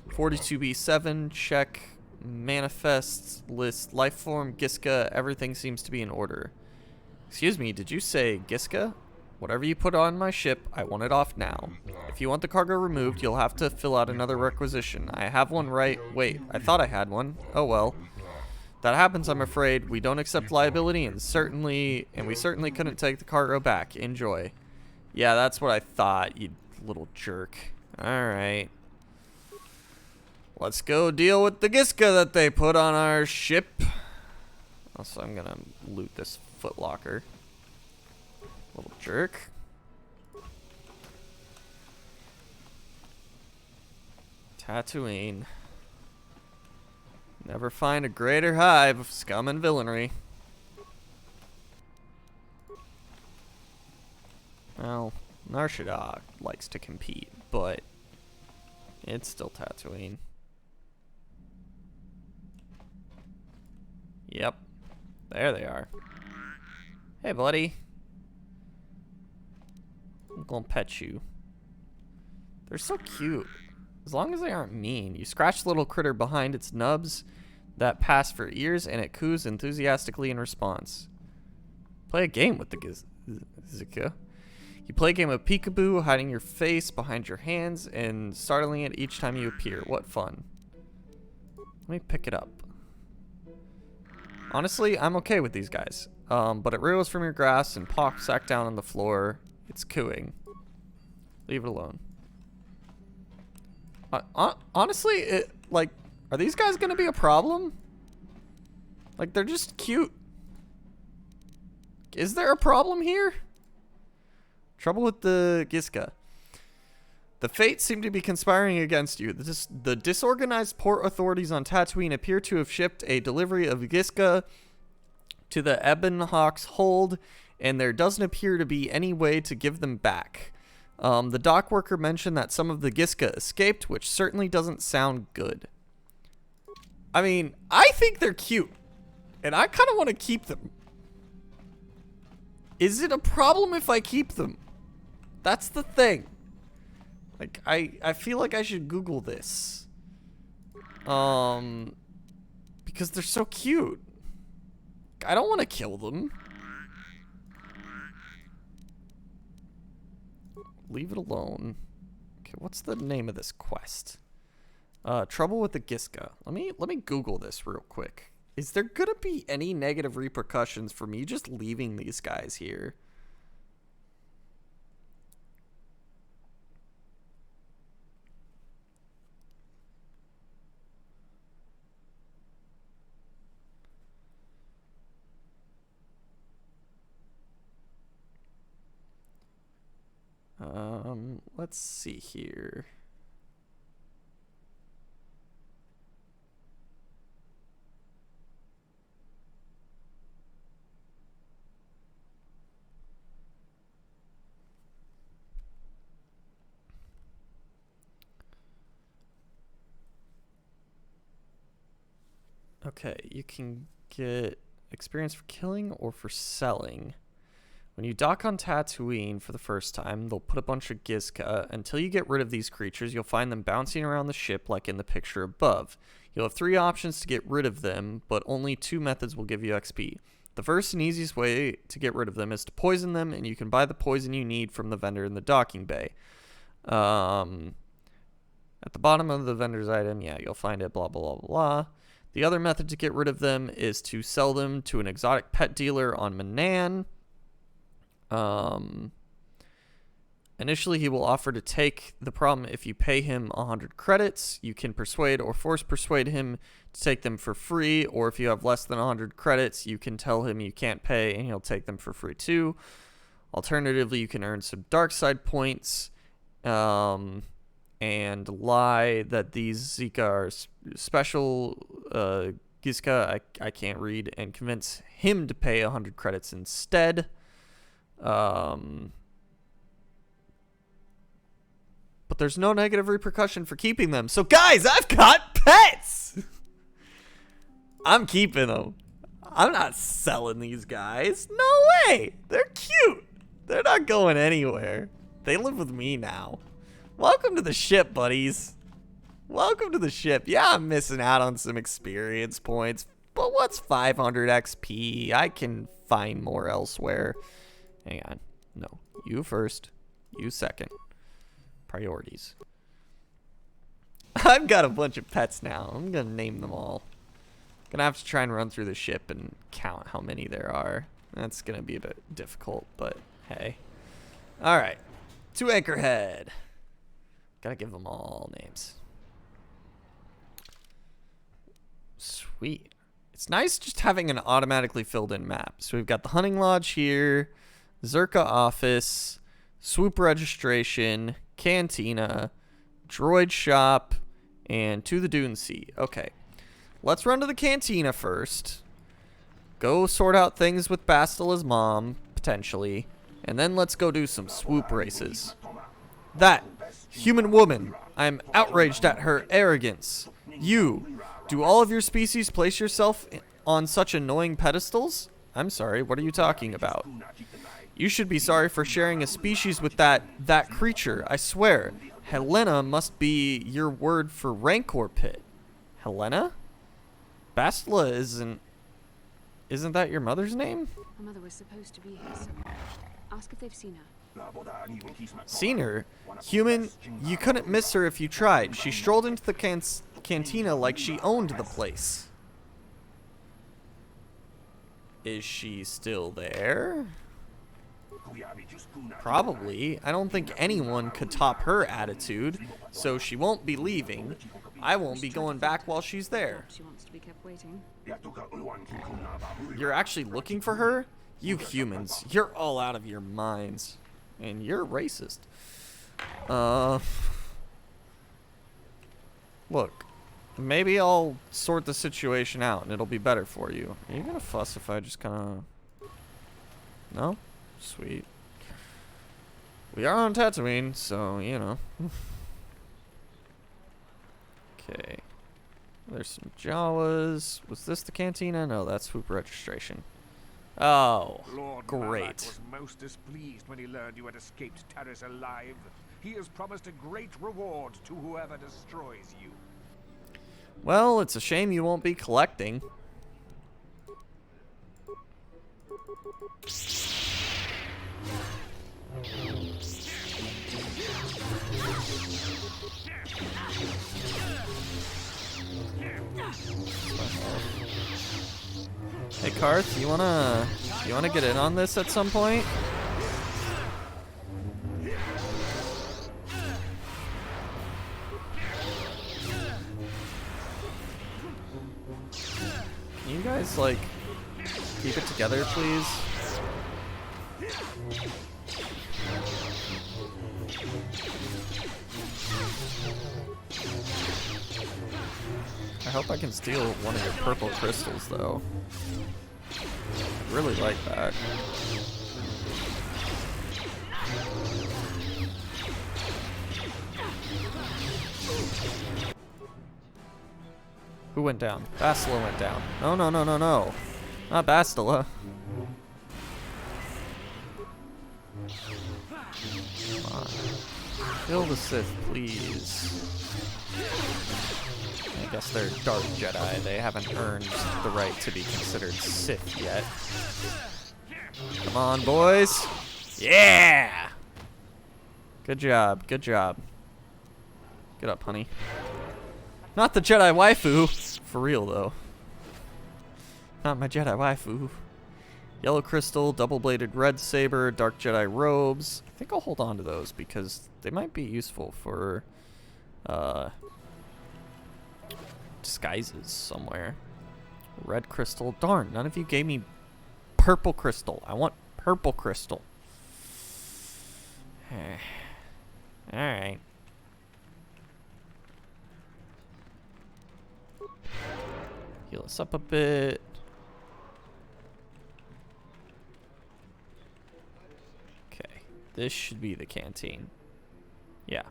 42B7, check. manifest list, life form, Giska, everything seems to be in order. Excuse me, did you say Giska? Whatever you put on my ship, I want it off now. If you want the cargo removed, you'll have to fill out another requisition. I have one right. Wait, I thought I had one. Oh well. That happens, I'm afraid. We don't accept liability, and we certainly couldn't take the cargo back. Enjoy. Yeah, that's what I thought, you little jerk. Alright. Let's go deal with the Giska that they put on our ship. Also, I'm gonna loot this footlocker. Little jerk. Tatooine. Never find a greater hive of scum and villainy. Well, Nar Shaddaa likes to compete, but it's still Tatooine. Yep. There they are. Hey, buddy. I'm gonna pet you. They're so cute. As long as they aren't mean. You scratch the little critter behind its nubs that pass for ears, and it coos enthusiastically in response. Play a game with the Giska. You play a game of peekaboo, hiding your face behind your hands and startling it each time you appear. What fun. Let me pick it up. Honestly, I'm okay with these guys. But it wriggles from your grasp and pops back down on the floor. It's cooing. Leave it alone. Honestly, are these guys gonna be a problem? Like, they're just cute. Is there a problem here? Trouble with the Giska. The fates seem to be conspiring against you. The disorganized port authorities on Tatooine appear to have shipped a delivery of Giska to the Ebon Hawk's hold, and there doesn't appear to be any way to give them back. The dock worker mentioned that some of the Giska escaped, which certainly doesn't sound good. I mean, I think they're cute, and I kind of want to keep them. Is it a problem if I keep them? That's the thing. Like, I feel like I should Google this. Because they're so cute. I don't want to kill them. Leave it alone. Okay, what's the name of this quest? Trouble with the Giska. Let me Google this real quick. Is there gonna be any negative repercussions for me just leaving these guys here? Let's see here. Okay, you can get experience for killing or for selling. When you dock on Tatooine for the first time, they'll put a bunch of Giska. Until you get rid of these creatures, you'll find them bouncing around the ship like in the picture above. You'll have 3 options to get rid of them, but only 2 methods will give you XP. The first and easiest way to get rid of them is to poison them, and you can buy the poison you need from the vendor in the docking bay. At the bottom of the vendor's item, yeah, you'll find it, blah, blah, blah, blah. The other method to get rid of them is to sell them to an exotic pet dealer on Manaan. Initially, he will offer to take the problem if you pay him 100 credits. You can persuade or force persuade him to take them for free, or if you have less than 100 credits, you can tell him you can't pay and he'll take them for free too. Alternatively, you can earn some dark side points and lie that these Zika are special Giska, I can't read, and convince him to pay 100 credits instead. But there's no negative repercussion for keeping them. So guys, I've got pets! I'm keeping them. I'm not selling these guys. No way! They're cute. They're not going anywhere. They live with me now. Welcome to the ship, buddies. Welcome to the ship. Yeah, I'm missing out on some experience points, but what's 500 XP? I can find more elsewhere. Hang on. No. You first. You second. Priorities. I've got a bunch of pets now. I'm going to name them all. Gonna have to try and run through the ship and count how many there are. That's going to be a bit difficult, but hey. Alright. To Anchorhead. Gotta give them all names. Sweet. It's nice just having an automatically filled in map. So we've got the hunting lodge here, Zerka office, swoop registration, cantina, droid shop, and to the Dune Sea. Okay. Let's run to the cantina first. Go sort out things with Bastila's mom, potentially. And then let's go do some swoop races. That human woman. I'm outraged at her arrogance. You. Do all of your species place yourself on such annoying pedestals? I'm sorry, what are you talking about? You should be sorry for sharing a species with that creature, I swear. Helena must be your word for Rancor Pit. Helena? Bastila isn't that your mother's name? My mother was supposed to be here somewhere. Ask if they've seen her. Seen her? Human, you couldn't miss her if you tried. She strolled into the cantina like she owned the place. Is she still there? Probably. I don't think anyone could top her attitude, so she won't be leaving. I won't be going back while she's there. She wants to be kept waiting. You're actually looking for her? You humans, you're all out of your minds. And you're racist. Look, maybe I'll sort the situation out and it'll be better for you. Are you gonna fuss if I just kinda... No? Sweet. We are on Tatooine, so, you know. Okay. There's some Jawas. Was this the cantina? No, that's swoop registration. Oh, Lord great. Malak was most displeased when he learned you had escaped Taris alive. He has promised a great reward to whoever destroys you. Well, it's a shame you won't be collecting. Hey Karth, you wanna get in on this at some point? Can you guys like keep it together, please? I hope I can steal one of your purple crystals, though. I really like that. Who went down? Bastila went down. No, no, no, no, no. Not Bastila. Come on. Kill the Sith, please. I guess they're Dark Jedi. They haven't earned the right to be considered Sith yet. Come on, boys. Yeah! Good job. Good job. Get up, honey. Not the Jedi waifu. For real, though. Not my Jedi waifu. Yellow crystal, double-bladed red saber, dark Jedi robes. I think I'll hold on to those because they might be useful for disguises somewhere. Red crystal. Darn, none of you gave me purple crystal. I want purple crystal. Alright. Heal us up a bit. Okay, this should be the canteen. Yeah.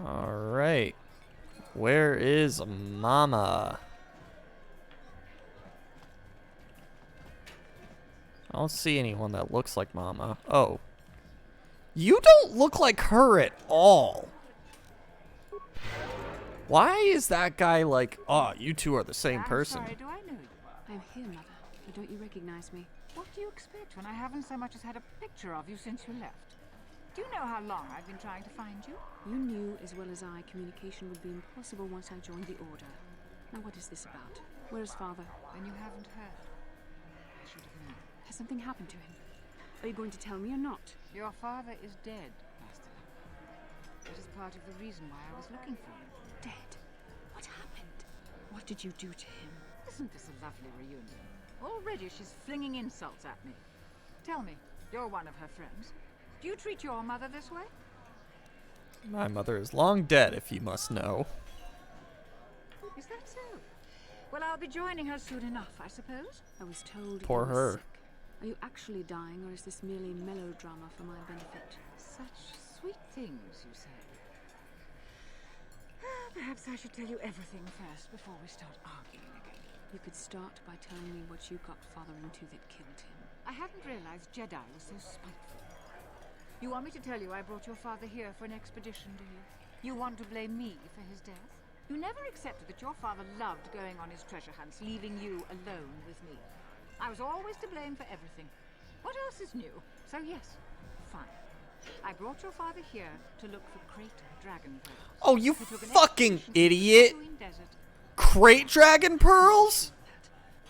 All right. Where is Mama? I don't see anyone that looks like Mama. Oh. You don't look like her at all. Why is that guy like, oh, you two are the same person? Sorry, do I know you? I'm here, Mother. But don't you recognize me? What do you expect when I haven't so much as had a picture of you since you left? Do you know how long I've been trying to find you? You knew as well as I communication would be impossible once I joined the Order. Now what is this about? Where's Father? Then you haven't heard. I should have known. Has something happened to him? Are you going to tell me or not? Your father is dead, Master. That is part of the reason why I was looking for him. Dead? What happened? What did you do to him? Isn't this a lovely reunion? Already she's flinging insults at me. Tell me, you're one of her friends. Do you treat your mother this way? My mother is long dead, if you must know. Is that so? Well, I'll be joining her soon enough, I suppose. I was told Poor you were her. sick. Are you actually dying, or is this merely melodrama for my benefit? Such sweet things, you say. Perhaps I should tell you everything first before we start arguing again. You could start by telling me what you got Father into that killed him. I hadn't realized Jedi was so spiteful. You want me to tell you I brought your father here for an expedition, do you? You want to blame me for his death? You never accepted that your father loved going on his treasure hunts, leaving you alone with me. I was always to blame for everything. What else is new? So yes, fine. I brought your father here to look for Crate Dragon Pearls. Oh, you He took an fucking expedition to the idiot! Tatooine Desert. Crate Dragon Pearls?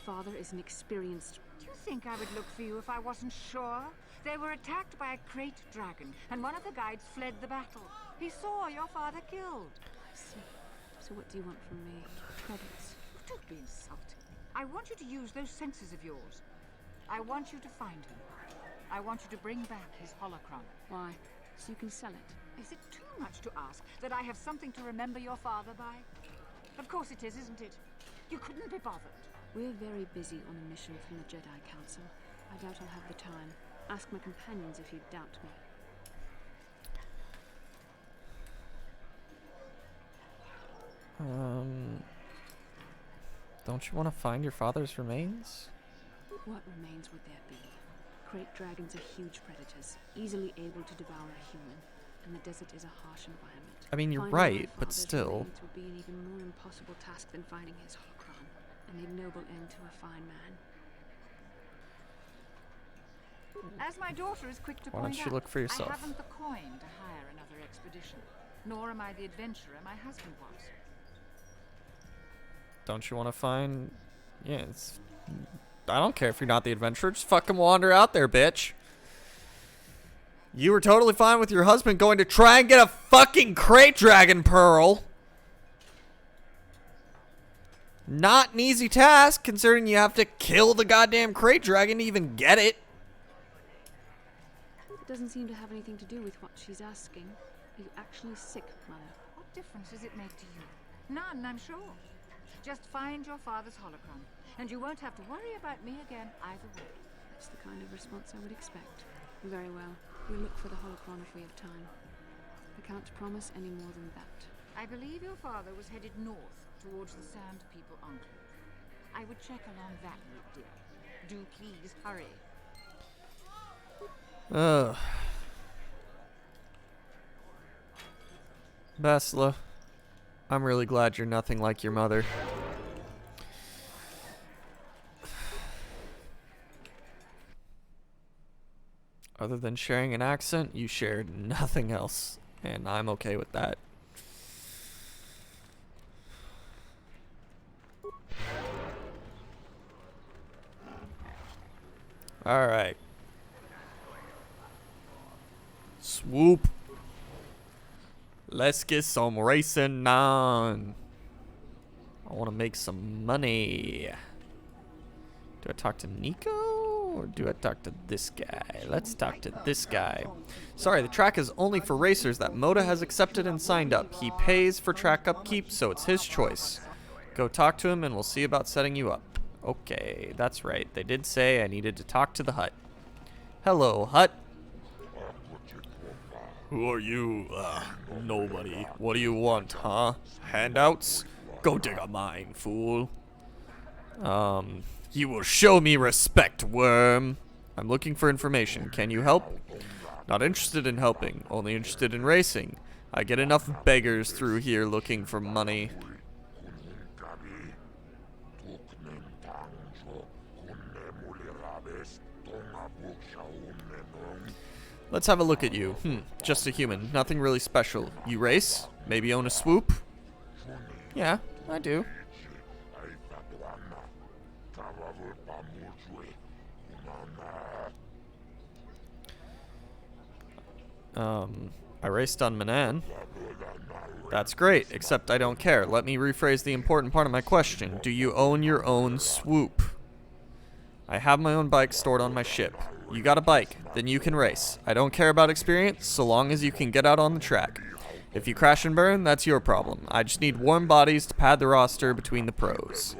Father is an experienced... Do you think I would look for you if I wasn't sure? They were attacked by a Crate Dragon, and one of the guides fled the battle. He saw your father killed. I see. So what do you want from me? Credits? Don't be insulting. I want you to use those senses of yours. I want you to find him. I want you to bring back his holocron. Why? So you can sell it? Is it too much to ask that I have something to remember your father by? Of course it is, isn't it? You couldn't be bothered. We're very busy on a mission from the Jedi Council. I doubt I'll have the time. Ask my companions if you doubt me. Don't you want to find your father's remains? What remains would there be? Crate dragons are huge predators, easily able to devour a human, and the desert is a harsh environment. I mean, you're Finding my right, but father's still. remains would be an even more impossible task than finding his holocron, an ignoble end to a fine man. As my daughter is quick to Why point don't you out, look for yourself? I haven't the coin to hire another expedition, nor am I the adventurer my husband was. Don't you want to find... Yeah, it's... I don't care if you're not the adventurer. Just fucking wander out there, bitch. You were totally fine with your husband going to try and get a fucking Crate Dragon Pearl. Not an easy task, considering you have to kill the goddamn Crate Dragon to even get it. It doesn't seem to have anything to do with what she's asking. Are you actually sick, Mother? What difference does it make to you? None, I'm sure. Just find your father's holocron, and you won't have to worry about me again either way. That's the kind of response I would expect. Very well. We'll look for the holocron if we have time. I can't promise any more than that. I believe your father was headed north towards the Sand People Enclave. I would check along that route, dear. Do please hurry. Ugh. Bastila, I'm really glad you're nothing like your mother. Other than sharing an accent, you shared nothing else, and I'm okay with that. Alright. Swoop. Let's get some racing on. I want to make some money. Do I talk to Nico or do I talk to this guy? Let's talk to this guy. Sorry, the track is only for racers that Moda has accepted and signed up. He pays for track upkeep, so it's his choice. Go talk to him and we'll see about setting you up. Okay, that's right. They did say I needed to talk to the Hutt. Hello, Hutt. Who are you? Nobody. What do you want, huh? Handouts? Go dig a mine, fool. You will show me respect, worm. I'm looking for information. Can you help? Not interested in helping, only interested in racing. I get enough beggars through here looking for money. Let's have a look at you. Just a human. Nothing really special. You race? Maybe own a swoop? Yeah, I do. I raced on Manan. That's great, except I don't care. Let me rephrase the important part of my question. Do you own your own swoop? I have my own bike stored on my ship. You got a bike, then you can race. I don't care about experience, so long as you can get out on the track. If you crash and burn, that's your problem. I just need warm bodies to pad the roster between the pros.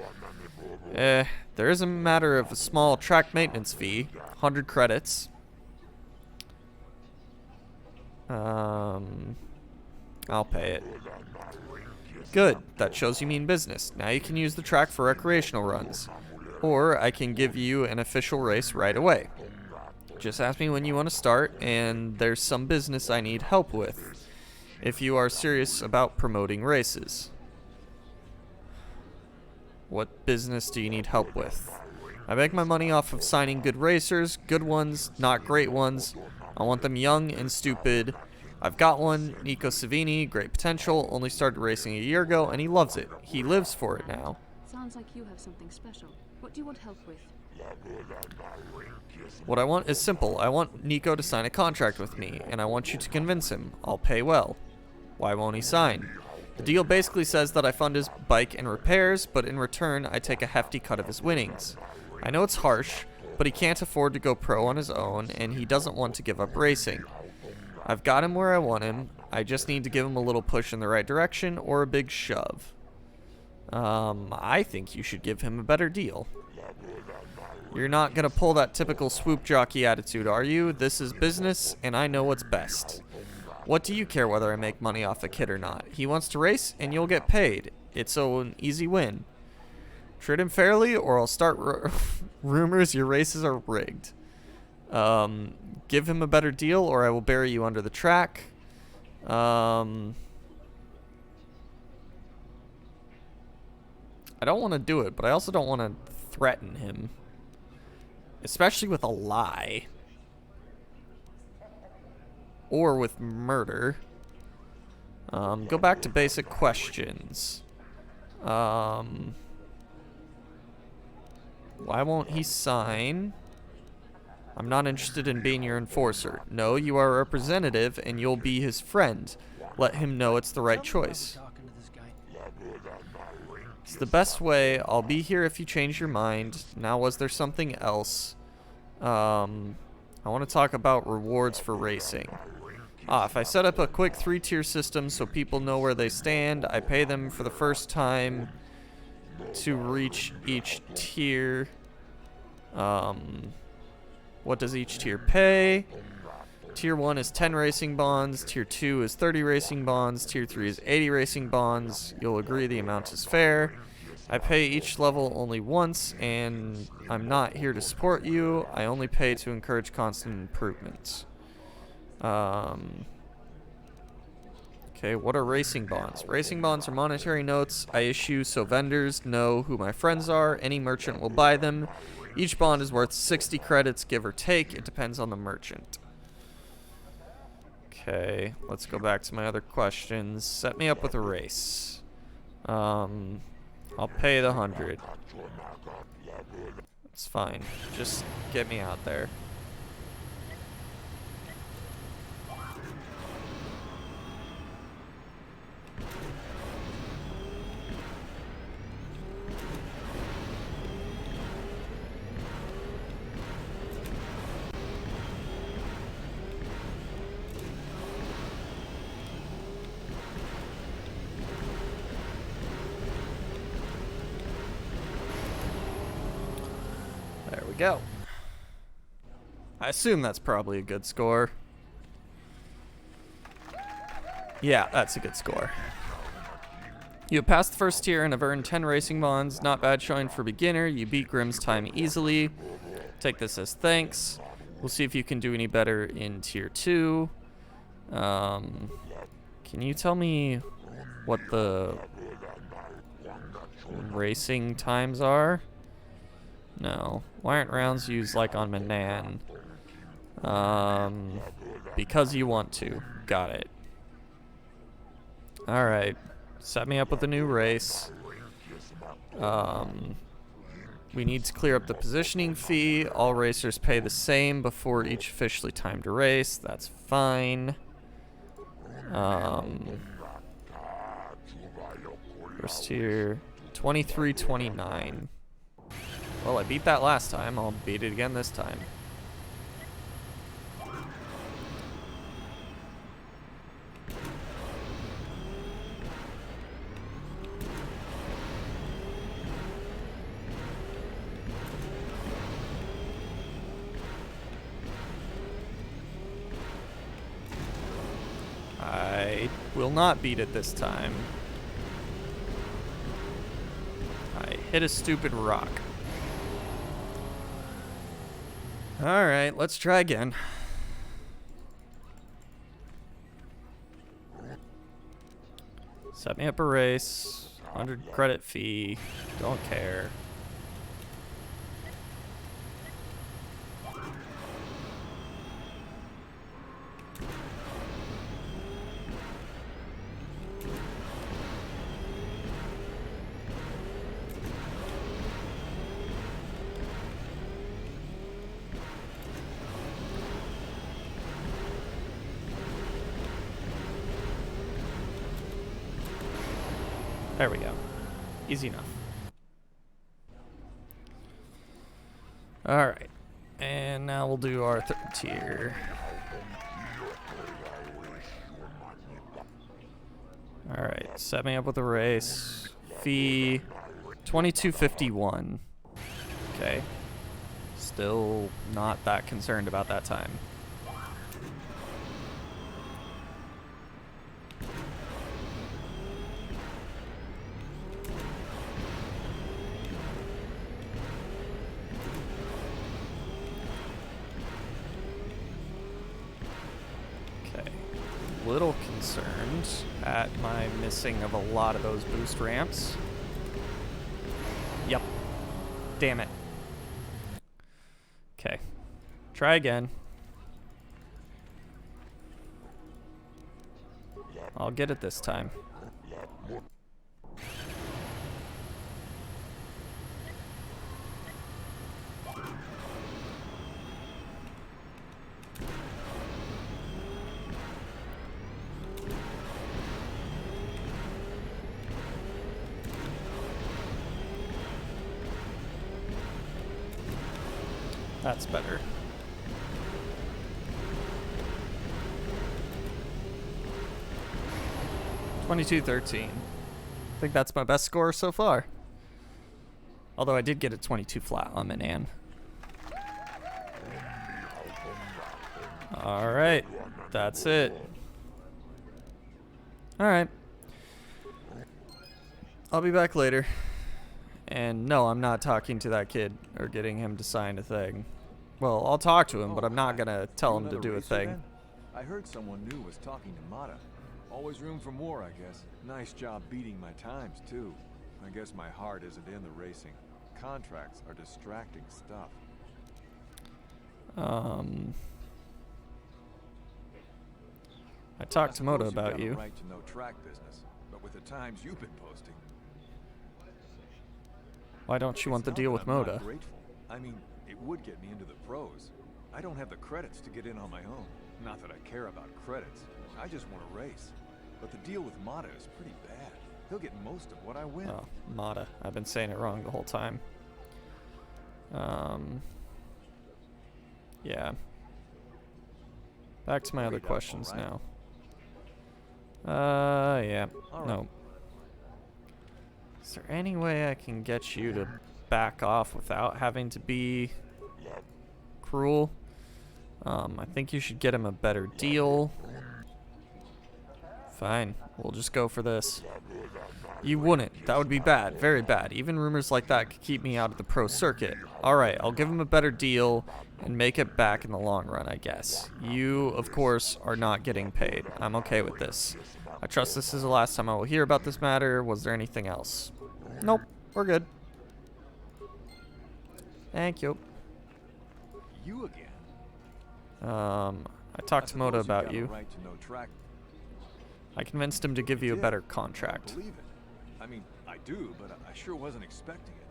There is a matter of a small track maintenance fee, 100 credits. I'll pay it. Good, that shows you mean business. Now you can use the track for recreational runs. Or I can give you an official race right away. Just ask me when you want to start, and there's some business I need help with, if you are serious about promoting races. What business do you need help with? I make my money off of signing good racers, good ones, not great ones. I want them young and stupid. I've got one, Nico Savini, great potential, only started racing a year ago, and he loves it. He lives for it now. Sounds like you have something special. What do you want help with? What I want is simple. I want Nico to sign a contract with me, and I want you to convince him. I'll pay well. Why won't he sign? The deal basically says that I fund his bike and repairs, but in return, I take a hefty cut of his winnings. I know it's harsh, but he can't afford to go pro on his own, and he doesn't want to give up racing. I've got him where I want him. I just need to give him a little push in the right direction or a big shove. I think you should give him a better deal. You're not gonna pull that typical swoop jockey attitude, are you? This is business, and I know what's best. What do you care whether I make money off a kid or not? He wants to race, and you'll get paid. It's an easy win. Treat him fairly, or I'll start rumors your races are rigged. Give him a better deal, or I will bury you under the track. I don't want to do it, but I also don't want to threaten him. Especially with a lie. Or with murder. Go back to basic questions. Why won't he sign? I'm not interested in being your enforcer. No, you are a representative, and you'll be his friend. Let him know it's the right choice. It's the best way. I'll be here if you change your mind. Now, was there something else? I want to talk about rewards for racing. If I set up a quick 3-tier system so people know where they stand, I pay them for the first time to reach each tier. What does each tier pay? Tier 1 is 10 racing bonds, Tier 2 is 30 racing bonds, Tier 3 is 80 racing bonds. You'll agree the amount is fair. I pay each level only once, and I'm not here to support you. I only pay to encourage constant improvements. Okay, what are racing bonds? Racing bonds are monetary notes I issue so vendors know who my friends are. Any merchant will buy them. Each bond is worth 60 credits, give or take. It depends on the merchant. Okay, let's go back to my other questions. Set me up with a race. I'll pay the 100. It's fine. Just get me out there. There we go. I assume that's probably a good score. Yeah, that's a good score. You have passed the first tier and have earned 10 racing bonds. Not bad showing for beginner. You beat Grimm's time easily. Take this as thanks. We'll see if you can do any better in Tier 2. Can you tell me what the racing times are? No. Why aren't rounds used like on Manan? Because you want to. Got it. Alright. Set me up with a new race. We need to clear up the positioning fee. All racers pay the same before each officially timed race. That's fine. First tier, 23-29. Well, I beat that last time. I'll beat it again this time. I will not beat it this time. I hit a stupid rock. Alright, let's try again. Set me up a race. 100 credit fee. Don't care. There we go. Easy enough. Alright. And now we'll do our third tier. Alright, set me up with a race. Fee 2251. Okay. Still not that concerned about that time. Little concerned at my missing of a lot of those boost ramps. Yep. Damn it. Okay. Try again. I'll get it this time. That's better. $22.13. I think that's my best score so far. Although I did get a 22 flat on Manan. Alright. That's it. Alright. I'll be back later. And no, I'm not talking to that kid or getting him to sign a thing. Well, I'll talk to him, but I'm not gonna tell him to do a thing. I heard someone new was talking to Mata. Always room for more, I guess. Nice job beating my times, too. I guess my heart isn't in the racing. Contracts are distracting stuff. I talked to Moda about you. Right to know track business, but with the times you've been posting. Why don't you want the deal with Moda? I mean, it would get me into the pros. I don't have the credits to get in on my own. Not that I care about credits. I just want to race. But the deal with Mata is pretty bad. He'll get most of what I win. Oh, Mata. I've been saying it wrong the whole time. Yeah. Back to my other questions now. Yeah. No. Is there any way I can get you to back off without having to be cruel? I think you should get him a better deal. Fine. We'll just go for this. You wouldn't. That would be bad. Very bad. Even rumors like that could keep me out of the pro circuit. Alright, I'll give him a better deal and make it back in the long run, I guess. You, of course, are not getting paid. I'm okay with this. I trust this is the last time I will hear about this matter. Was there anything else? Nope. We're good. Thank you. You again? I talked to Moda about you. Right to know track. I convinced him to give you a better contract. Believe it. I mean, I do, but I sure wasn't expecting it.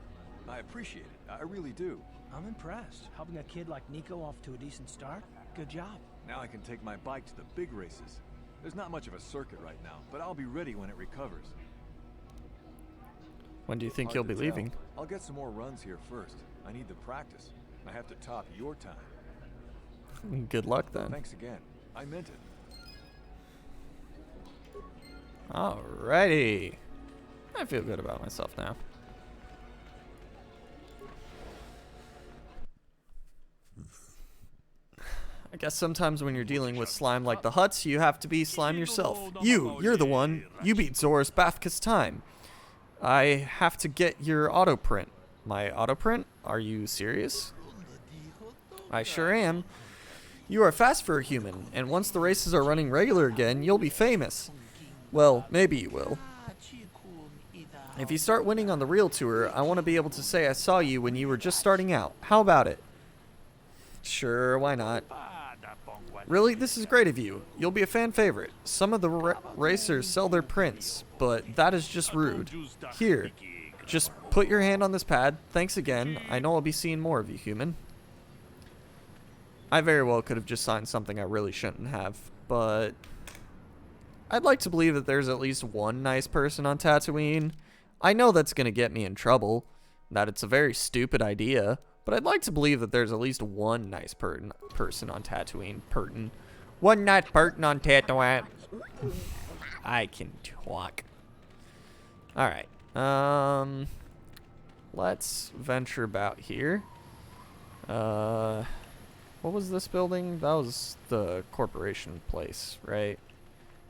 I appreciate it. I really do. I'm impressed. Helping a kid like Nico off to a decent start. Good job. Now I can take my bike to the big races. There's not much of a circuit right now, but I'll be ready when it recovers. When do you think you'll be leaving? I'll get some more runs here first. I need the practice. I have to top your time. Good luck then. Thanks again. I meant it. Alrighty. I feel good about myself now. I guess sometimes when you're dealing with slime like the Hutts, you have to be slime yourself. You're the one. You beat Zoris Bafka's time. I have to get your auto print. My auto print? Are you serious? I sure am. You are fast for a human, and once the races are running regular again, you'll be famous. Well, maybe you will. If you start winning on the real tour, I want to be able to say I saw you when you were just starting out. How about it? Sure, why not? Really, this is great of you. You'll be a fan favorite. Some of the racers sell their prints, but that is just rude. Here, just put your hand on this pad. Thanks again. I know I'll be seeing more of you, human. I very well could have just signed something I really shouldn't have, but I'd like to believe that there's at least one nice person on Tatooine. I know that's going to get me in trouble, that it's a very stupid idea, but I'd like to believe that there's at least one nice person on Tatooine. One nice person on Tatooine. I can talk. Alright. Let's venture about here. What was this building? That was the corporation place, right?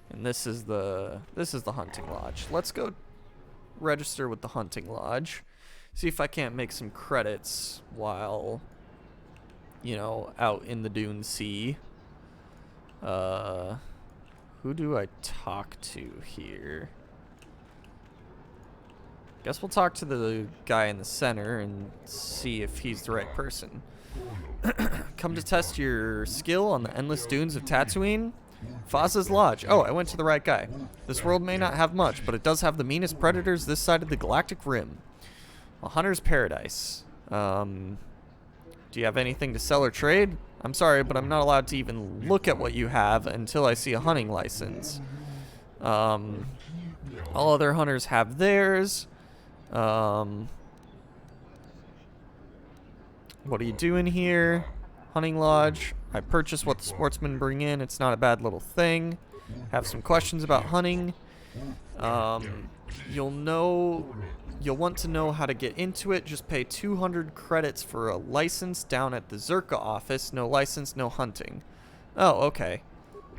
And this is the hunting lodge. Let's go register with the hunting lodge. See if I can't make some credits while, you know, out in the Dune Sea. Who do I talk to here? Guess we'll talk to the guy in the center and see if he's the right person. Come to test your skill on the endless dunes of Tatooine? Faza's Lodge. Oh, I went to the right guy. This world may not have much, but it does have the meanest predators this side of the galactic rim. A hunter's paradise. Do you have anything to sell or trade? I'm sorry, but I'm not allowed to even look at what you have until I see a hunting license. All other hunters have theirs. What are you doing here? Hunting lodge. I purchase what the sportsmen bring in. It's not a bad little thing. Have some questions about hunting. You'll want to know how to get into it. Just pay 200 credits for a license down at the Zerka office. No license, no hunting. Oh, okay.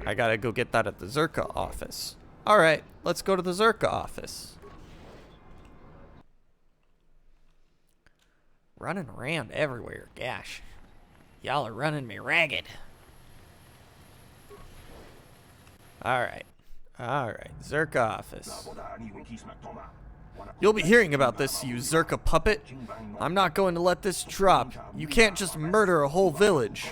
I gotta go get that at the Zerka office. Alright, let's go to the Zerka office. Running around everywhere, gosh. Y'all are running me ragged. Alright. Alright, Zerka office. You'll be hearing about this, you Zerka puppet. I'm not going to let this drop. You can't just murder a whole village.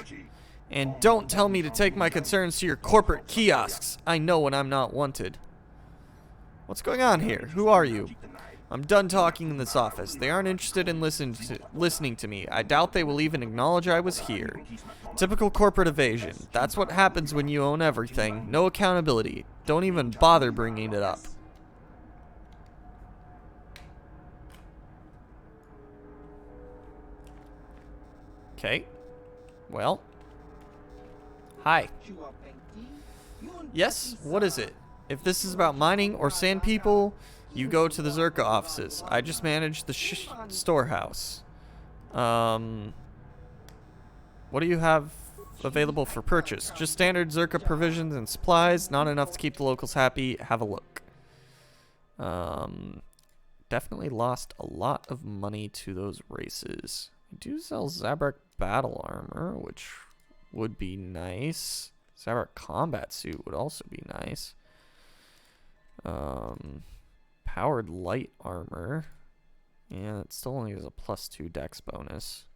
And don't tell me to take my concerns to your corporate kiosks. I know when I'm not wanted. What's going on here? Who are you? I'm done talking in this office. They aren't interested in listening to me. I doubt they will even acknowledge I was here. Typical corporate evasion. That's what happens when you own everything. No accountability. Don't even bother bringing it up. Okay. Well. Hi. Yes? What is it? If this is about mining or sand people, you go to the Zerka offices. I just manage the storehouse. What do you have available for purchase. Just standard Zerka provisions and supplies. Not enough to keep the locals happy. Have a look. Definitely lost a lot of money to those races. I do sell Zabrak battle armor, which would be nice. Zabrak combat suit would also be nice. Powered light armor. Yeah, it still only has a +2 dex bonus.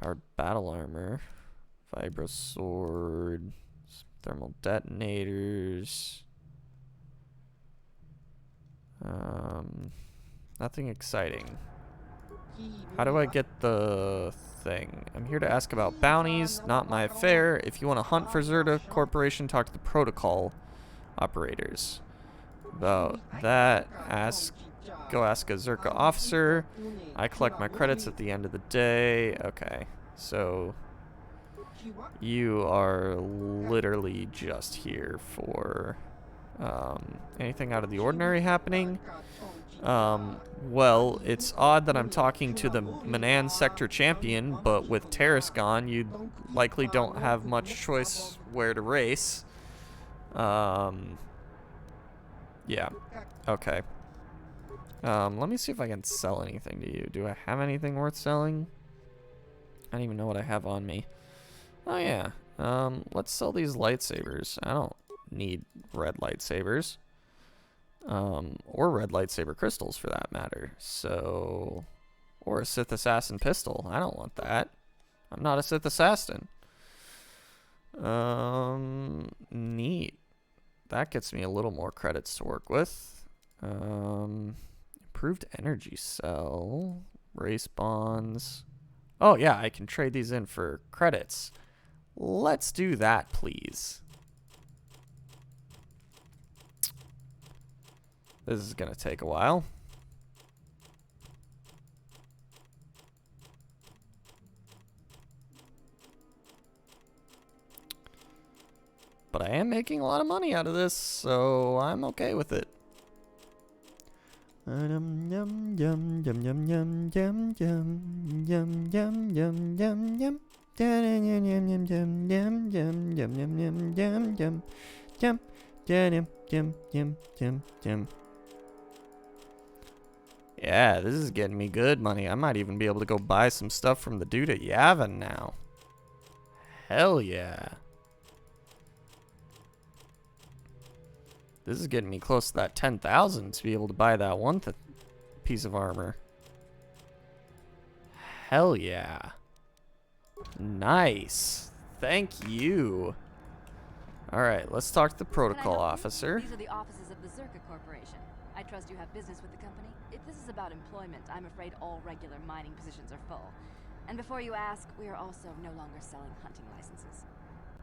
Powered battle armor. Vibro sword. Thermal detonators. Nothing exciting. How do I get the thing? I'm here to ask about bounties, not my affair. If you want to hunt for Zerka Corporation, talk to the protocol operators. About that, go ask a Zerka officer. I collect my credits at the end of the day. Okay, so you are literally just here for anything out of the ordinary happening. Well, it's odd that I'm talking to the Manan Sector Champion, but with Terrace gone, you likely don't have much choice where to race. Yeah. Okay. Let me see if I can sell anything to you. Do I have anything worth selling? I don't even know what I have on me. Oh, yeah. Let's sell these lightsabers. I don't need red lightsabers. Or red lightsaber crystals for that matter. So, or a Sith Assassin pistol. I don't want that. I'm not a Sith Assassin. Neat. That gets me a little more credits to work with. Improved energy cell. Race bonds. Oh yeah, I can trade these in for credits. Let's do that, please. This is gonna take a while. But I am making a lot of money out of this, so I'm okay with it. Yeah, this is getting me good money. I might even be able to go buy some stuff from the dude at Yavin now. Hell yeah. This is getting me close to that 10,000 to be able to buy that one piece of armor. Hell yeah. Nice. Thank you. Alright, let's talk to the protocol officer. These are the offices of the Zerka Corporation. I trust you have business with the company. If this is about employment, I'm afraid all regular mining positions are full. And before you ask, we are also no longer selling hunting licenses.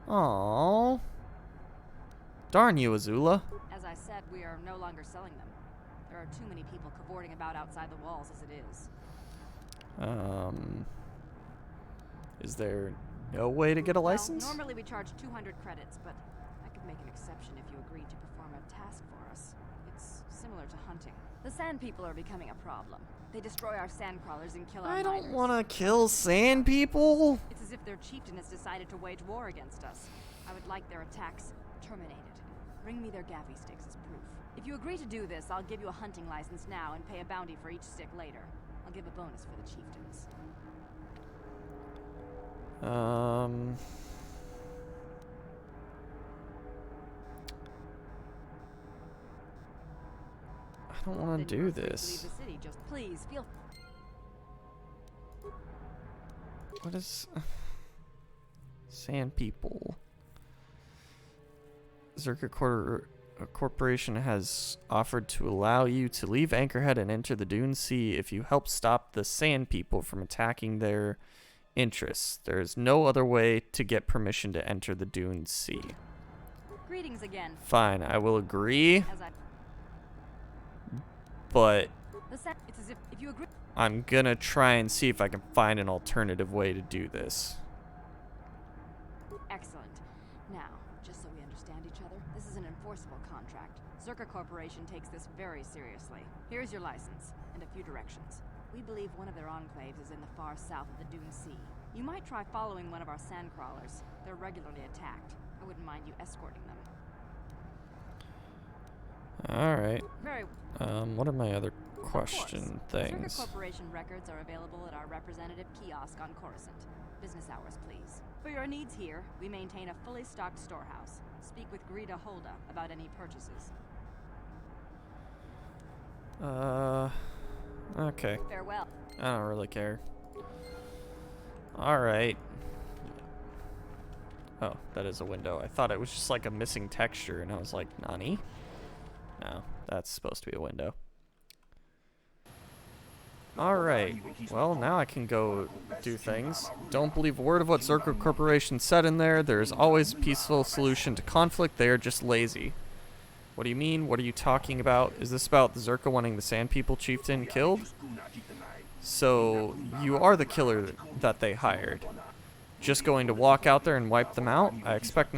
Aww. Darn you, Azula. As I said, we are no longer selling them. There are too many people cavorting about outside the walls as it is. Is there no way to get a license? Well, normally we charge 200 credits, but I could make an exception if you agreed to perform a task for us. It's similar to hunting. The sand people are becoming a problem. They destroy our sand crawlers and kill our I don't miners. want to kill sand people. It's as if their chieftain has decided to wage war against us. I would like their attacks terminated. Bring me their Gavi sticks as proof. If you agree to do this, I'll give you a hunting license now and pay a bounty for each stick later. I'll give a bonus for the chieftains. I don't want to do this. Leave the city, just please feel. What is sand people? Zerka Corporation has offered to allow you to leave Anchorhead and enter the Dune Sea if you help stop the sand people from attacking their interests. There is no other way to get permission to enter the Dune Sea. Greetings again. Fine, I will agree. But it's as if you agree. I'm gonna try and see if I can find an alternative way to do this. Excellent. Now, just so we understand each other, this is an enforceable contract. Zerka Corporation takes this very seriously. Here's your license, and a few directions. We believe one of their enclaves is in the far south of the Dune Sea. You might try following one of our sand crawlers. They're regularly attacked. I wouldn't mind you escorting them. Alright. Very What are my other question things? Zerka Corporation records are available at our representative kiosk on Coruscant. Business hours, please. For your needs here, we maintain a fully stocked storehouse. Speak with Greta Holda about any purchases. Okay. Farewell. I don't really care. Alright. Oh, that is a window. I thought it was just like a missing texture, and I was like, Nani? No, that's supposed to be a window. Alright, well, now I can go do things. Don't believe a word of what Zerka Corporation said in there. There is always a peaceful solution to conflict. They are just lazy. What do you mean? What are you talking about? Is this about the Zerka wanting the Sand People chieftain killed? So, you are the killer that they hired. Just going to walk out there and wipe them out? I expect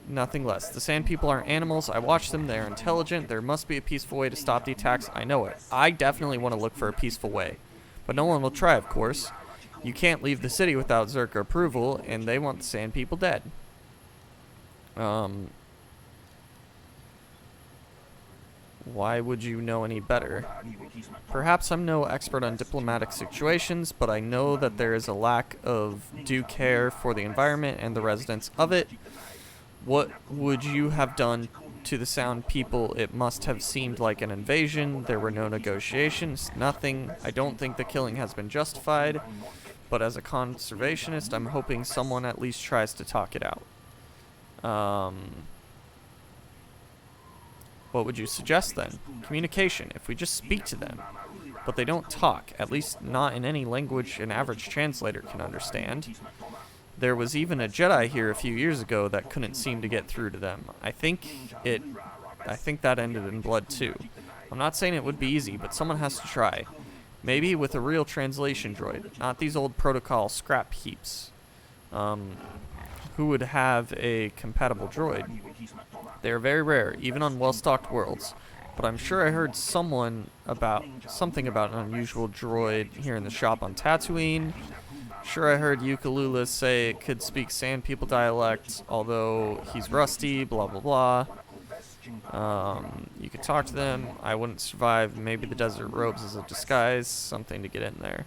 nothing less. The Sand People aren't animals. I watch them. They're intelligent. There must be a peaceful way to stop the attacks. I know it. I definitely want to look for a peaceful way. But no one will try, of course. You can't leave the city without Zerka approval, and they want the Sand People dead. Why would you know any better? Perhaps I'm no expert on diplomatic situations, but I know that there is a lack of due care for the environment and the residents of it. What would you have done to the Sound People? It must have seemed like an invasion. There were no negotiations, nothing. I don't think the killing has been justified, but as a conservationist, I'm hoping someone at least tries to talk it out. What would you suggest then? Communication, if we just speak to them. But they don't talk, at least not in any language an average translator can understand. There was even a Jedi here a few years ago that couldn't seem to get through to them. I think that ended in blood too. I'm not saying it would be easy, but someone has to try. Maybe with a real translation droid, not these old protocol scrap heaps. Who would have a compatible droid? They are very rare, even on well-stocked worlds. But I'm sure I heard something about an unusual droid here in the shop on Tatooine. Sure, I heard Ukulula say it could speak Sand People dialect, although he's rusty, blah blah blah. You could talk to them. I wouldn't survive. Maybe the desert robes as a disguise, something to get in there.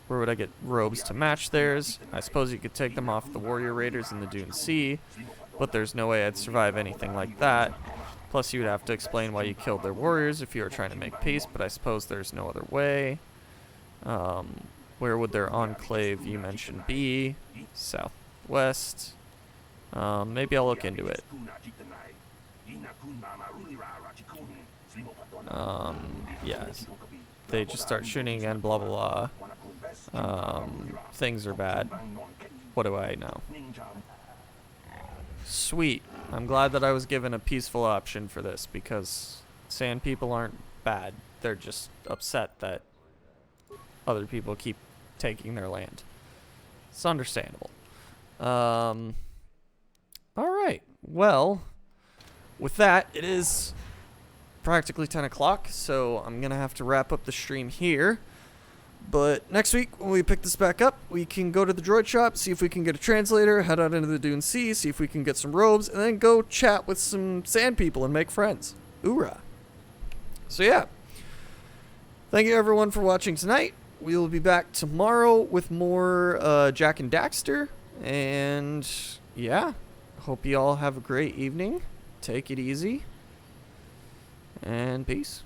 Where would I get robes to match theirs? I suppose you could take them off the warrior raiders in the Dune Sea, but there's no way I'd survive anything like that. Plus, you would have to explain why you killed their warriors if you were trying to make peace, but I suppose there's no other way. Where would their enclave you mentioned be? Southwest. Maybe I'll look into it. Yes. They just start shooting again, blah blah blah. Things are bad. What do I know? Sweet. I'm glad that I was given a peaceful option for this, because Sand People aren't bad. They're just upset that other people keep taking their land. It's understandable. Alright. Well, with that, it is practically 10 o'clock, so I'm going to have to wrap up the stream here. But next week, when we pick this back up, we can go to the droid shop, see if we can get a translator, head out into the Dune Sea, see if we can get some robes, and then go chat with some Sand People and make friends. Oorah. So yeah. Thank you everyone for watching tonight. We will be back tomorrow with more Jak and Daxter. And yeah, hope you all have a great evening. Take it easy. And peace.